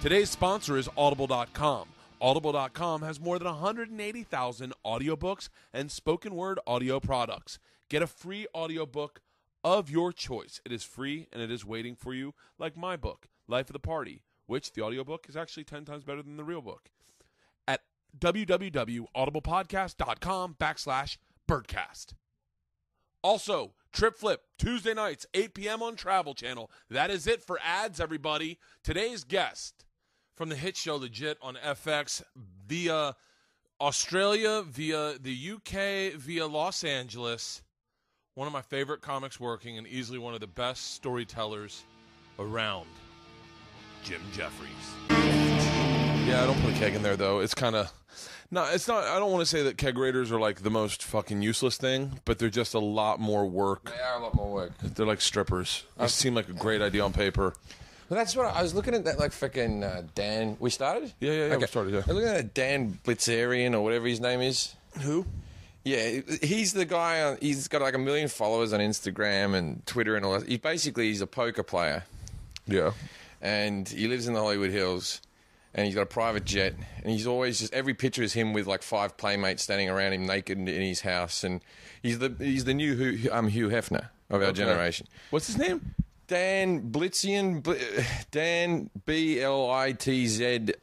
Today's sponsor is Audible.com. Audible.com has more than 180,000 audiobooks and spoken word audio products. Get a free audiobook of your choice. It is free and it is waiting for you, like my book, Life of the Party, which the audiobook is actually 10 times better than the real book. At www.audiblepodcast.com/Bertcast. Also, Trip Flip, Tuesday nights, 8 p.m. on Travel Channel. That is it for ads, everybody. Today's guest from the hit show Legit on FX via Australia, via the UK, via Los Angeles. One of my favorite comics working and easily one of the best storytellers around, Jim Jefferies. Yeah, I don't put a keg in there, though. It's kind of... No, it's not... I don't want to say that keg raiders are, like, the most fucking useless thing, but they're just a lot more work. They are a lot more work. They're like strippers. They seem like a great idea on paper. Well, that's what I was looking at, that, like, freaking Dan... We started? Yeah, okay. We started, yeah. I'm looking at Dan Blitzerian, or whatever his name is. Who? Yeah, he's the guy, he's got like 1 million followers on Instagram and Twitter and all that. He's a poker player. Yeah. And he lives in the Hollywood Hills, and he's got a private jet, and he's always just, every picture is him with like 5 playmates standing around him naked in his house, and he's the new Hugh Hefner of our generation. What's his name? Dan Blitzian, Dan Blitzzian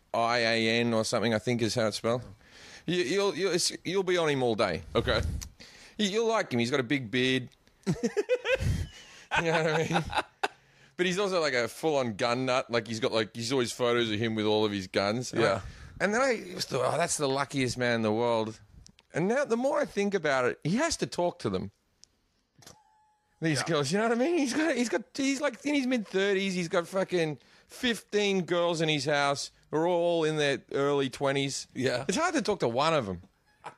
or something, I think is how it's spelled. You'll be on him all day. Okay. You'll like him. He's got a big beard. You know what I mean? But he's also like a full-on gun nut. Like he's always photos of him with all of his guns. Yeah. And then I thought, oh, that's the luckiest man in the world. And now the more I think about it, he has to talk to them. These girls, you know what I mean? He's like in his mid-30s. He's got fucking 15 girls in his house. We're all in their early 20s. Yeah. It's hard to talk to one of them.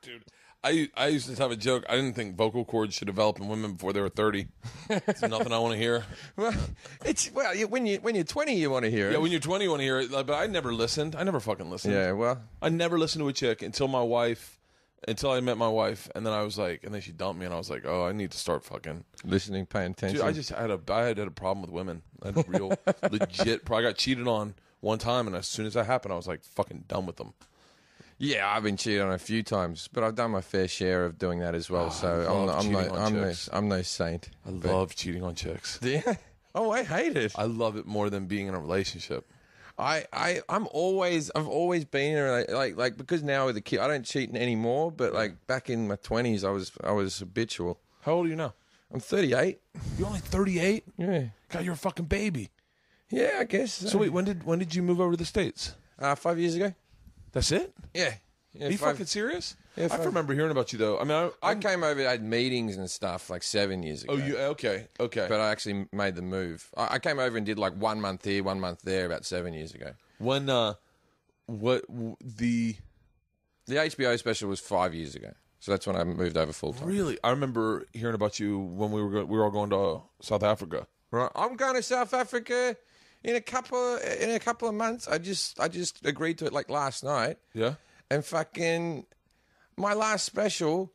Dude, I used to have a joke. I didn't think vocal cords should develop in women before they were 30. It's nothing I want to hear. Well, when you're 20, you want to hear it. Yeah, when you're 20, you want to hear it. But I never listened. I never fucking listened. Yeah, well. I never listened to a chick until I met my wife. And then I was like, and then she dumped me. And I was like, oh, I need to start fucking listening, paying attention. Dude, I had a problem with women. I had a real legit problem. I got cheated on one time, and as soon as that happened, I was like fucking done with them. Yeah, I've been cheated on a few times, but I've done my fair share of doing that as well. I'm no saint. I love cheating on chicks. Yeah. Oh, I hate it. I love it more than being in a relationship. I've always been like because now with the kid, I don't cheat anymore. But like back in my 20s, I was habitual. How old are you now? I'm 38. You're only 38? Yeah. God, you're a fucking baby. Yeah, I guess. So wait, when did you move over to the States? 5 years ago. That's it? Yeah. Are you fucking serious? Yeah, I remember hearing about you though. I mean, I came over, I had meetings and stuff like 7 years ago. Oh, okay. But I actually made the move. I came over and did like 1 month here, 1 month there about 7 years ago. When the HBO special was 5 years ago. So that's when I moved over full time. Really? I remember hearing about you when we were all going to South Africa. Right. I'm going to South Africa in a couple of months. I just agreed to it like last night. Yeah. And fucking my last special,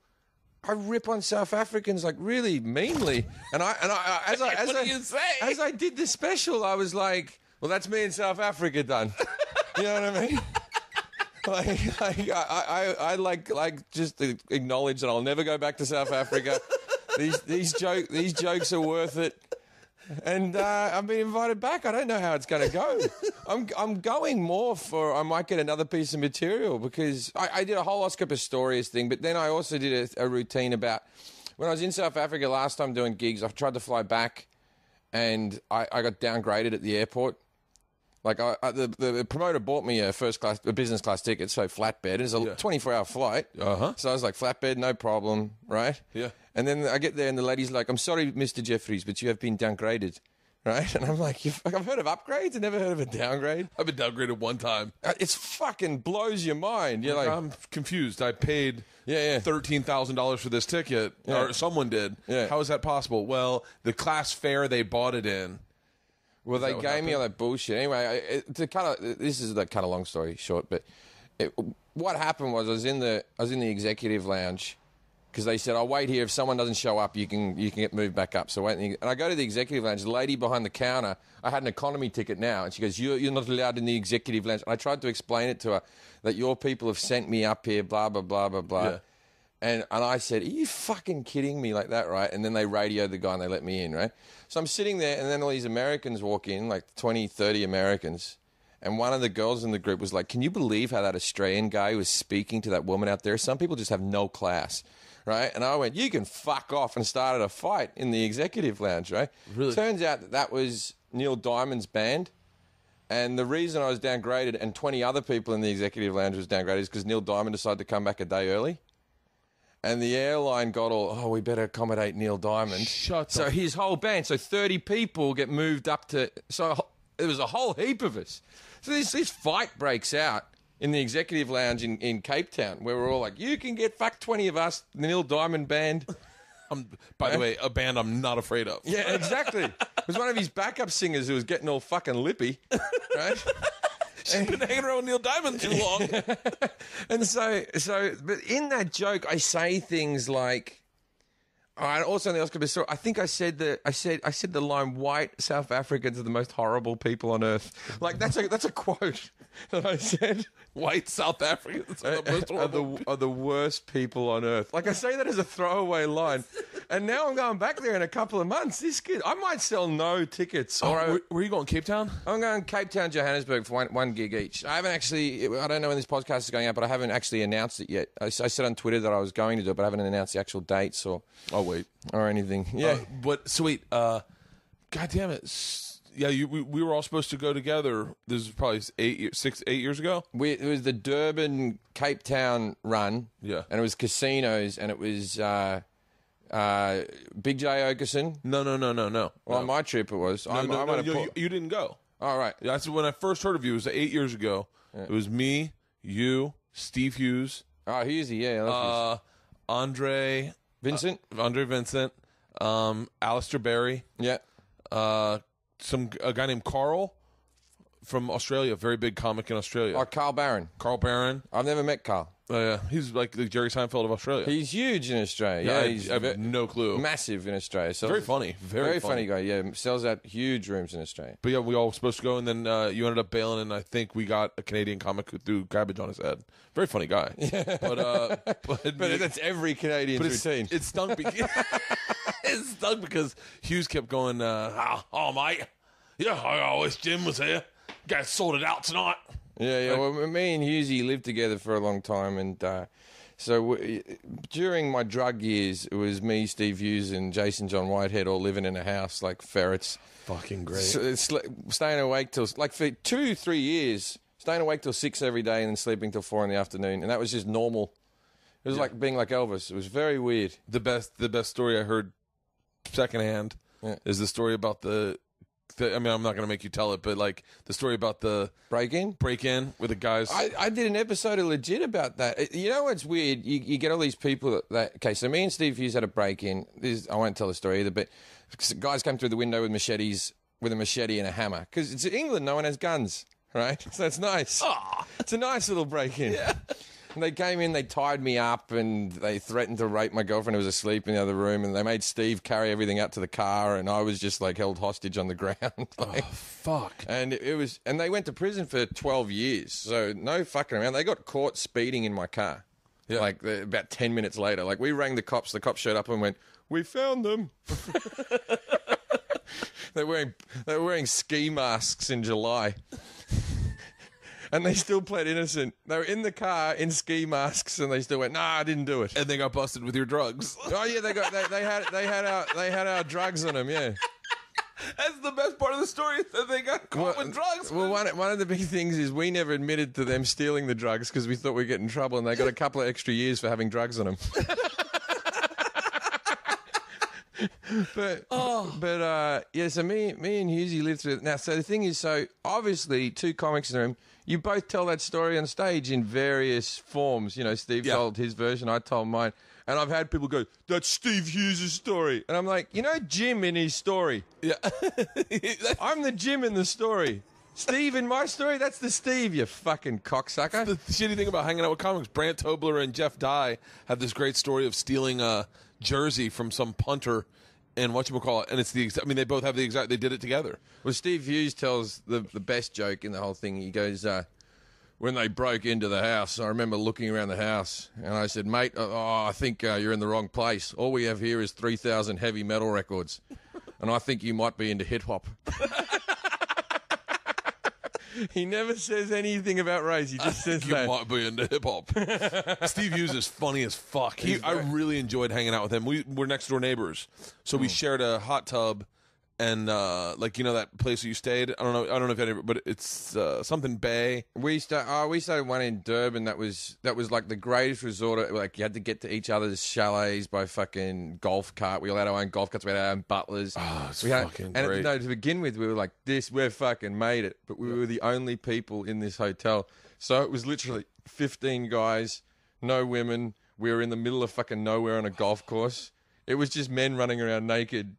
I rip on South Africans like really meanly. And as I did the special, I was like, well, that's me in South Africa done. You know what I mean? I just acknowledge that I'll never go back to South Africa. These jokes are worth it. And I've been invited back. I don't know how it's going to go. I'm going more for I might get another piece of material because I did a whole Oscar Pistorius thing, but then I also did a routine about when I was in South Africa last time doing gigs. I tried to fly back, and I got downgraded at the airport. Like the promoter bought me a business class ticket, so flatbed. It's a 24-hour flight. So I was like, flatbed, no problem, right? Yeah. And then I get there, and the lady's like, "I'm sorry, Mr. Jefferies, but you have been downgraded." Right? And I'm like, I've heard of upgrades. I've never heard of a downgrade. I've been downgraded one time. It's fucking blows your mind. You're like, I'm confused. I paid $13,000 for this ticket, or someone did. Yeah. How is that possible? Well, the class fare they bought it in. Well, they gave me all that bullshit. Anyway, this is to cut a long story short, but what happened was I was in the executive lounge, because they said, I'll wait here. If someone doesn't show up, you can get moved back up. So wait, and I go to the executive lounge. The lady behind the counter, I had an economy ticket now, and she goes, you're not allowed in the executive lounge. And I tried to explain it to her that your people have sent me up here, blah, blah, blah, blah, blah. Yeah. And I said, are you fucking kidding me like that, right? And then they radioed the guy and they let me in, right? So I'm sitting there, and then all these Americans walk in, like 20, 30 Americans. And one of the girls in the group was like, can you believe how that Australian guy was speaking to that woman out there? Some people just have no class, right? And I went, you can fuck off, and started a fight in the executive lounge, right? Really? Turns out that was Neil Diamond's band. And the reason I was downgraded and 20 other people in the executive lounge was downgraded is because Neil Diamond decided to come back a day early. And the airline got all, we better accommodate Neil Diamond. So his whole band, so 30 people get moved up to, so there was a whole heap of us. So this fight breaks out in the executive lounge in Cape Town, where we're all like, you can get fucked 20 of us, the Neil Diamond band. By the way, a band I'm not afraid of. Yeah, exactly. It was one of his backup singers who was getting all fucking lippy, right? She's been hanging around with Neil Diamond too long. And but in that joke, I say things like, also in the Oscar story, I think I said the line, "White South Africans are the most horrible people on earth." Like that's a quote that I said. White South Africans are the most horrible. Are the worst people on earth. Like I say that as a throwaway line, and now I'm going back there in a couple of months. This kid, I might sell no tickets. Where are you going? Cape Town? I'm going Cape Town, Johannesburg for one gig each. I don't know when this podcast is going out, but I haven't actually announced it yet. I said on Twitter that I was going to do it, but I haven't announced the actual dates or anything. Yeah, but sweet. God damn it. Yeah, we were all supposed to go together. This is probably 8 years ago. It was the Durban Cape Town run. Yeah, and it was casinos, and it was Big J Okerson. No. Well, on my trip it was. You didn't go. All right. Yeah, that's when I first heard of you. It was 8 years ago. Yeah. It was me, you, Steve Hughes. Oh, Hughesy, yeah. I love Andre Vincent. Alistair Berry. Yeah. A guy named Carl from Australia, very big comic in Australia. Oh, Carl Barron. I've never met Carl. Oh, yeah. He's like the Jerry Seinfeld of Australia. He's huge in Australia. I have no clue. Massive in Australia. Very funny. Very funny guy. Yeah, sells out huge rooms in Australia. But yeah, we all were supposed to go, and then you ended up bailing, and I think we got a Canadian comic who threw garbage on his head. Very funny guy. Yeah. But that's every Canadian's routine. It stunk because Hughes kept going, oh, mate. Yeah, I wish Jim was here. Guys sorted out tonight. Yeah. Well, me and Hughesy lived together for a long time, and during my drug years, it was me, Steve Hughes, and Jason John Whitehead all living in a house like ferrets. Fucking great. Staying awake till for 2-3 years, staying awake till 6 every day, and then sleeping till 4 in the afternoon, and that was just normal. It was like being like Elvis. It was very weird. The best story I heard secondhand is the story about I'm not going to make you tell it, but like the story about the break-in with the guys. I did an episode of Legit about that. You know what's weird? You get all these people okay, so me and Steve Hughes had a break-in. I won't tell the story either, but guys came through the window with machetes, with a machete and a hammer. Because it's England, no one has guns, right? So it's nice. Oh. It's a nice little break-in. Yeah. And they came in, they tied me up, and they threatened to rape my girlfriend who was asleep in the other room, and they made Steve carry everything out to the car, and I was just like held hostage on the ground. Fuck. And and they went to prison for 12 years, so no fucking around. They got caught speeding in my car. Yeah. Like about 10 minutes later. Like we rang the cops showed up and went, "We found them." They were wearing ski masks in July. And they still played innocent. They were in the car in ski masks, and they still went, "Nah, I didn't do it." And they got busted with your drugs. Oh yeah, they had our drugs on them. Yeah, that's the best part of the story. That they got caught with drugs. Well, one of the big things is we never admitted to them stealing the drugs because we thought we'd get in trouble, and they got a couple of extra years for having drugs on them. So me and Hughesy lived through it. Now, so the thing is, so obviously 2 comics in the room. You both tell that story on stage in various forms. You know, Steve told his version, I told mine. And I've had people go, "That's Steve Hughes' story." And I'm like, Jim in his story. Yeah. I'm the Jim in the story. Steve in my story? That's the Steve, you fucking cocksucker. The shitty thing about hanging out with comics, Brant Tobler and Jeff Dye have this great story of stealing a jersey from some punter and whatchamacallit, and it's the exact, I mean, they both have the exact, they did it together. Well, Steve Hughes tells the best joke in the whole thing. He goes, when they broke into the house, I remember looking around the house, and I said, mate, I think you're in the wrong place. All we have here is 3,000 heavy metal records, and I think you might be into hip-hop. He never says anything about race. He just says that. You might be into hip-hop. Steve Hughes is funny as fuck. I really enjoyed hanging out with him. We're next-door neighbors, so we shared a hot tub. And like, you know that place where you stayed? I don't know if any, but it's something Bay. We started one in Durban that was like the greatest resort. Like, you had to get to each other's chalets by fucking golf cart. We all had our own golf carts. We had our own butlers. Oh, it's fucking great. And no, to begin with, we were like, we're fucking made it. But we were the only people in this hotel. So it was literally 15 guys, no women. We were in the middle of fucking nowhere on a golf course. It was just men running around naked.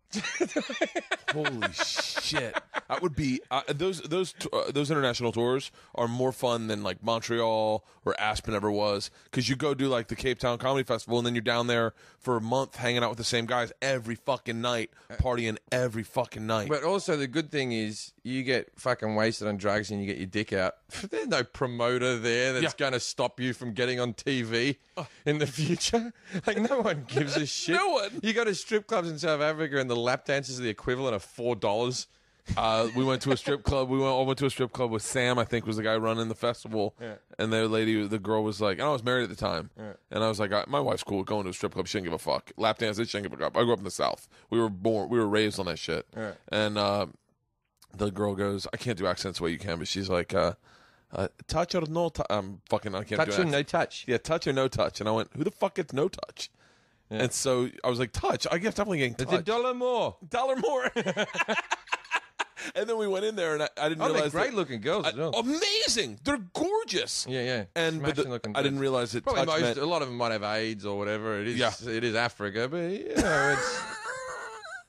Holy shit! That would be those international tours are more fun than like Montreal or Aspen ever was, because you go do like the Cape Town Comedy Festival and then you're down there for a month hanging out with the same guys every fucking night, partying every fucking night. But also the good thing is you get fucking wasted on drugs and you get your dick out. There's no promoter there that's going to stop you from getting on TV in the future. Like, no one gives a shit. No one. You go to strip clubs in South Africa and the lap dances are the equivalent of $4. We went to a strip club. We all went to a strip club with Sam, I think was the guy running the festival. Yeah. And the girl was like, and I was married at the time. Yeah. And I was like, my wife's cool with going to a strip club. She didn't give a fuck. Lap dances, she didn't give a fuck. I grew up in the South. We were raised on that shit. Yeah. And the girl goes, I can't do accents the way you can, but she's like, touch or no touch? I can't touch do Touch or no touch? Yeah, touch or no touch. And I went, who the fuck gets no touch? Yeah. And so I was like, touch. I guess definitely getting touch. It's $1 more. $1 more. And then we went in there, and I didn't realize. They're great-looking girls as well. Amazing! They're gorgeous. Yeah. And I didn't realize that touch meant... A lot of them might have AIDS or whatever. It is Africa, but it's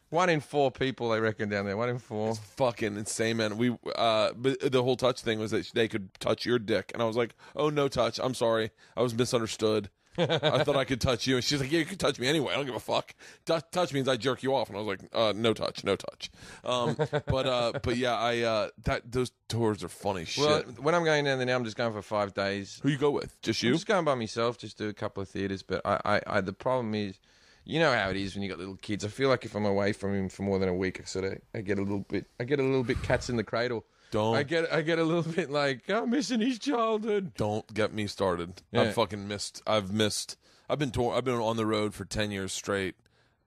1 in 4 people they reckon down there. 1 in 4. It's fucking insane, man. But the whole touch thing was that they could touch your dick, and I was like, "Oh, no touch. I'm sorry. I was misunderstood." I thought I could touch you, and she's like, "Yeah, you can touch me anyway. I don't give a fuck. Touch means I jerk you off." And I was like, "No touch, no touch." But yeah, those tours are funny shit. Well, when I'm going down there now, I'm just going for 5 days. Who you go with? Just you? I'm just going by myself, just do a couple of theaters. But I the problem is, you know how it is when you got little kids. I feel like if I'm away from him for more than a week, I get a little bit cats in the cradle. I get a little bit like, I'm missing his childhood. Don't get me started. Yeah. I've been on the road for 10 years straight.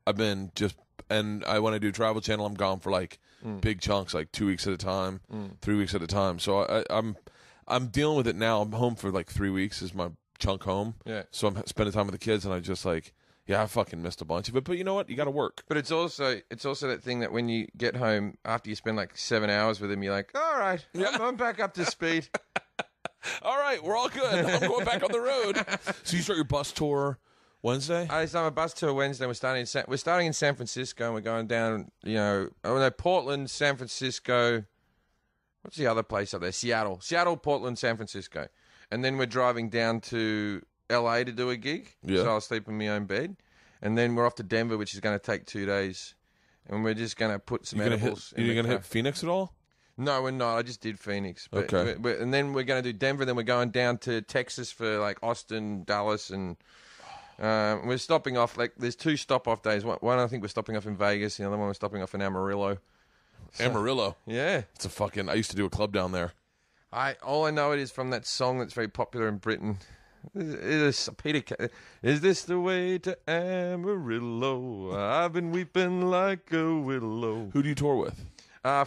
When I do Travel Channel, I'm gone for like big chunks, like 2 weeks at a time, 3 weeks at a time. So I'm dealing with it now. I'm home for like 3 weeks is my chunk home. Yeah. So I'm spending time with the kids, and I just like, yeah, I fucking missed a bunch of it, but you know what? You got to work. But it's also that thing that when you get home after you spend like 7 hours with him, you're like, all right, I'm back up to speed. All right, we're all good. I'm going back on the road. So you start your bus tour Wednesday? I start my bus tour Wednesday. We're starting in San Francisco, and we're going down. Portland, San Francisco. What's the other place up there? Seattle, Portland, San Francisco, and then we're driving down to LA to do a gig, so I'll sleep in my own bed. And then we're off to Denver, which is going to take 2 days. And we're just going to put some edibles in the car. You're going to hit Phoenix at all? No, we're not. I just did Phoenix. But, okay. And then we're going to do Denver, then we're going down to Texas for like Austin, Dallas, and we're stopping off. Like, there's 2 stop-off days. One I think we're stopping off in Vegas. The other one we're stopping off in Amarillo. Amarillo? Yeah. It's I used to do a club down there. All I know it is from that song that's very popular in Britain. Is this the way to Amarillo? I've been weeping like a willow. Who do you tour with?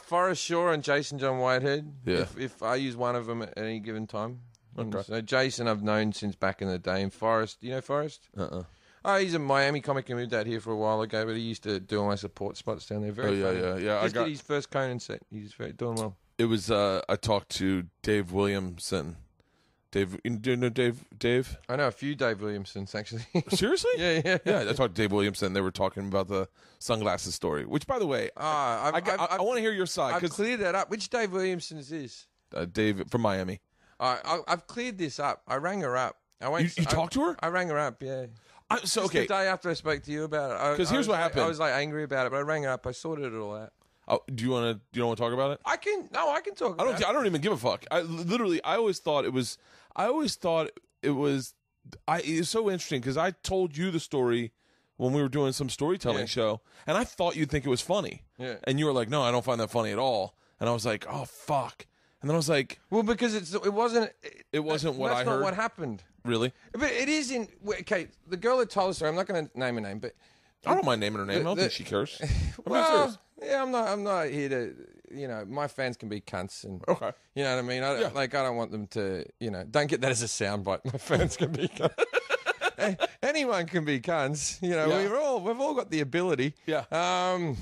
Forrest Shaw and Jason John Whitehead. Yeah. If I use one of them at any given time. Okay. So Jason I've known since back in the day. And Forrest, you know Forrest? Oh, he's a Miami comic who moved out here for a while ago, but he used to do all my support spots down there. Very funny. Yeah. Just did his first Conan set. He's doing well. It was I talked to Dave Williamson Dave, do you know Dave? I know a few Dave Williamsons, actually. Seriously? Yeah. Yeah, I talked to Dave Williamson. They were talking about the sunglasses story, which, by the way, I want to hear your side. I've cleared that up. Which Dave Williamson is this? Dave from Miami. I've cleared this up. I rang her up. You talked to her? I rang her up, yeah. So, Just okay. the day after I spoke to you about it. Because here's what happened. I was like angry about it, but I rang her up. I sorted it all out. Oh, do you want to talk about it? I can talk about it. I don't even give a fuck. I always thought it was so interesting because I told you the story when we were doing some storytelling show, and I thought you'd think it was funny. Yeah. And you were like, no, I don't find that funny at all. And I was like, oh, fuck. And then I was like, well, because it wasn't what I heard. That's not what happened. Really? But it is okay, the girl that told the story, I'm not going to name her name, but I don't mind naming her name. I don't think she cares. Well, yeah, I'm not here to, my fans can be cunts, and okay, you know what I mean. I don't want them to, don't get that as a soundbite. My fans can be cunts. Anyone can be cunts. We've all got the ability. Yeah. No,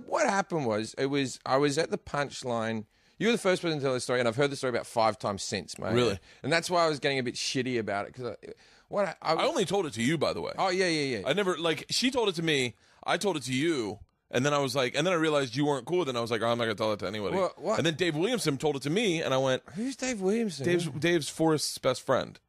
what happened was I was at the punchline. You were the first person to tell the story, and I've heard the story about 5 times since, mate. Really? And that's why I was getting a bit shitty about it because I only told it to you, by the way. Oh yeah. I never she told it to me. I told it to you. And then I was like, and then I realized you weren't cool with it, and I was like, oh, I'm not going to tell it to anybody. What? And then Dave Williamson told it to me, and I went, who's Dave Williamson? Dave's Forrest's best friend.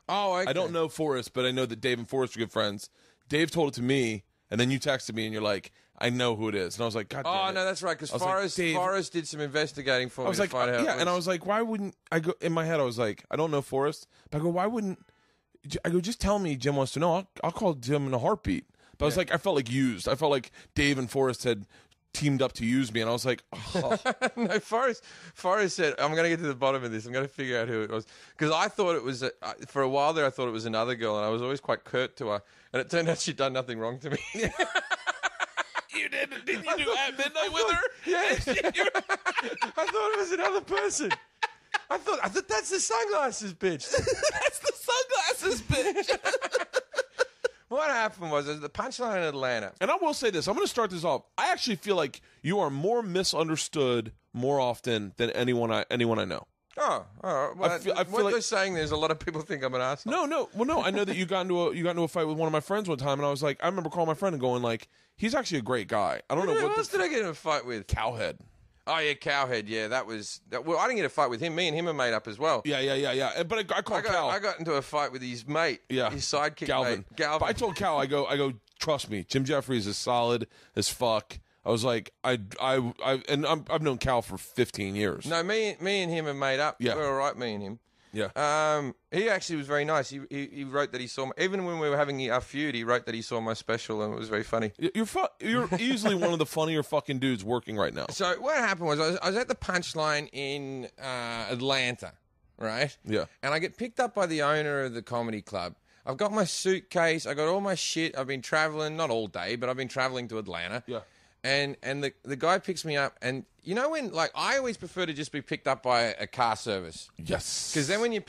Oh, okay. I don't know Forrest, but I know that Dave and Forrest are good friends. Dave told it to me, and then you texted me, and you're like, I know who it is. And I was like, God damn it. Oh, no, that's right, because Forrest did some investigating for me to find out. Yeah, and I was like, why wouldn't I go, in my head, I was like, I don't know Forrest, but I go, why wouldn't, I go, just tell me Jim wants to know. I'll call Jim in a heartbeat. But I was like, I felt like used. I felt like Dave and Forrest had teamed up to use me, and I was like, oh. No, Forrest said, I'm going to get to the bottom of this. I'm going to figure out who it was. Because I thought it was, for a while there, I thought it was another girl, and I was always quite curt to her. And it turned out she'd done nothing wrong to me. You didn't you do At Midnight with her? Yeah. I thought it was another person. I thought that's the sunglasses bitch. That's the sunglasses bitch. What happened was the punchline in Atlanta. And I will say this. I'm going to start this off. I actually feel like you are more misunderstood more often than anyone I know. Oh, well, I feel what like they're saying is a lot of people think I'm an asshole. No. Well, no. I know that you got into a fight with one of my friends one time, and I was like, I remember calling my friend and going like, he's actually a great guy. I don't know Who what else did I get in a fight with? Cowhead. Oh yeah, Cowhead. Yeah, well, I didn't get a fight with him. Me and him are made up as well. Yeah. But I called Cal. I got into a fight with his mate. Yeah, his sidekick Galvin. mate. Galvin. But I told Cal, I go, trust me, Jim Jefferies is solid as fuck. I was like, I've known Cal for 15 years. No, me and him are made up. Yeah, we're all right. Me and him. Yeah. He actually was very nice. He wrote that he saw even when we were having our feud, he wrote that he saw my special, and it was very funny. You're easily one of the funnier fucking dudes working right now. So what happened was I was at the Punchline in Atlanta, right? Yeah. And I get picked up by the owner of the comedy club. I've got my suitcase. I got all my shit. I've been traveling, not all day, but I've been traveling to Atlanta. Yeah. And the guy picks me up, and you know when, like, I always prefer to just be picked up by a car service. Yes. Because then when you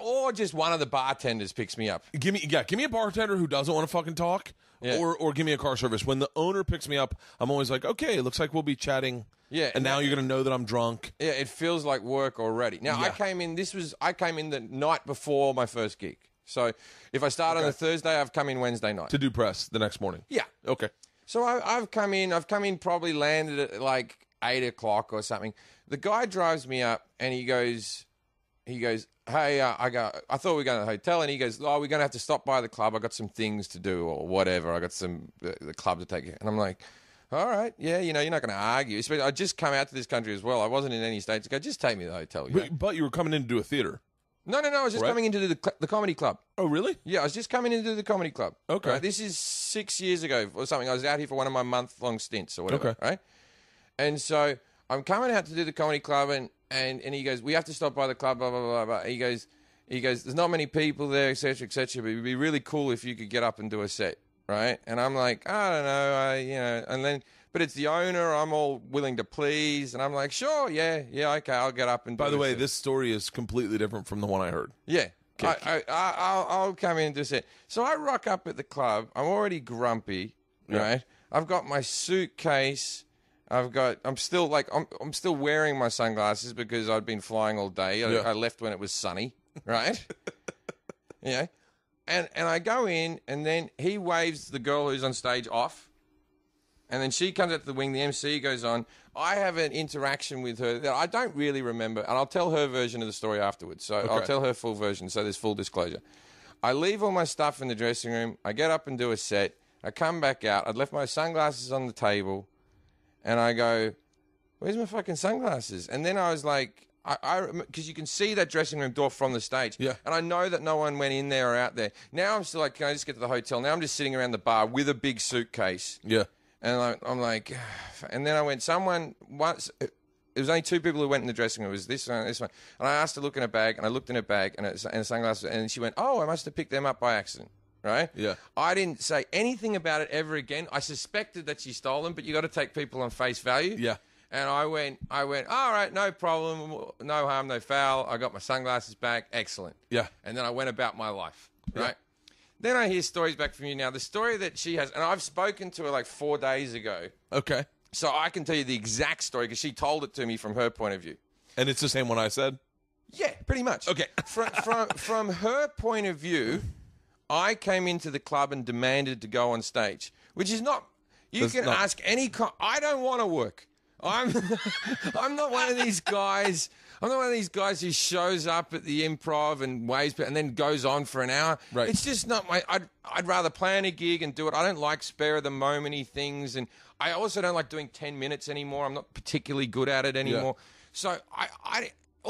or just one of the bartenders picks me up. Give me a bartender who doesn't want to fucking talk, or give me a car service. When the owner picks me up, I'm always like, okay, it looks like we'll be chatting. Yeah. And now you're gonna know that I'm drunk. Yeah, it feels like work already. Now I came in the night before my first gig. So if I start on a Thursday, I've come in Wednesday night to do press the next morning. Yeah. Okay. So I've come in, probably landed at like 8 o'clock or something. The guy drives me up and he goes, hey, I thought we were going to the hotel, and he goes, oh, we're going to have to stop by the club. I got some things to do or whatever. I got the club to take. And I'm like, all right, yeah, you're not going to argue. Especially, I just come out to this country as well. I wasn't in any states. Go, just take me to the hotel. But you were coming in to do a theater. No. I was just coming in to do the comedy club. Oh, really? Yeah, I was just coming in to do the comedy club. Okay. Right? This is 6 years ago or something. I was out here for one of my month-long stints or whatever. Okay. Right? And so I'm coming out to do the comedy club, and he goes, we have to stop by the club, blah, blah, blah, blah. He goes, there's not many people there, et cetera, but it'd be really cool if you could get up and do a set, right? And I'm like, I don't know, and then... But it's the owner. I'm all willing to please, and I'm like, sure, yeah, okay, I'll get up and do it. By the way, this story is completely different from the one I heard. Yeah, I'll come in and do a set. So I rock up at the club. I'm already grumpy, right? I've got my suitcase. I'm still wearing my sunglasses because I'd been flying all day. I left when it was sunny, right? Yeah. And I go in, and then he waves the girl who's on stage off. And then she comes out to the wing, the MC goes on. I have an interaction with her that I don't really remember, and I'll tell her version of the story afterwards. So I'll tell her full version, so there's full disclosure. I leave all my stuff in the dressing room. I get up and do a set. I come back out. I'd left my sunglasses on the table, and I go, where's my fucking sunglasses? And then I was like, because you can see that dressing room door from the stage. Yeah. And I know that no one went in there or out there. Now I'm still like, can I just get to the hotel? Now I'm just sitting around the bar with a big suitcase. Yeah. And I'm like, and then I went, once, it was only two people who went in the dressing room. It was this one and this one. And I asked her to look in her bag, and I looked in her bag, and sunglasses, and she went, oh, I must have picked them up by accident. Right? Yeah. I didn't say anything about it ever again. I suspected that she stole them, but you got to take people on face value. Yeah. And I went, all right, no problem, no harm, no foul. I got my sunglasses back. Excellent. Yeah. And then I went about my life. Right? Then I hear stories back from you now. The story that she has, and I've spoken to her like 4 days ago. Okay. So I can tell you the exact story because she told it to me from her point of view. And it's the same one I said? Yeah, pretty much. Okay. From her point of view, I came into the club and demanded to go on stage, which is not. Ask any. I don't want to work. I'm not one of these guys. I'm not one of these guys who shows up at the Improv and waves and then goes on for an hour. Right. It's just not my. I'd rather plan a gig and do it. I don't like spare of the momenty things, and I also don't like doing 10 minutes anymore. I'm not particularly good at it anymore. Yeah.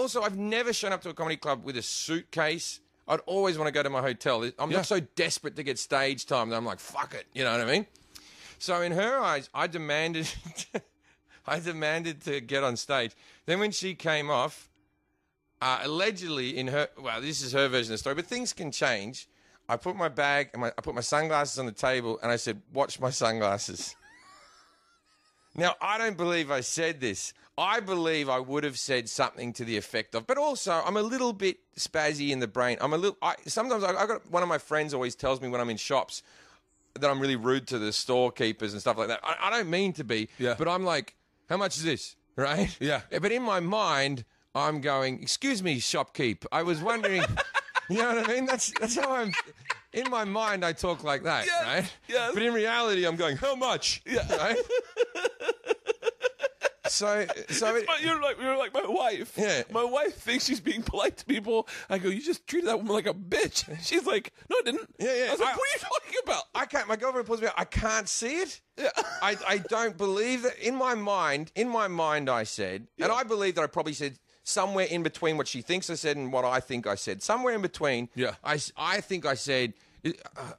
So I've never shown up to a comedy club with a suitcase. I'd always want to go to my hotel. I'm not so desperate to get stage time that I'm like, fuck it. You know what I mean? So in her eyes, I demanded to get on stage. Then when she came off, allegedly in her, well, this is her version of the story, but things can change. I put my bag and I put my sunglasses on the table, and I said, watch my sunglasses. Now, I don't believe I said this. I believe I would have said something to the effect of, but also I'm a little bit spazzy in the brain. Sometimes I got one of my friends always tells me when I'm in shops that I'm really rude to the storekeepers and stuff like that. I don't mean to be, but I'm like, how much is this? Right? Yeah. But in my mind, I'm going, excuse me, shopkeep. I was wondering, you know what I mean? That's how I'm, in my mind, I talk like that, right? Yes. But in reality, I'm going, how much? Yeah. Right? So you're like my wife. Yeah. My wife thinks she's being polite to people. I go, you just treated that woman like a bitch. She's like, no, I didn't. Yeah. I was like, what are you talking about? I can't. My girlfriend pulls me out. I can't see it. Yeah. I don't believe that. In my mind, I said, and I believe that I probably said somewhere in between what she thinks I said and what I think I said. Somewhere in between. Yeah. I think I said,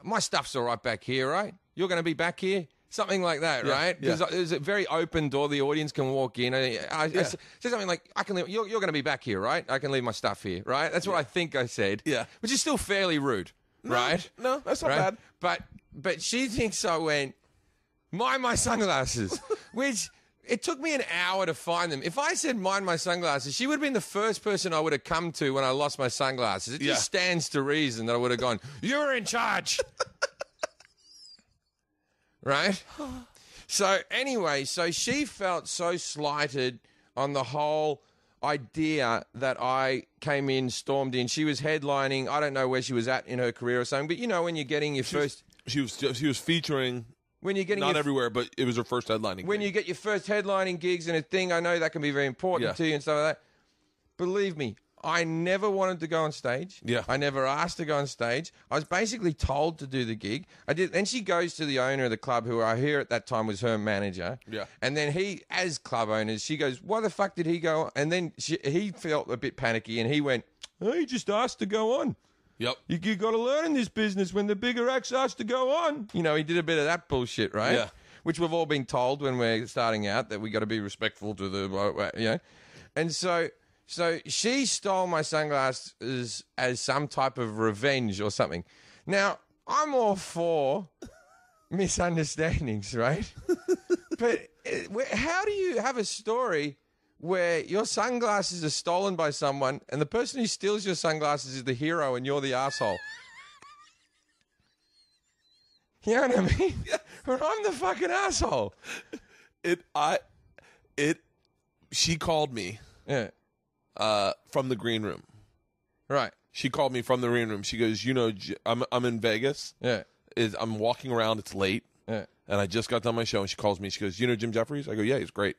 my stuff's all right back here, right? You're going to be back here. Something like that, right? Because there's a very open door. The audience can walk in. I said something like, "I can leave. You're going to be back here, right? I can leave my stuff here, right?" That's what I think I said. Yeah, which is still fairly rude, right? No, that's not bad. But she thinks I went, mind my sunglasses, which it took me an hour to find them. If I said mind my sunglasses, she would have been the first person I would have come to when I lost my sunglasses. It just stands to reason that I would have gone, "You're in charge." Right? So anyway, she felt so slighted on the whole idea that I came in, stormed in. She was headlining. I don't know where she was at in her career or something, but you know when you're getting your first... She was featuring... When you're getting not everywhere, but it was her first headlining. When you get your first headlining gigs and a thing, I know that can be very important to you and stuff like that. Believe me, I never wanted to go on stage. Yeah. I never asked to go on stage. I was basically told to do the gig. I did. Then she goes to the owner of the club, who I hear at that time was her manager. Yeah. And then he, as club owners, she goes, "Why the fuck did he go?" And then he felt a bit panicky, and he went, "Oh, he just asked to go on. Yep. You got to learn in this business when the bigger acts ask to go on." You know, he did a bit of that bullshit, right? Yeah. Which we've all been told when we're starting out, that we got to be respectful to the, you know. And so she stole my sunglasses as some type of revenge or something. Now, I'm all for misunderstandings, right? But how do you have a story where your sunglasses are stolen by someone and the person who steals your sunglasses is the hero and you're the asshole? You know what I mean? Yeah. Or I'm the fucking asshole. She called me. Yeah. From the green room. Right. She called me from the green room. She goes, I'm in Vegas. Yeah. I'm walking around. It's late. Yeah. And I just got done my show, and she calls me. She goes, you know Jim Jefferies? I go, yeah, he's great.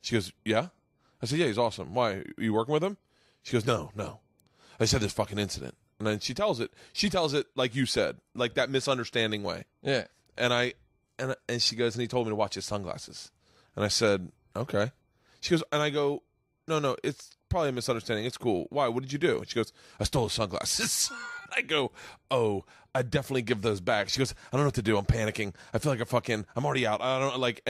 She goes, yeah? I said, yeah, he's awesome. Why? Are you working with him? She goes, no. I said this fucking incident. And then she tells it. She tells it like you said, like that misunderstanding way. Yeah. And she goes, and he told me to watch his sunglasses. And I said, okay. She goes, and I go, no, it's probably a misunderstanding. It's cool. Why? What did you do? And she goes, I stole his sunglasses. I go, oh, I'd definitely give those back. She goes, I don't know what to do. I'm panicking. I feel like I'm already out. I don't like,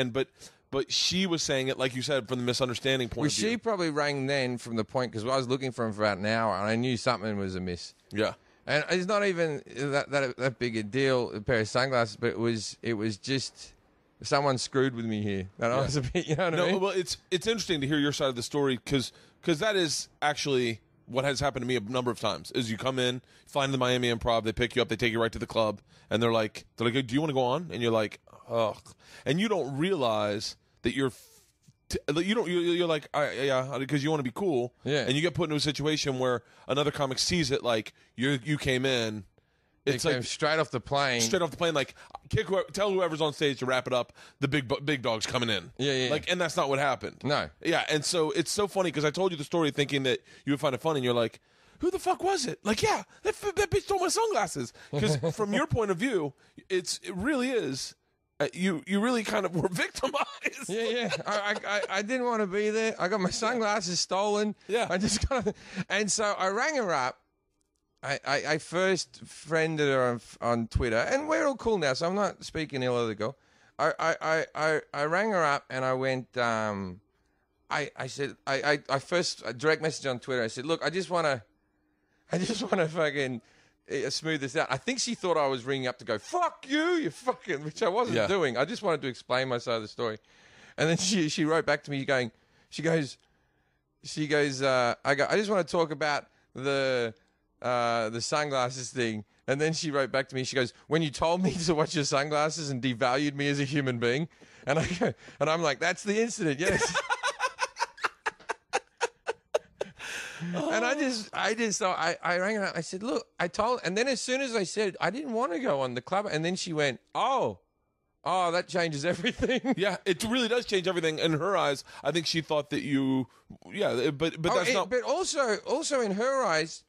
but she was saying it, like you said, from the misunderstanding point of view. She probably rang then from the point, because I was looking for him for about an hour, and I knew something was amiss. Yeah. And it's not even that big a deal, a pair of sunglasses, but it was just someone screwed with me here. And I was a bit, you know what I mean? Well, it's interesting to hear your side of the story, because that is actually what has happened to me a number of times. Is you come in, fly into the Miami Improv, they pick you up, they take you right to the club, and they're like, do you want to go on? And you're like, ugh. And you don't realize that you're like, yeah, because you want to be cool. Yeah. And you get put into a situation where another comic sees it like you came in. It's came like straight off the plane. Straight off the plane, like tell whoever's on stage to wrap it up. The big dog's coming in. Yeah. Like, and that's not what happened. No. Yeah, and so it's so funny because I told you the story thinking that you would find it funny, and you're like, who the fuck was it? Like, yeah, that bitch stole my sunglasses. Because from your point of view, it really is. You really kind of were victimized. Yeah. I didn't want to be there. I got my sunglasses stolen. Yeah. I just got, and so I rang her up. I first friended her on Twitter, and we're all cool now, so I'm not speaking ill of the girl. I rang her up and I went. I said I first direct message on Twitter. I said, look, I just want to fucking smooth this out. I think she thought I was ringing up to go, fuck you fucking, which I wasn't doing. I just wanted to explain my side of the story. And then she wrote back to me she goes, I just want to talk about the sunglasses thing. And then she wrote back to me, she goes, when you told me to watch your sunglasses and devalued me as a human being. And I'm like, that's the incident, yes. And I rang her up. I said, look, and then as soon as I said, I didn't want to go on the club. And then she went, oh, that changes everything. Yeah, it really does change everything. In her eyes, I think she thought that but that's not. But also in her eyes,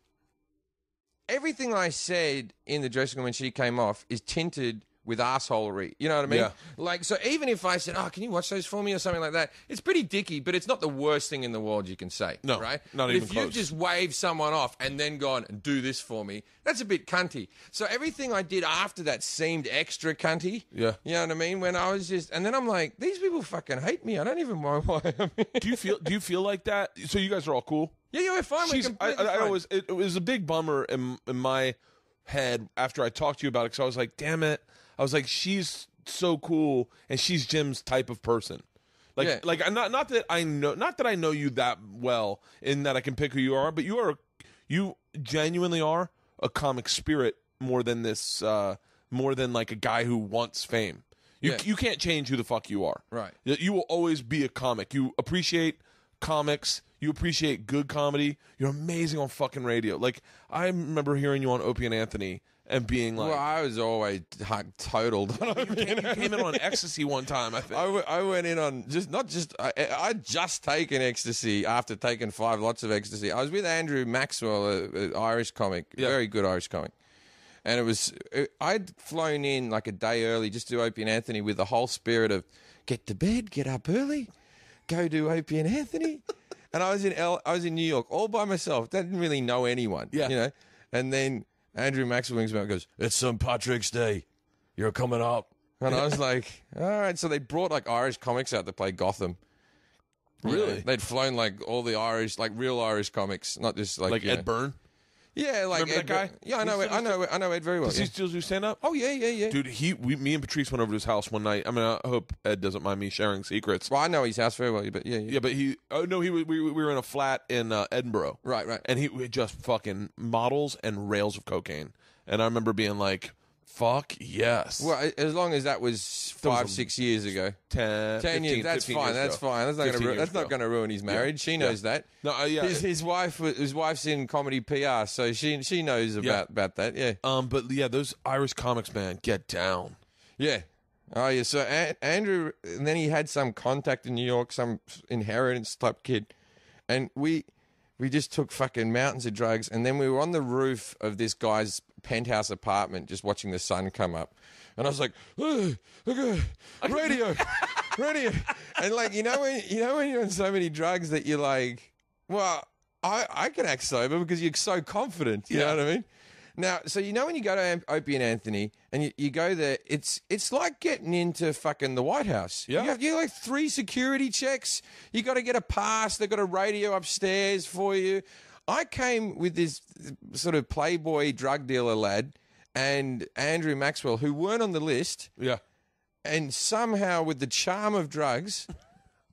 everything I said in the dressing room when she came off is tinted with assholery. You know what I mean? Yeah. Like, so even if I said, can you watch those for me or something like that, it's pretty dicky, but it's not the worst thing in the world you can say. No, right? not but even if close. you've just waved someone off and then gone, do this for me, that's a bit cunty. So everything I did after that seemed extra cunty. Yeah. You know what I mean? When I was and then I'm like, these people fucking hate me. I don't even know why. Do you feel like that? So you guys are all cool? Yeah, we're fine. We're completely fine. It was a big bummer in my head after I talked to you about it, because I was like, damn it. I was like, she's so cool, and she's Jim's type of person. Like not that I know you that well in that I can pick who you are, but you genuinely are a comic spirit more than like a guy who wants fame. You can't change who the fuck you are. Right. You will always be a comic. You appreciate comics. You appreciate good comedy. You're amazing on fucking radio. Like, I remember hearing you on Opie and Anthony and being like... Well, I was always totaled. You came in on ecstasy one time, I think. I went in on I'd just taken ecstasy after taking 5 lots of ecstasy. I was with Andrew Maxwell, an Irish comic, very good Irish comic. And I'd flown in like a day early just to do Opie and Anthony with the whole spirit of get to bed, get up early, go do Opie and Anthony. And I was in New York all by myself. Didn't really know anyone. Yeah. You know. And then Andrew Maxwell rings me up and goes, "It's St. Patrick's Day. You're coming up." And I was like, all right. So they brought like Irish comics out to play Gotham. Really? You know, they'd flown like all the Irish, like real Irish comics, not just like Ed Byrne? Yeah, like Remember Ed. that guy? Yeah, I know Ed very well. Does he still do stand up? Oh yeah. Dude, me and Patrice went over to his house one night. I mean, I hope Ed doesn't mind me sharing secrets. Well, I know his house very well, but yeah. Yeah, but we were in a flat in Edinburgh. Right. And he just fucking models and rails of cocaine. And I remember being like, Fuck yes. Well, as long as that was 5-6 years ago. 10 years. That's 15 fine. years That's ago. fine. That's not going to ruin his marriage. She knows that. No, yeah. His wife's in comedy PR, so she knows about that. Yeah. But yeah, those Irish comics, man, get down. Yeah. Oh yeah. So Andrew, and then he had some contact in New York, some inheritance type kid, and we just took fucking mountains of drugs, and then we were on the roof of this guy's penthouse apartment, just watching the sun come up, and I was like, oh, okay, radio, and like you know when you're on so many drugs that you're like, well, I can act sober because you're so confident. You know what I mean? Now, so you know when you go to Opie and Anthony and you go there, it's like getting into fucking the White House. Yeah. You have like 3 security checks. You got to get a pass. They've got a radio upstairs for you. I came with this sort of playboy drug dealer lad and Andrew Maxwell, who weren't on the list. Yeah. And somehow with the charm of drugs,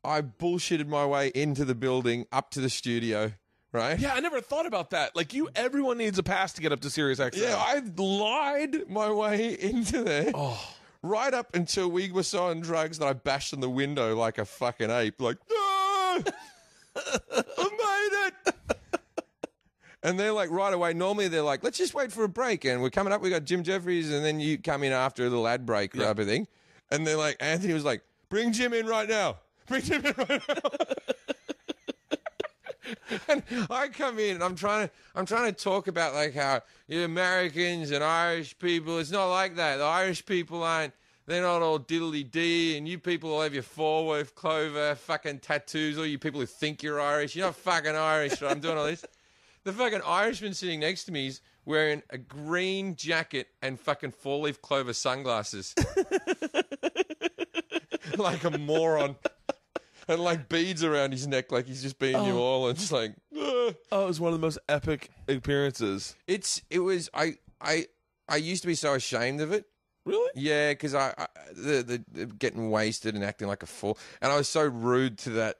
I bullshitted my way into the building, up to the studio. Right? Yeah, I never thought about that. Like everyone needs a pass to get up to Sirius XM. Yeah, I lied my way into there. Oh. Right up until we were so on drugs that I bashed on the window like a fucking ape. Like, no! I made it! And they're like, right away, normally they're like, let's just wait for a break. And we're coming up, we got Jim Jefferies, and then you come in after a little ad break or everything. And they're like, Anthony was like, bring Jim in right now. Bring Jim in right now. And I come in and I'm trying to talk about like how Americans and Irish people, it's not like that. The Irish people they're not all diddly-dee, and you people all have your four-leaf clover fucking tattoos, all you people who think you're Irish. You're not fucking Irish. I'm doing all this. The fucking Irishman sitting next to me is wearing a green jacket and fucking four-leaf clover sunglasses. Like a moron. And like beads around his neck, like he's just been in New Orleans. Like, ugh. Oh, it was one of the most epic appearances. It was. I used to be so ashamed of it. Really? Yeah, because the getting wasted and acting like a fool, and I was so rude to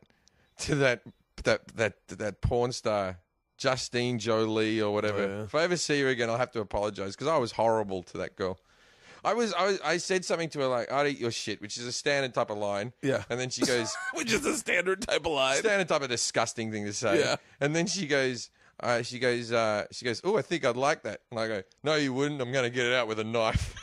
that porn star Justine Jolie or whatever. Oh, yeah. If I ever see her again, I'll have to apologize because I was horrible to that girl. I said something to her like, I'd eat your shit, which is a standard type of line. Yeah. And then she goes... Which is a standard type of line. Standard type of disgusting thing to say. Yeah. And then she goes, oh, I think I'd like that. And I go, no, you wouldn't. I'm going to get it out with a knife.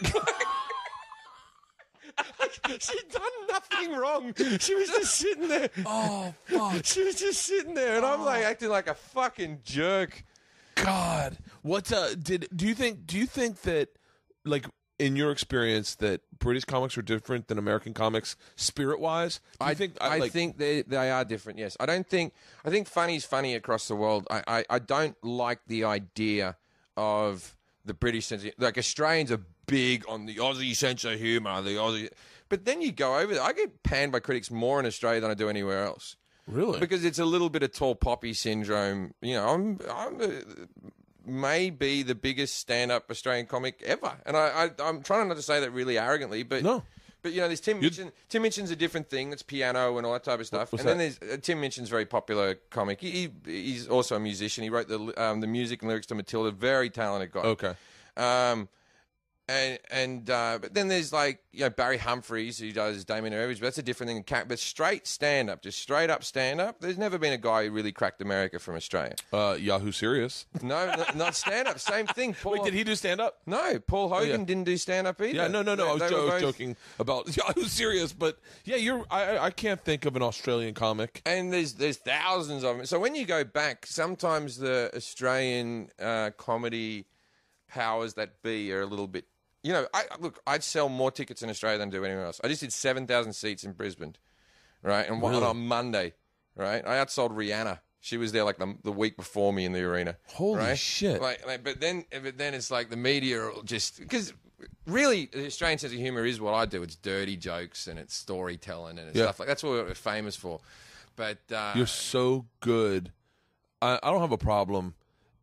She'd done nothing wrong. She was just sitting there. Oh, fuck. She was just sitting there. And I'm like acting like a fucking jerk. God. What, do you think that, like, in your experience, that British comics are different than American comics spirit-wise? I think they are different. Yes, I think funny's funny across the world. I don't like the idea of the British sense. Like Australians are big on the Aussie sense of humour, but then you go over there. I get panned by critics more in Australia than I do anywhere else. Really? Because it's a little bit of tall poppy syndrome. You know, I'm may be the biggest stand-up Australian comic ever, and I'm trying not to say that really arrogantly, but no. But you know, there's Tim Minchin. Tim Minchin's a different thing. That's piano and all that type of stuff. Then there's Tim Minchin's very popular comic. He's also a musician. He wrote the music and lyrics to Matilda. Very talented guy. Okay. But then there's like Barry Humphries who does Damien Irving, but that's a different thing. But straight stand up, just straight up stand up. There's never been a guy who really cracked America from Australia. Yahoo Serious. No, not stand up. Same thing. Wait, did he do stand up? No, Paul Hogan didn't do stand up either. Yeah, no. I was joking about Yahoo Serious, but yeah, I can't think of an Australian comic. And there's thousands of them. So when you go back, sometimes the Australian comedy powers that be are a little bit. You know, I'd sell more tickets in Australia than I do anywhere else. I just did 7,000 seats in Brisbane, right? And Really? on Monday, right? I outsold Rihanna. She was there like the week before me in the arena. Holy shit! But then it's like the media are just because really the Australian sense of humor is what I do. It's dirty jokes and it's storytelling and it's stuff like that's what we're famous for. But you're so good. I don't have a problem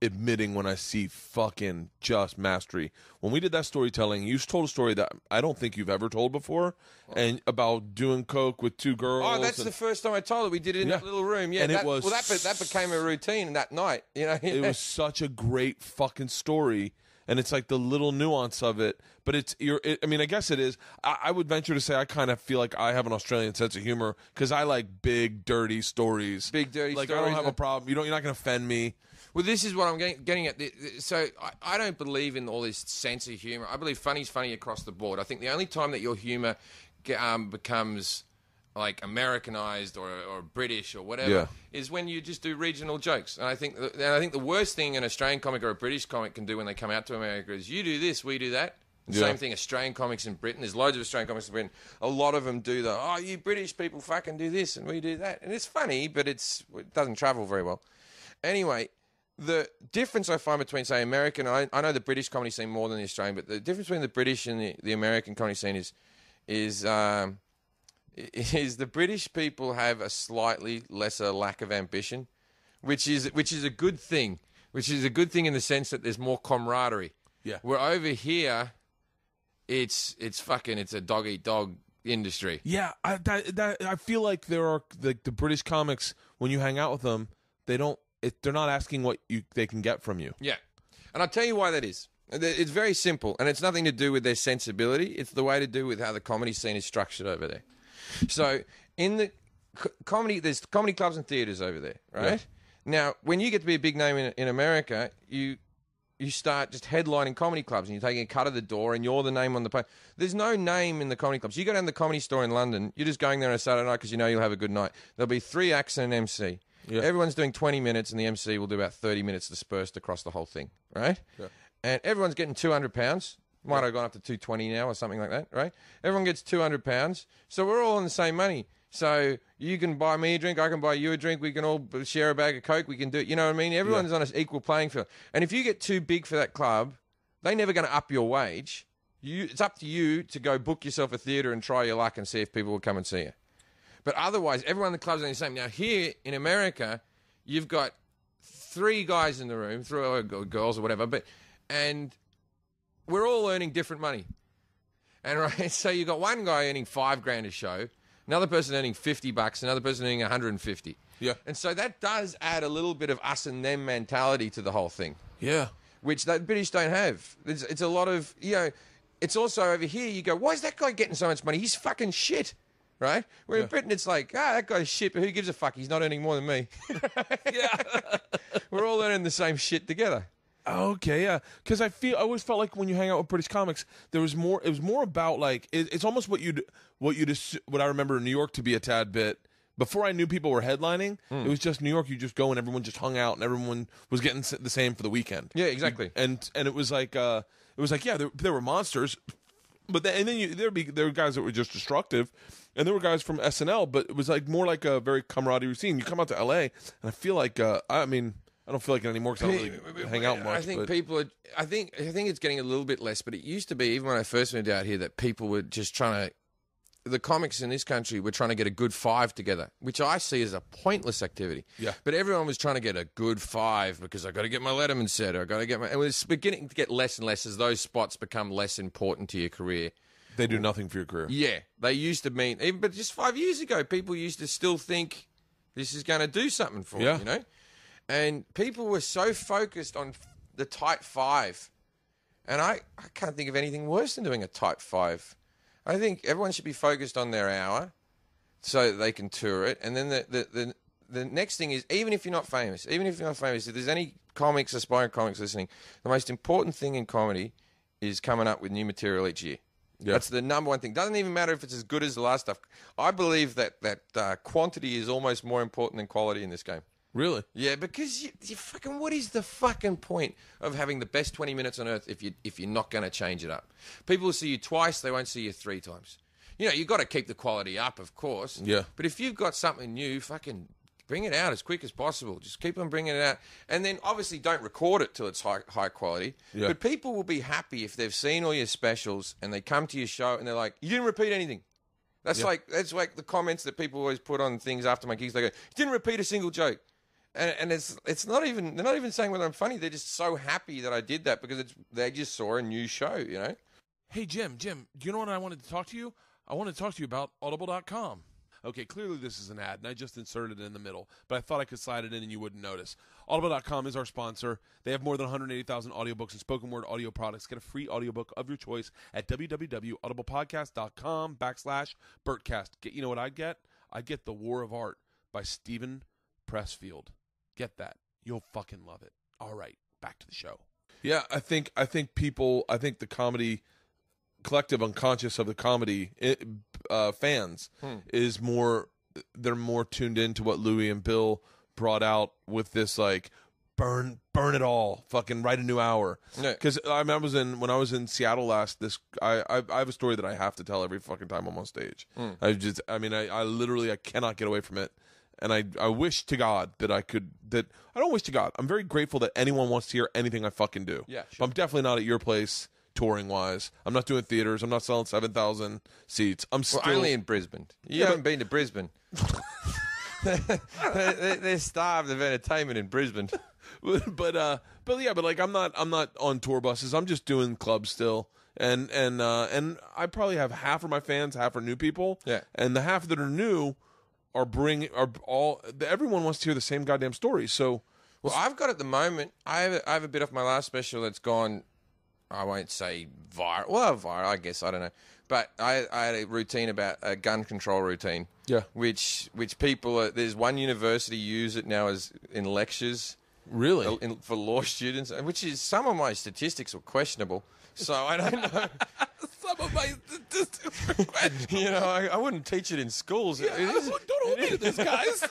admitting when I see fucking just mastery. When we did that storytelling, you told a story that I don't think you've ever told before, and about doing coke with two girls. Oh, that's the first time I told it. We did it in that little room. Yeah, and that became a routine that night. You know, it was such a great fucking story, and it's like the little nuance of it. But I mean, I guess it is. I would venture to say I kind of feel like I have an Australian sense of humor because I like big, dirty stories. Big, dirty like, stories. I don't have a problem. You're not going to offend me. Well, this is what I'm getting at. So I don't believe in all this sense of humor. I believe funny's funny across the board. I think the only time that your humor becomes like Americanized or British or whatever is when you just do regional jokes. And I think the worst thing an Australian comic or a British comic can do when they come out to America is you do this, we do that. Same thing, Australian comics in Britain. There's loads of Australian comics in Britain. A lot of them do you British people fucking do this and we do that. And it's funny, but it doesn't travel very well. Anyway, the difference I find between, say, American, I know the British comedy scene more than the Australian, but the difference between the British and the American comedy scene is the British people have a slightly lesser lack of ambition, which is a good thing. Which is a good thing in the sense that there's more camaraderie. Yeah. Where over here, it's a dog eat dog industry. Yeah, I feel like there are the British comics when you hang out with them, they're not asking what they can get from you. Yeah, and I'll tell you why that is. It's very simple, and it's nothing to do with their sensibility. It's the way to do with how the comedy scene is structured over there. So in the comedy, there's comedy clubs and theaters over there, right? Yeah. Now, when you get to be a big name in America, you start just headlining comedy clubs and you're taking a cut of the door and you're the name on the page. There's no name in the comedy clubs. You go down to the Comedy Store in London, you're just going there on a Saturday night because you know you'll have a good night. There'll be 3 acts and an MC. Yeah. Everyone's doing 20 minutes and the MC will do about 30 minutes dispersed across the whole thing, right? Yeah. And everyone's getting £200. Might have gone up to 220 now or something like that, right? Everyone gets £200. So we're all on the same money. So you can buy me a drink, I can buy you a drink, we can all share a bag of Coke, we can do it. You know what I mean? Everyone's on an equal playing field. And if you get too big for that club, they're never going to up your wage. It's up to you to go book yourself a theatre and try your luck and see if people will come and see you. But otherwise, everyone in the club's on the same. Now, here in America, you've got 3 guys in the room, 3 girls or whatever, and we're all earning different money. And right, so you've got one guy earning $5,000 a show, another person earning $50, another person earning $150. Yeah. And so that does add a little bit of us and them mentality to the whole thing. Yeah. Which the British don't have. It's a lot of, it's also over here, you go, why is that guy getting so much money? He's fucking shit. Right? Where in Britain, it's like, that guy's shit, but who gives a fuck? He's not earning more than me. Yeah. We're all earning the same shit together. Okay, yeah. Because I always felt like when you hang out with British comics, it was more about like, it's almost what I remember in New York to be a tad bit. Before I knew people were headlining, it was just New York. You just go and everyone just hung out and everyone was getting the same for the weekend. Yeah, exactly. And it was like, there were monsters. But then there were guys that were just destructive, and there were guys from SNL. But it was like more like a very camaraderie scene. You come out to LA, and I feel like I don't feel like it anymore because I don't really hang out much. I think I think it's getting a little bit less. But it used to be, even when I first moved out here, that people were just trying to. The comics in this country were trying to get a good 5 together, which I see as a pointless activity. Yeah. But everyone was trying to get a good 5 because I got to get my Letterman set, or I got to get my. And it was beginning to get less and less as those spots become less important to your career. They do nothing for your career. Yeah, they used to mean, but just 5 years ago, people used to still think this is going to do something for you, And people were so focused on the tight 5, and I can't think of anything worse than doing a tight 5. I think everyone should be focused on their hour so that they can tour it. And then the next thing is, even if you're not famous, if there's any aspiring comics listening, the most important thing in comedy is coming up with new material each year. Yeah. That's the number one thing. Doesn't even matter if it's as good as the last stuff. I believe that quantity is almost more important than quality in this game. Really? Yeah, because you fucking, what is the fucking point of having the best 20 minutes on earth if you're not going to change it up? People will see you twice, they won't see you 3 times. You've got to keep the quality up, of course. Yeah. But if you've got something new, fucking bring it out as quick as possible. Just keep on bringing it out. And then obviously don't record it till it's high quality. Yeah. But people will be happy if they've seen all your specials and they come to your show and they're like, you didn't repeat anything. That's like the comments that people always put on things after my gigs. They go, you didn't repeat a single joke. And it's not even, they're not even saying whether I'm funny. They're just so happy that I did that because they just saw a new show, Hey, Jim, do you know what I wanted to talk to you? I wanted to talk to you about Audible.com. Okay, clearly this is an ad, and I just inserted it in the middle, but I thought I could slide it in and you wouldn't notice. Audible.com is our sponsor. They have more than 180,000 audiobooks and spoken word audio products. Get a free audiobook of your choice at www.audiblepodcast.com/Bertcast. You know what I'd get? I'd get The War of Art by Stephen Pressfield. Get that. You'll fucking love it. All right, back to the show. Yeah, I think the comedy collective unconscious of the comedy fans is more, they're more tuned into what Louis and Bill brought out with this, like, burn it all, fucking write a new hour. Because when I was in Seattle last, I have a story that I have to tell every fucking time I'm on stage. I literally cannot get away from it. And I wish to God that I don't wish to God. I'm very grateful that anyone wants to hear anything I fucking do. Yeah, sure. But I'm definitely not at your place touring wise. I'm not doing theaters. I'm not selling 7,000 seats. I'm still only in Brisbane. You haven't been to Brisbane. They're starved of entertainment in Brisbane. but like I'm not on tour buses. I'm just doing clubs still. And I probably have half of my fans, half are new people. Yeah. And the half that are new everyone wants to hear the same goddamn story. So, well, I've got at the moment, I have a bit of my last special that's gone, I won't say viral. Well, viral, I guess, I don't know. But I had a routine about a gun control routine. Yeah. Which people, there's one university use it now as in lectures. Really? For law students, which is, some of my statistics were questionable. So I don't know. Some of my statistics are questionable. You know, I wouldn't teach it in schools. Yeah, don't hold me to this, guys.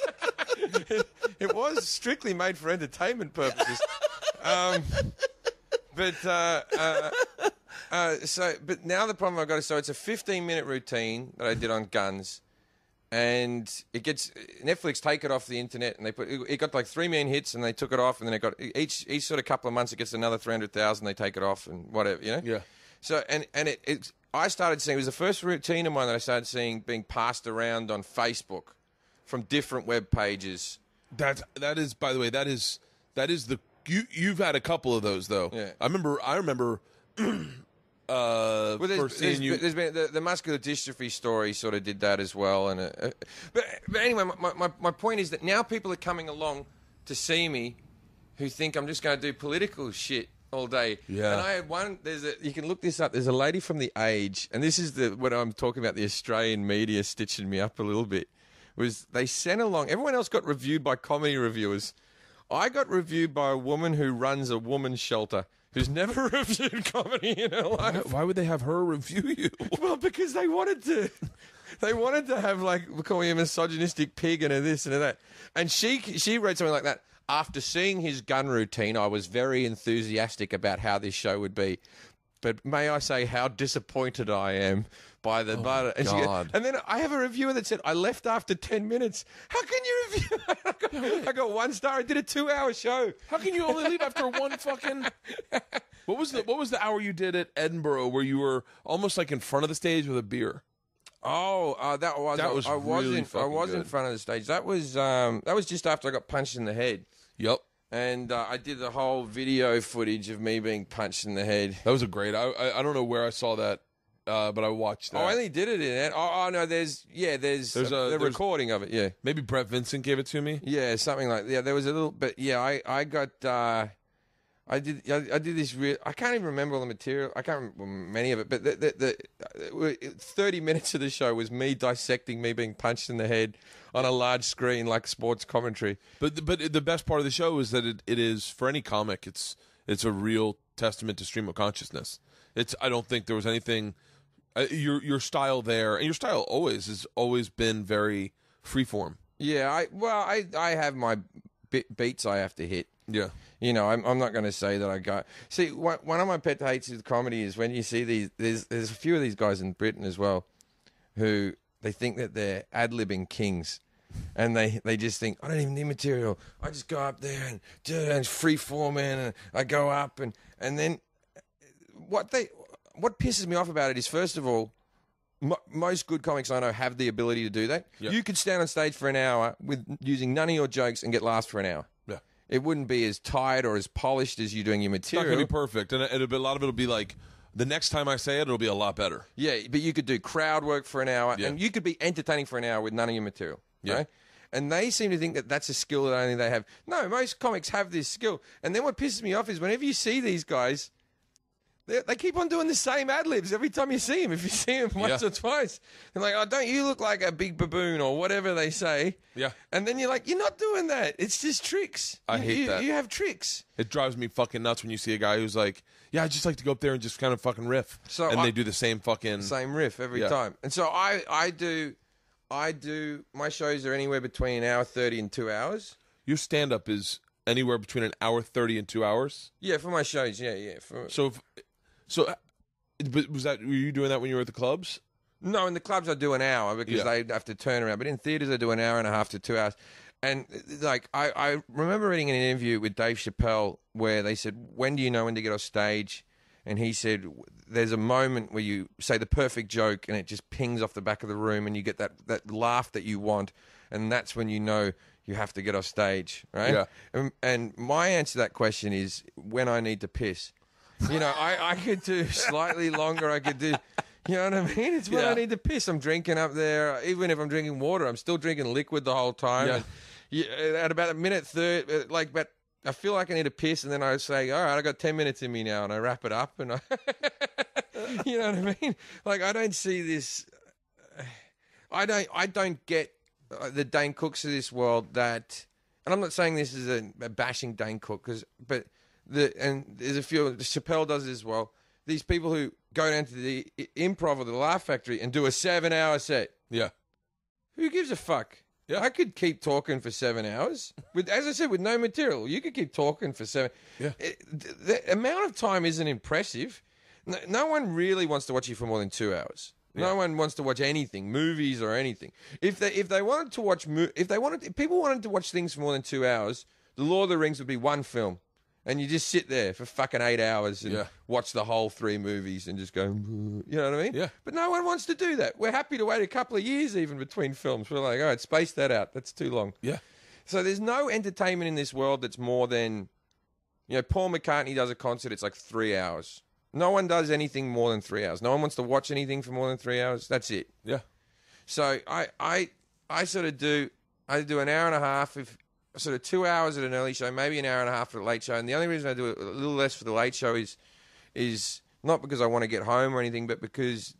It was strictly made for entertainment purposes. But now the problem I've got is, so it's a 15-minute routine that I did on guns, and Netflix take it off the internet, and it got like 3 million hits, and they took it off, and then it got each sort of couple of months it gets another 300,000, they take it off, and whatever, you know. Yeah. So I started seeing, it was the first routine of mine that I started seeing being passed around on Facebook from different web pages. That is, by the way, that is the you've had a couple of those though. Yeah. I remember. First seeing you. There's been the muscular dystrophy story sort of did that as well, and but anyway, my point is that now people are coming along to see me who think I'm just going to do political shit all day. Yeah. And I had one. You can look this up. There's a lady from The Age, and this is when I'm talking about the Australian media stitching me up a little bit. Was they sent along? Everyone else got reviewed by comedy reviewers. I got reviewed by a woman who runs a woman's shelter, who's never reviewed comedy in her life. Why would they have her review you? Well, because they wanted to. They wanted to have, like, we call him a misogynistic pig and a this and a that. And she read something like that. After seeing his gun routine, I was very enthusiastic about how this show would be. But may I say how disappointed I am by the butter. And, and then I have a reviewer that said, I left after 10 minutes. How can you review? I got 1 star. I did a 2-hour show. How can you only leave after one fucking... What was the hour you did at Edinburgh where you were almost like in front of the stage with a beer? Oh, that was I was in front of the stage. That was just after I got punched in the head. Yep. And I did the whole video footage of me being punched in the head. That was a great. I don't know where I saw that, but I watched that. Oh, I only did it in it. Oh no, there's a recording of it. Yeah, maybe Brett Vincent gave it to me. Yeah, something like that. Yeah, there was a little, but yeah, I got. I did this real. I can't even remember all the material. I can't remember many of it. But the 30 minutes of the show was me dissecting me being punched in the head on a large screen like sports commentary. But the best part of the show is that it is, for any comic, it's a real testament to stream of consciousness. I don't think there was anything. Your style there, and your style has always been very freeform. Yeah, I have my beats I have to hit. Yeah. You know, I'm not going to say that I got... See, one of my pet hates with comedy is when you see these... There's a few of these guys in Britain as well who they think that they're ad-libbing kings. And they just think, I don't even need material. I just go up there and do it and free-forming and I go up and then... What pisses me off about it is, first of all, most good comics I know have the ability to do that. Yep. You could stand on stage for an hour with using none of your jokes and get laughs for an hour. Yeah. It wouldn't be as tight or as polished as you doing your material. It's not going to be perfect. And a lot of it will be like, The next time I say it, it'll be a lot better. Yeah, but you could do crowd work for an hour, Yeah. and you could be entertaining for an hour with none of your material. Yeah. Right? And they seem to think that that's a skill that only they have. No, most comics have this skill. And then what pisses me off is whenever you see these guys, they keep on doing the same ad-libs every time you see them. If you see them once or twice, they're like, oh, don't you look like a big baboon or whatever they say. Yeah. And then you're like, you're not doing that. It's just tricks. I hate that. You have tricks. It drives me fucking nuts when you see a guy who's like, yeah, I just like to go up there and just kind of fucking riff. And they do the same fucking... Same riff every time. And so I do, my shows are anywhere between an hour 30 and 2 hours. Your stand-up is anywhere between an hour 30 and 2 hours? Yeah, for my shows, yeah. But were you doing that when you were at the clubs? No, in the clubs I do an hour because they have to turn around. But in theaters I do an hour and a half to 2 hours. And like I remember reading an interview with Dave Chappelle where they said, when do you know when to get off stage? And he said, there's a moment where you say the perfect joke and it just pings off the back of the room and you get that laugh that you want. And that's when you know you have to get off stage, right? Yeah. And my answer to that question is when I need to piss. You know, I could do slightly longer. I could do, you know what I mean? It's when I need to piss. I'm drinking up there. Even if I'm drinking water, I'm still drinking liquid the whole time. Yeah. And at about a minute 30, but I feel like I need to piss, and then I say, all right, I got 10 minutes in me now, and I wrap it up, and you know what I mean? Like, I don't see this. I don't get the Dane Cooks of this world that, and I'm not saying this is a bashing Dane Cook, but and there's a few, Chappelle does it as well. These people who go down to the Improv or the Laugh Factory and do a 7-hour set. Yeah. Who gives a fuck? Yeah. I could keep talking for 7 hours. As I said, with no material, you could keep talking for 7. Yeah. The amount of time isn't impressive. No one really wants to watch you for more than 2 hours. Yeah. No one wants to watch anything, movies or anything. If they wanted to watch, if people wanted to watch things for more than 2 hours, The Lord of the Rings would be one film. And you just sit there for fucking 8 hours and watch the whole 3 movies and just go, you know what I mean? Yeah. But no one wants to do that. We're happy to wait a couple of years even between films. We're like, all right, space that out. That's too long. Yeah. So there's no entertainment in this world that's more than, you know, Paul McCartney does a concert, it's like 3 hours. No one does anything more than 3 hours. No one wants to watch anything for more than 3 hours. That's it. Yeah. So I sort of do an hour and a half if sort of 2 hours at an early show, maybe an hour and a half for the late show. And the only reason I do a little less for the late show is not because I want to get home or anything, but because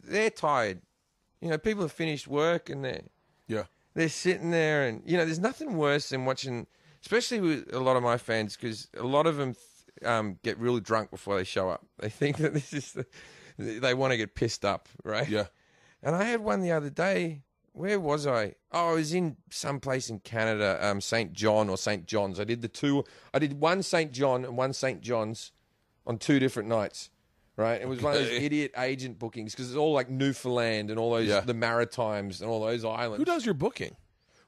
they're tired. You know, people have finished work and they're sitting there, and you know, there's nothing worse than watching, especially with a lot of my fans, because a lot of them get really drunk before they show up. They think that this is they want to get pissed up, right? Yeah. And I had one the other day. Where was I? Oh, I was in some place in Canada, St. John or St. John's. I did one St. John and one St. John's on 2 different nights, right? It was one of those idiot agent bookings because it's all like Newfoundland and all those, the Maritimes and all those islands. Who does your booking?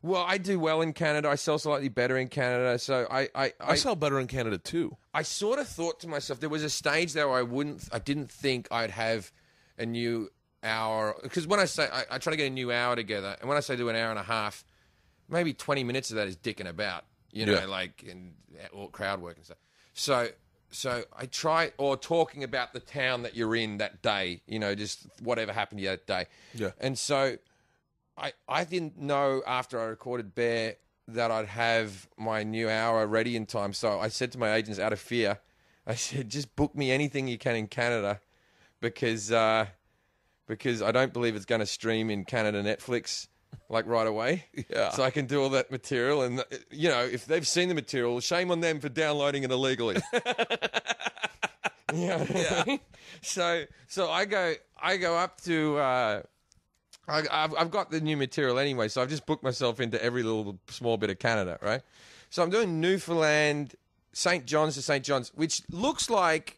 Well, I do well in Canada. I sell slightly better in Canada. So I sell better in Canada too. I sort of thought to myself, there was a stage there where I didn't think I'd have a new hour, because when I say I try to get a new hour together, and when I say do an hour and a half, maybe 20 minutes of that is dicking about, you know, like or crowd work and stuff. So I try, or talking about the town that you're in that day, you know, just whatever happened to you that day. Yeah. And so I didn't know after I recorded Bear that I'd have my new hour ready in time. So I said to my agents, out of fear, I said, just book me anything you can in Canada, because I don't believe it's going to stream in Canada Netflix like right away. Yeah. So I can do all that material, and you know, if they've seen the material, shame on them for downloading it illegally. I mean? So I go up to I've got the new material anyway, so I've just booked myself into every little small bit of Canada, right? So I'm doing Newfoundland, St. John's to St. John's, which looks like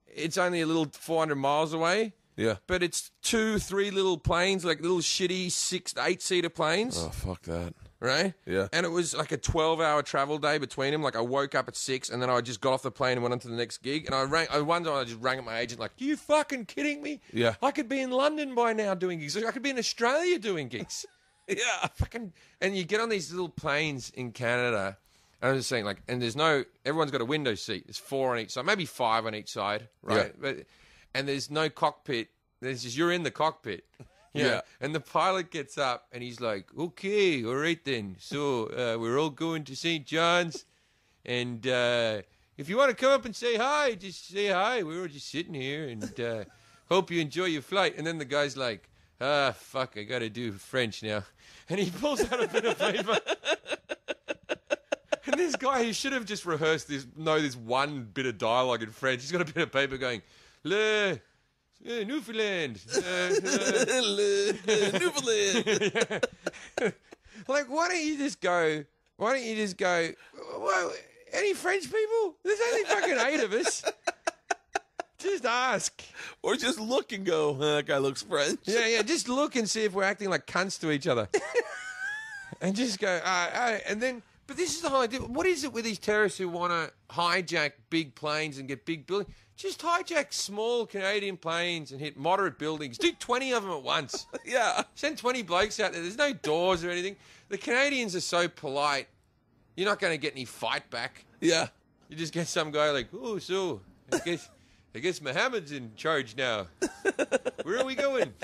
it's only a little 400 miles away. Yeah. But it's 2-3 little planes, like little shitty 6-8-seater planes. Oh, fuck that. Right? Yeah. And it was like a 12-hour travel day between them. Like I woke up at 6 and then I just got off the plane and went on to the next gig. And one time I just rang up my agent like, are you fucking kidding me? Yeah. I could be in London by now doing gigs. I could be in Australia doing gigs. Yeah. And you get on these little planes in Canada. And I'm just saying, like, and everyone's got a window seat. There's 4 on each side, maybe 5 on each side, right? Yeah. and there's no cockpit. There's just, you're in the cockpit. Yeah. And the pilot gets up and he's like, okay, all right then. So we're all going to St. John's. And if you want to come up and say hi, just say hi. We were just sitting here and hope you enjoy your flight. And then the guy's like, fuck, I got to do French now. And he pulls out a bit of paper. And this guy, he should have just rehearsed this one bit of dialogue in French. He's got a bit of paper going, Le... Newfoundland. Newfoundland. Like, why don't you just go, well, any French people? There's only fucking 8 of us. Just ask. Or just look and go, that guy looks French. Yeah, just look and see if we're acting like cunts to each other. And just go, and then, but this is the whole idea. What is it with these terrorists who want to hijack big planes and get big buildings? Just hijack small Canadian planes and hit moderate buildings. Do 20 of them at once. Yeah. Send 20 blokes out there. There's no doors or anything. The Canadians are so polite. You're not going to get any fight back. Yeah. You just get some guy like, oh, so I guess Mohammed's in charge now. Where are we going?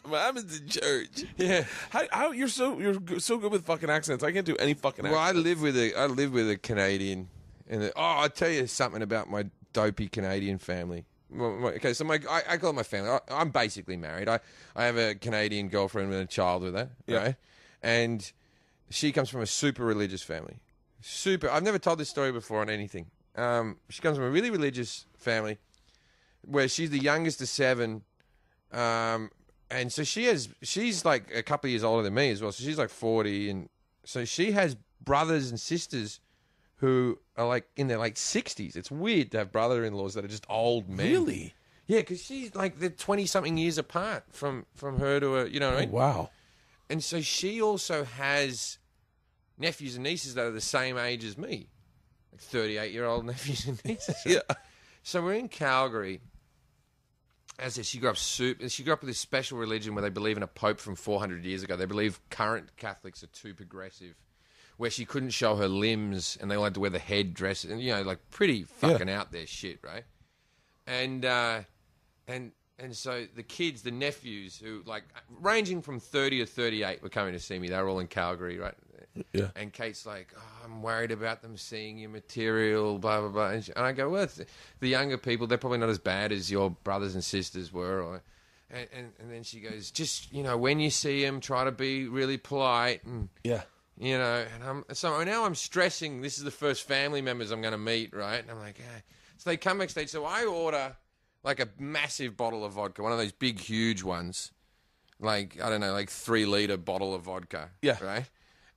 Mohammed's in charge. Yeah. How you're so good with fucking accents. I can't do any fucking accents. Well, I live with a Canadian, and I'll tell you something about my dopey Canadian family. Okay, so I call it my family. I'm basically married. I have a Canadian girlfriend with a child with her, right? And she comes from a super religious family. I've never told this story before on anything. She comes from a really religious family where she's the youngest of 7. And so she's like a couple of years older than me as well. So she's like 40. And so she has brothers and sisters who are like in their like 60s. It's weird to have brother-in-laws that are just old men. Really? Yeah, because she's like, they're 20-something years apart from her to her, you know what I mean? Wow. And so she also has nephews and nieces that are the same age as me. Like 38-year-old nephews and nieces. Yeah. So we're in Calgary. As I said, she grew up with this special religion where they believe in a pope from 400 years ago. They believe current Catholics are too progressive, where she couldn't show her limbs and they all had to wear the head dress and, you know, like pretty fucking out there shit, right? And so the kids, the nephews who like ranging from 30 to 38 were coming to see me. They were all in Calgary, right? Yeah. And Kate's like, oh, I'm worried about them seeing your material, blah, blah, blah. And I go, well, the younger people, they're probably not as bad as your brothers and sisters were. And then she goes, just, you know, when you see them, try to be really polite. And, Yeah. you know, so now I'm stressing this is the first family members I'm going to meet, right? And I'm like, so they come backstage. So I order like a massive bottle of vodka, one of those big, huge ones, like, I don't know, like 3-liter bottle of vodka. Yeah. Right?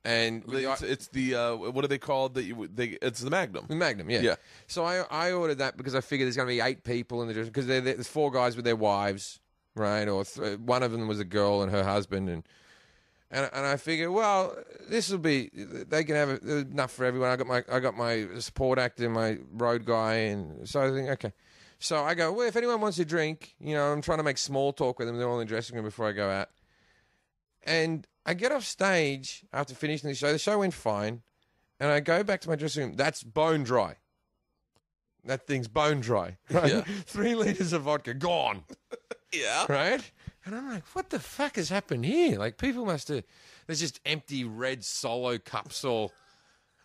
And It's the what are they called? It's the Magnum. the Magnum, yeah. Yeah. So I ordered that because I figured there's going to be 8 people in the because there's 4 guys with their wives, right? Or one of them was a girl and her husband, and I figured, well, this will be they can have enough for everyone. I got my support actor, my road guy, and so I think okay. So I go, well, if anyone wants a drink, you know, I'm trying to make small talk with them. They're all in the dressing room before I go out, and I get off stage after finishing the show. The show went fine. And I go back to my dressing room. That's bone dry. That thing's bone dry. Right? Yeah. 3 liters of vodka, gone. Yeah. Right? And I'm like, what the fuck has happened here? Like, people must have... There's just empty red Solo cups all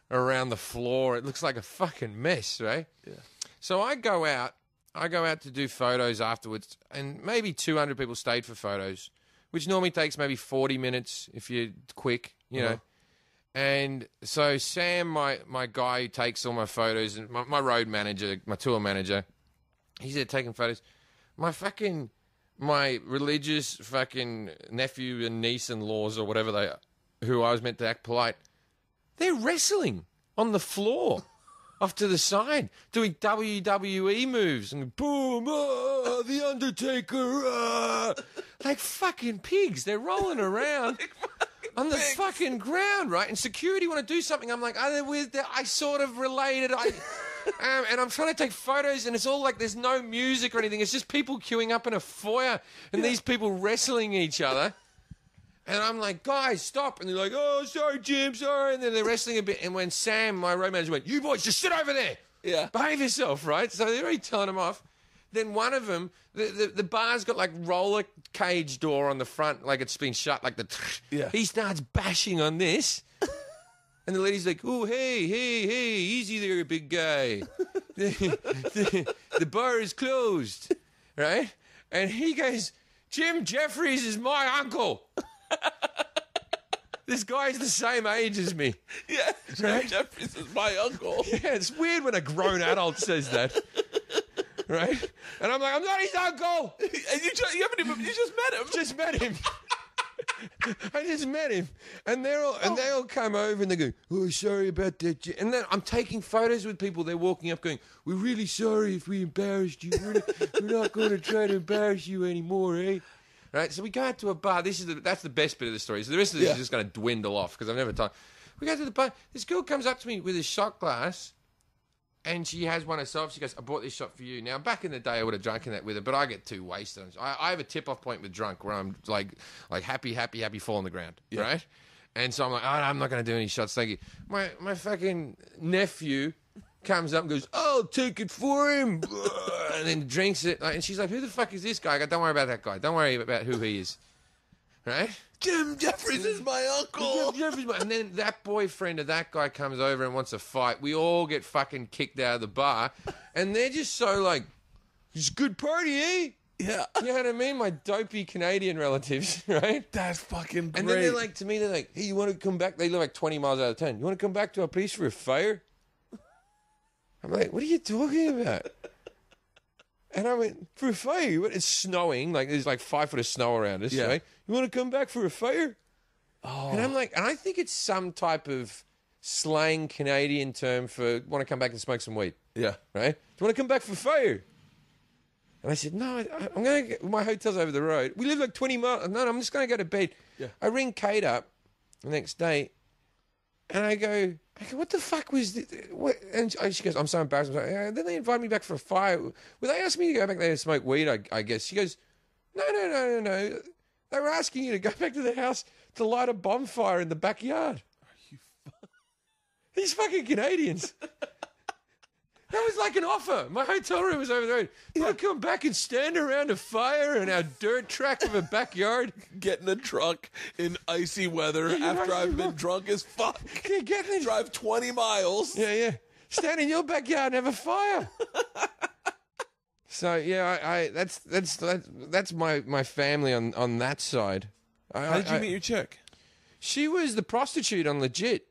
around the floor. It looks like a fucking mess, right? Yeah. So I go out to do photos afterwards. And maybe 200 people stayed for photos, which normally takes maybe 40 minutes if you're quick, you know. And so Sam, my guy who takes all my photos, and my road manager, my tour manager, he's there taking photos. My religious fucking nephew and niece-in-laws or whatever they are, who I was meant to act polite, they're wrestling on the floor. Off to the side, doing WWE moves and boom, the Undertaker, like fucking pigs. They're rolling around on the fucking ground, right? And security want to do something. I'm like, I sort of related. And I'm trying to take photos, and it's all like there's no music or anything. It's just people queuing up in a foyer, and these people wrestling each other. And I'm like, guys, stop. And they're like, oh, sorry, Jim, sorry. And then they're wrestling a bit. And when Sam, my road manager, went, you boys, just sit over there. Yeah. Behave yourself, right? So they're already telling them off. then one of them, the bar's got like roller cage door on the front, like it's been shut, like the. Yeah. He starts bashing on this, and the lady's like, "Oh, hey, easy there, big guy. the bar is closed, right?" And he goes, "Jim Jefferies is my uncle." This guy's the same age as me. Yeah, Right? Jim Jefferies is my uncle. Yeah, it's weird when a grown adult says that. Right? And I'm like, I'm not his uncle. And you just met him. Just met him. I just met him. And they all come over and they go, "Oh, sorry about that." And then I'm taking photos with people. They're walking up going, "We're really sorry if we embarrassed you. We're not going to try to embarrass you anymore, eh?" Right? So we go out to a bar. That's the best bit of the story. So the rest of this is just going to dwindle off because I've never told. We go to the bar. This girl comes up to me with a shot glass. And she has one herself. She goes, "I bought this shot for you." Now, back in the day, I would have drunken that with her, but I get too wasted. I have a tip-off point with drunk where I'm like happy, fall on the ground, right? And so I'm like, "Oh, I'm not going to do any shots, thank you." My fucking nephew comes up and goes, "I'll take it for him," and then drinks it. And she's like, "Who the fuck is this guy?" I go, "Don't worry about that guy. Don't worry about who he is." Right? Jim Jefferies is my uncle. And then that boyfriend of that guy comes over and wants a fight. We all get fucking kicked out of the bar. And they're just so like, "It's a good party, eh?" Yeah. You know what I mean? My dopey Canadian relatives, right? That's fucking great. And then they're like, to me, they're like, "Hey, you want to come back?" They live like 20 miles out of town. "You want to come back to our place for a fire?" I'm like, "What are you talking about?" And I went, "For a fire? It's snowing. Like, there's like 5 foot of snow around us, right? You want to come back for a fire?" Oh. And I'm like, and I think it's some type of slang Canadian term for want to come back and smoke some weed. Yeah. Right? "Do you want to come back for fire?" And I said, "No, I'm going to my hotel's over the road. We live like 20 miles. No, I'm just going to go to bed." Yeah. I ring Kate up the next day and I go, "What the fuck was this?" And she goes, "I'm so embarrassed." I'm like, "Then they invited me back for a fire. Well, they asked me to go back there and smoke weed, I guess." She goes, No. They were asking you to go back to the house to light a bonfire in the backyard." These fucking Canadians. That was like an offer. My hotel room was over the road. "You want to come back and stand around a fire in our dirt track of a backyard?" Get in a truck in icy weather after I've been drunk as fuck. Yeah, get in. Drive 20 miles. Yeah. Stand in your backyard and have a fire. So yeah, that's my family on that side. How did you meet your chick? She was the prostitute on Legit.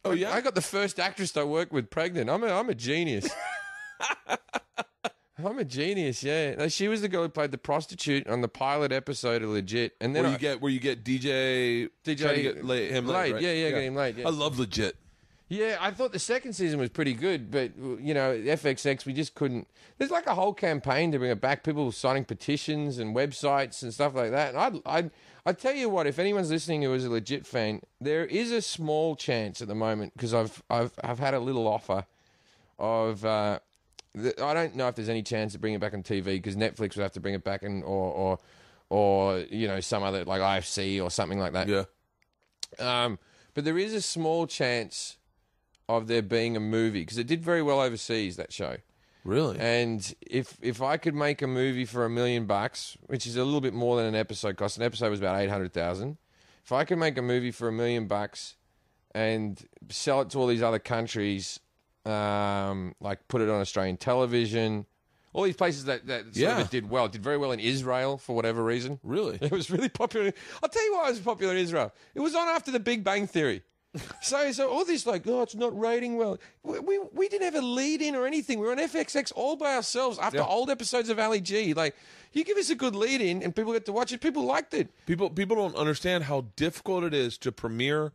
Oh yeah, I got the first actress I worked with pregnant. I'm a genius. I'm a genius. Yeah, no, she was the girl who played the prostitute on the pilot episode of Legit. And then where you get DJ trying to get him laid, right? Yeah, get him laid. Yeah. I love Legit. Yeah, I thought the second season was pretty good, but, you know, FXX, we just couldn't... There's like a whole campaign to bring it back, people signing petitions and websites and stuff like that. And I'd tell you what, if anyone's listening who is a Legit fan, there is a small chance at the moment, because I've had a little offer of... I don't know if there's any chance to bring it back on TV, because Netflix would have to bring it back, or you know, some other, like IFC or something like that. Yeah. But there is a small chance of there being a movie, because it did very well overseas, that show. Really? And if I could make a movie for $1 million, which is a little bit more than an episode cost, an episode was about $800,000. If I could make a movie for $1 million and sell it to all these other countries, like put it on Australian television, all these places that sort of did well. It did very well in Israel for whatever reason. Really? It was really popular. I'll tell you why it was popular in Israel. It was on after the Big Bang Theory. So all this like, oh, it's not rating well. We didn't have a lead in or anything. We were on FXX all by ourselves after old episodes of Ali G. Like, you give us a good lead in and people get to watch it. People liked it. People don't understand how difficult it is to premiere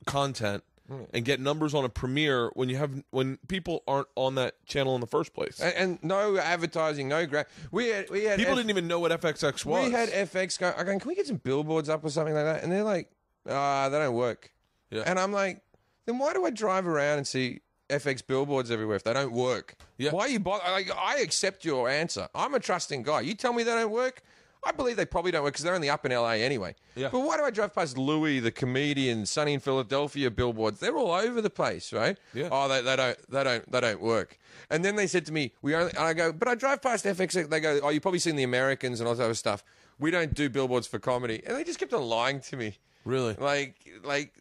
content and get numbers on a premiere when people aren't on that channel in the first place. And no advertising, no we had people didn't even know what FXX was. We had FX going, "Can we get some billboards up or something like that?" And they're like, they don't work. Yeah. And I'm like, then why do I drive around and see FX billboards everywhere if they don't work? Yeah. Why are you bother? Like, I accept your answer. I'm a trusting guy. You tell me they don't work, I believe they probably don't work because they're only up in LA anyway. Yeah. But why do I drive past Louis, the comedian, Sunny in Philadelphia billboards? They're all over the place, right? Yeah. Oh, they don't work. And then they said to me, I go, but I drive past FX. They go, oh, you've probably seen the Americans and all that other stuff. We don't do billboards for comedy. And they just kept on lying to me. Really? Like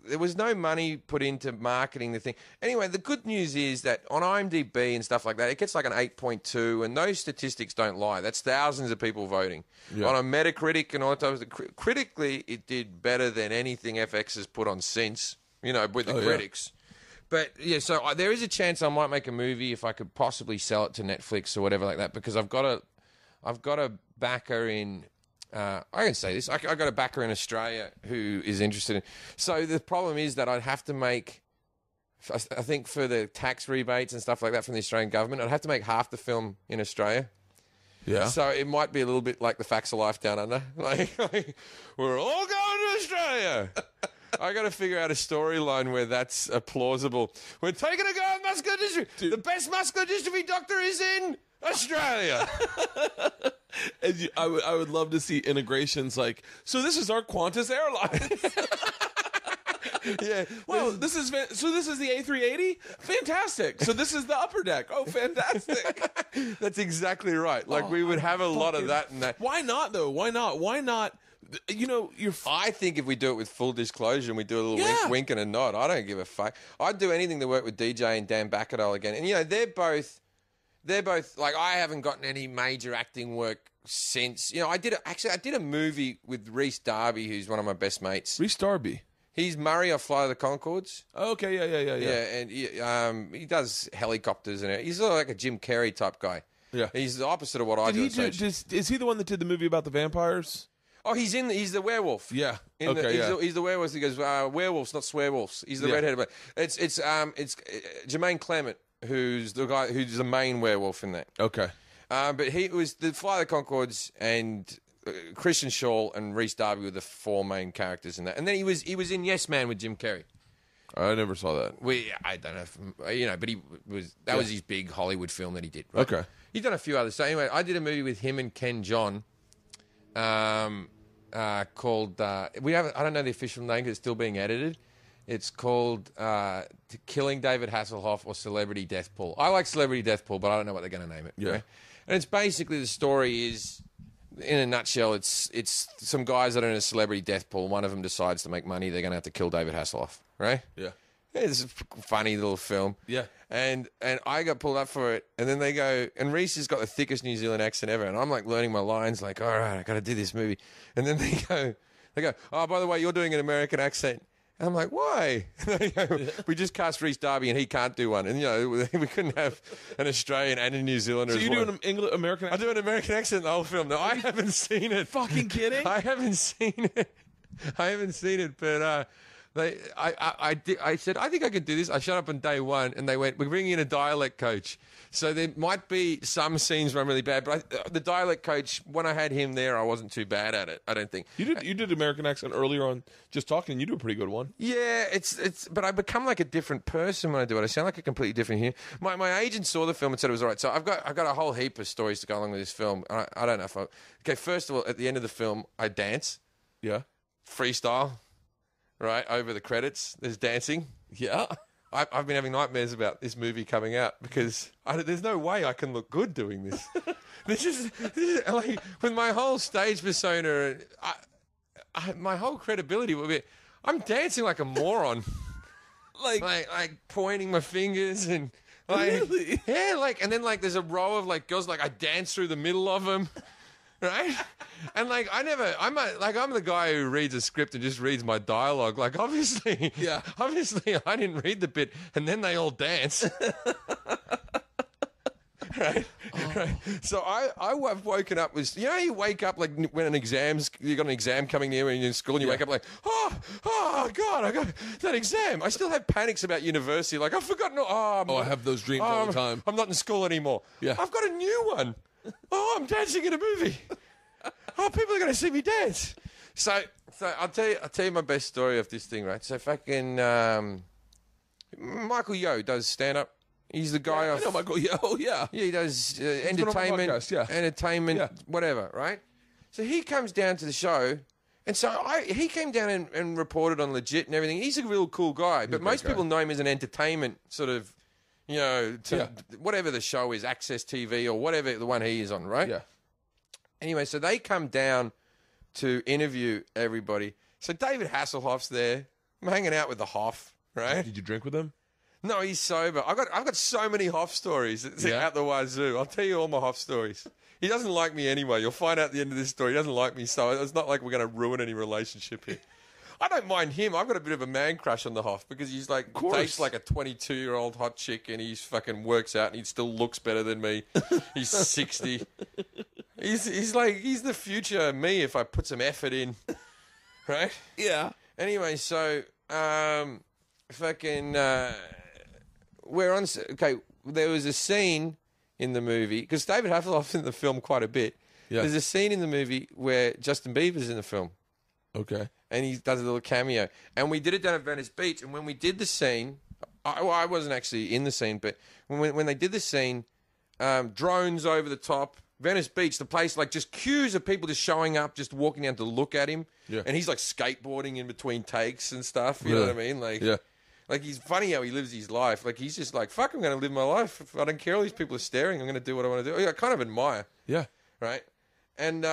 there was no money put into marketing the thing. Anyway, the good news is that on IMDb and stuff like that, it gets like an 8.2, and those statistics don't lie. That's thousands of people voting. Yeah. On a Metacritic and all that, critically, it did better than anything FX has put on since, with the critics. But, yeah, so there is a chance I might make a movie if I could possibly sell it to Netflix or whatever like that, because I've got a backer in... I can say this. I got a backer in Australia who is interested in... So the problem is that I'd have to make... I think for the tax rebates and stuff like that from the Australian government, I'd have to make half the film in Australia. Yeah. So it might be a little bit like the Facts of Life Down Under. Like we're all going to Australia. I got to figure out a storyline where that's plausible. We're taking a go at muscular dystrophy. Dude. The best muscular dystrophy doctor is in Australia. And I would love to see integrations like, so this is our Qantas Airlines. Yeah. Well, this is the A380. Fantastic. So this is the upper deck. Oh, fantastic. That's exactly right. Like we would have a lot of that and that. Why not though? Why not? Why not? I think if we do it with full disclosure and we do a little wink and a nod, I don't give a fuck. I'd do anything to work with DJ and Dan Bacadol again. And they're both like, I haven't gotten any major acting work since. I did a movie with Rhys Darby, who's one of my best mates. Rhys Darby. He's Murray off Flight of the Conchords. Oh, okay, yeah. Yeah, and he does helicopters and he's sort of like a Jim Carrey type guy. Yeah, he's the opposite of what I do. Is he the one that did the movie about the vampires? Oh, he's the werewolf. Yeah. He's the werewolf. He goes, werewolves, not swearwolves. He's the redheaded one. It's Jermaine Clement, who's the guy who's the main werewolf in that. Okay. But he was the Flight of the Conchords, and Christian Shaw and Rhys Darby were the four main characters in that. And then he was in Yes Man with Jim Carrey. I never saw that. I don't know, but that was his big Hollywood film that he did. Right? Okay. He's done a few others. So anyway, I did a movie with him and Ken John, called I don't know the official name because it's still being edited. It's called Killing David Hasselhoff or Celebrity Death Pool. I like Celebrity Death Pool, but I don't know what they're going to name it. Yeah. Right? And it's basically, the story is, in a nutshell, it's some guys that are in a celebrity death pool. One of them decides to make money. They're going to have to kill David Hasselhoff, right? Yeah. It's a funny little film. Yeah. And I got pulled up for it, and then they go, and Reese has got the thickest New Zealand accent ever, and I'm like learning my lines, like, all right, I got to do this movie. And then they go, oh, by the way, you're doing an American accent. And I'm like, why? And they go, we just cast Rhys Darby and he can't do one. And, we couldn't have an Australian and a New Zealander. So you do an American accent? I do an American accent the whole film. No, I haven't seen it. Fucking kidding? I haven't seen it. But I said, I think I could do this. I shut up on day one and they went, we're bringing in a dialect coach. So there might be some scenes where I'm really bad, but the dialect coach, when I had him there, I wasn't too bad at it, I don't think. You did American accent earlier on, just talking, you do a pretty good one. Yeah, but I become like a different person when I do it. I sound like a completely different here. My agent saw the film and said it was all right. So I've got a whole heap of stories to go along with this film. I don't know if okay, first of all, at the end of the film, I dance. Yeah. Freestyle. Right, over the credits, there's dancing. Yeah. I've been having nightmares about this movie coming out because there's no way I can look good doing this. This is like, with my whole stage persona, my whole credibility will be, I'm dancing like a moron. like pointing my fingers and really? Yeah, and then there's a row of girls, I dance through the middle of them. Right? And I'm the guy who reads a script and just reads my dialogue. Obviously I didn't read the bit and then they all dance. Right? Oh. Right. So I've woken up with, you wake up when you got an exam coming near when you're in school and you wake up oh God, I got that exam. I still have panics about university. I've forgotten. I have those dreams all the time. I'm not in school anymore. Yeah. I've got a new one. Oh, I'm dancing in a movie. Oh, people are going to see me dance. So I'll tell you my best story of this thing, right? So fucking Michael Yo does stand up. He's the guy. I know Michael Yo. Yeah. Yeah, he does entertainment. Podcast, yeah. Entertainment, yeah. Whatever, right? So he comes down to the show, and so he came down and reported on Legit and everything. He's a real cool guy, but most people know him as an entertainment sort of, whatever the show is, Access TV or whatever the one he is on, right? Yeah. Anyway, so they come down to interview everybody. So David Hasselhoff's there. I'm hanging out with the Hoff, right? Did you drink with him? No, he's sober. I've got so many Hoff stories out the wazoo. I'll tell you all my Hoff stories. He doesn't like me anyway. You'll find out at the end of this story. He doesn't like me, so it's not like we're going to ruin any relationship here. I don't mind him. I've got a bit of a man crush on the Hoff because he's like dates like a 22-year-old hot chick and he's fucking works out and he still looks better than me. He's 60. He's the future me if I put some effort in, right? Yeah. Anyway, so we're on. Okay, there was a scene in the movie because David Hasselhoff's in the film quite a bit. Yeah. There's a scene in the movie where Justin Bieber's in the film. Okay. And he does a little cameo. And we did it down at Venice Beach. And when we did the scene, I wasn't actually in the scene, but when they did the scene, drones over the top, Venice Beach, the place, like just queues of people just showing up, just walking down to look at him. Yeah. And he's like skateboarding in between takes and stuff. You know what I mean? Like, yeah. Like he's funny how he lives his life. Like he's just like, fuck, I'm going to live my life. I don't care. All these people are staring. I'm going to do what I want to do. I kind of admire. Yeah. Right. And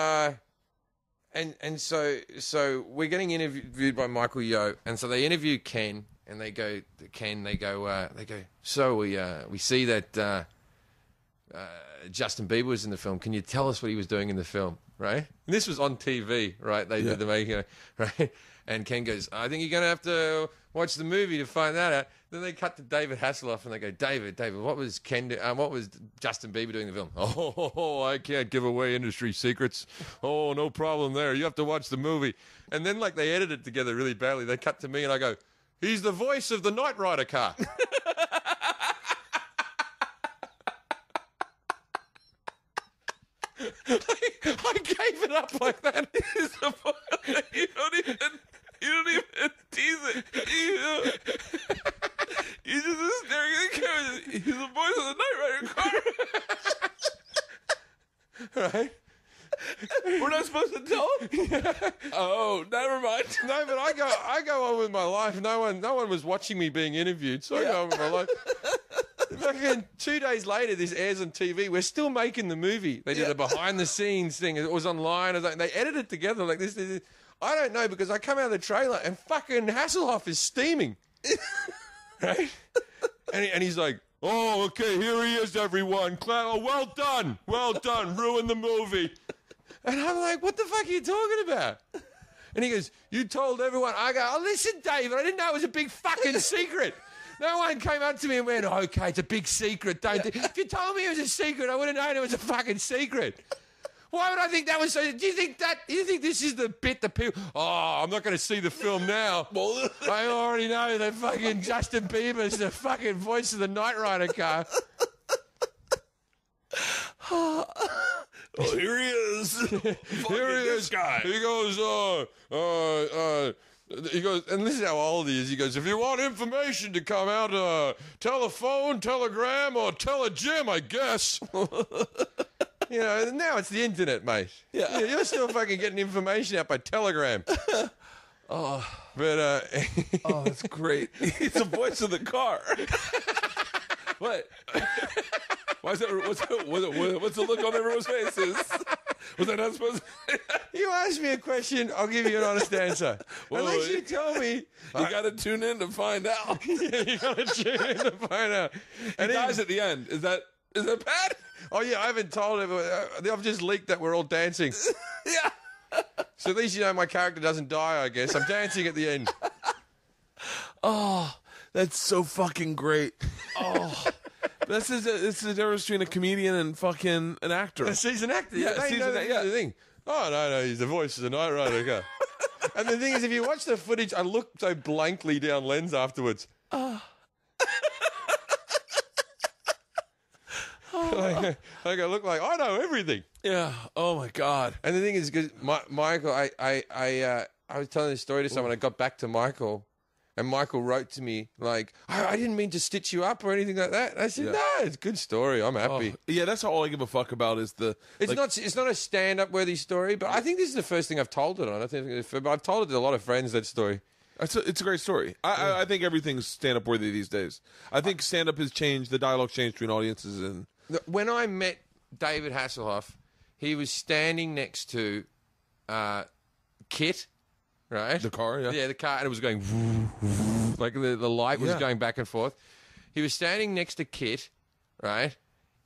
so we're getting interviewed by Michael Yeoh, and so they interview Ken, and they go, so we see that Justin Bieber was in the film. Can you tell us what he was doing in the film, right? And this was on TV, right? They did the making, right? And Ken goes, I think you're going to have to watch the movie to find that out. Then they cut to David Hasselhoff and they go, David, what was what was Justin Bieber doing in the film? Oh, I can't give away industry secrets. Oh, no problem there. You have to watch the movie. And then like they edited it together really badly. They cut to me and I go, he's the voice of the Knight Rider car. I gave it up like that. You don't even tease it. You just staring at the camera. He's the voice of the Knight Rider car. Right? We're not supposed to tell him? Yeah. Oh, never mind. No, but I go on with my life. No one was watching me being interviewed, so I go on with my life. Fucking 2 days later, this airs on TV. We're still making the movie. They did a behind-the-scenes thing. It was online. They edited it together like this. I don't know because I come out of the trailer and fucking Hasselhoff is steaming. Right? And he's like, oh, okay, here he is, everyone. Oh, well done. Well done. Ruined the movie. And I'm like, what the fuck are you talking about? And he goes, you told everyone. I go, oh, listen, David, I didn't know it was a big fucking secret. No one came up to me and went, okay, it's a big secret. If you told me it was a secret, I would have known it was a fucking secret. Why would I think that was so? Do you think this is the bit that people, I'm not going to see the film now. I already know that fucking Justin Bieber's the fucking voice of the Knight Rider car. Oh, here he is. Here he is. Guy. He goes, and this is how old he is. He goes, if you want information to come out, telephone, telegram, or tele-Jim, I guess. You know, now it's the internet, mate. Yeah. You're still fucking getting information out by telegram. Oh. But, oh, that's great. He's the voice of the car. What? Why is that? What's the look on everyone's faces? Was I not supposed to? You ask me a question, I'll give you an honest answer. Unless you tell me. You got to tune in to find out. Yeah, you got to tune in to find out. And he dies at the end. Is that bad? Oh, yeah, I haven't told everyone. I've just leaked that we're all dancing. Yeah. So at least you know my character doesn't die, I guess. I'm dancing at the end. Oh, that's so fucking great. Oh. This is the difference between a comedian and fucking an actor. A seasoned actor. Yeah, the thing. Oh, no, he's the voice of the Knight Rider car. And the thing is, if you watch the footage, I looked so blankly down lens afterwards. Like I look like I know everything. Yeah. Oh my God. And the thing is, because Michael, I was telling this story to someone. I got back to Michael, And Michael wrote to me like, I didn't mean to stitch you up or anything like that. And I said, no, it's a good story. I'm happy. Yeah, that's all I give a fuck about is the... It's not a stand-up worthy story, but I think this is the first thing I've told it on. But I've told it to a lot of friends, that story. It's a great story. I think everything's stand-up worthy these days. I think stand-up has changed. The dialogue's changed between audiences. And when I met David Hasselhoff, he was standing next to Kit, right? The car, yeah. Yeah, the car, and it was going like the light was going back and forth. He was standing next to Kit, right,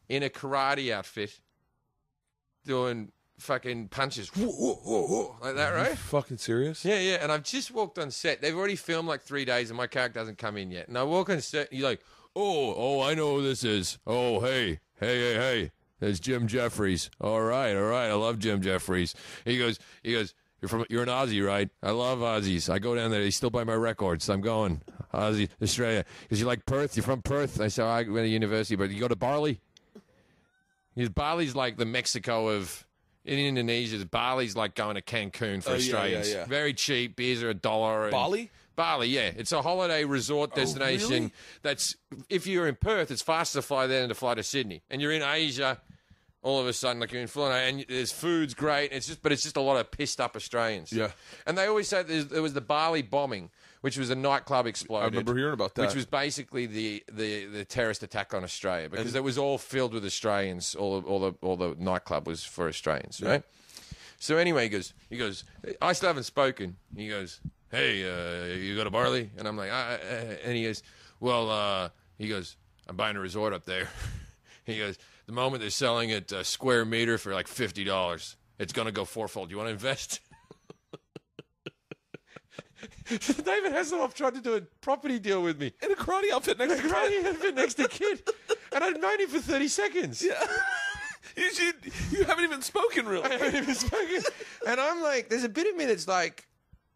in a karate outfit, doing fucking punches like that, right? Are you fucking serious? Yeah. And I've just walked on set. They've already filmed like 3 days, and my character hasn't come in yet. And I walk on set, and you're like, oh, I know who this is. Oh, hey. There's Jim Jefferies. All right. I love Jim Jefferies. He goes. You're an Aussie, right? I love Aussies. I go down there. They still buy my records. I'm going Aussie, Australia. Because you like Perth? You're from Perth? I said, I went to university, but you go to Bali? Bali's like the Mexico of... In Indonesia, Bali's like going to Cancun for Australians. Yeah. Very cheap. Beers are $1. Bali? Bali, yeah. It's a holiday resort destination. Really? That's, if you're in Perth, it's faster to fly there than to fly to Sydney. And you're in Asia, all of a sudden, like you're in Florida, and there's food's great. It's just a lot of pissed up Australians. Yeah. And they always say there was the Bali bombing, which was a nightclub exploded. I remember hearing about that. Which was basically the terrorist attack on Australia, because it was all filled with Australians. All the nightclub was for Australians, right? So anyway, he goes, I still haven't spoken. He goes, hey, you go to Bali? And I'm like, and he goes, well, I'm buying a resort up there. He goes, the moment they're selling it a square meter for like $50, it's going to go fourfold. You want to invest? David Hasselhoff tried to do a property deal with me. In a karate outfit next to Kid. And I'd known him for 30 seconds. Yeah. You haven't even spoken, really. I haven't even spoken. And I'm like, there's a bit of me that's like,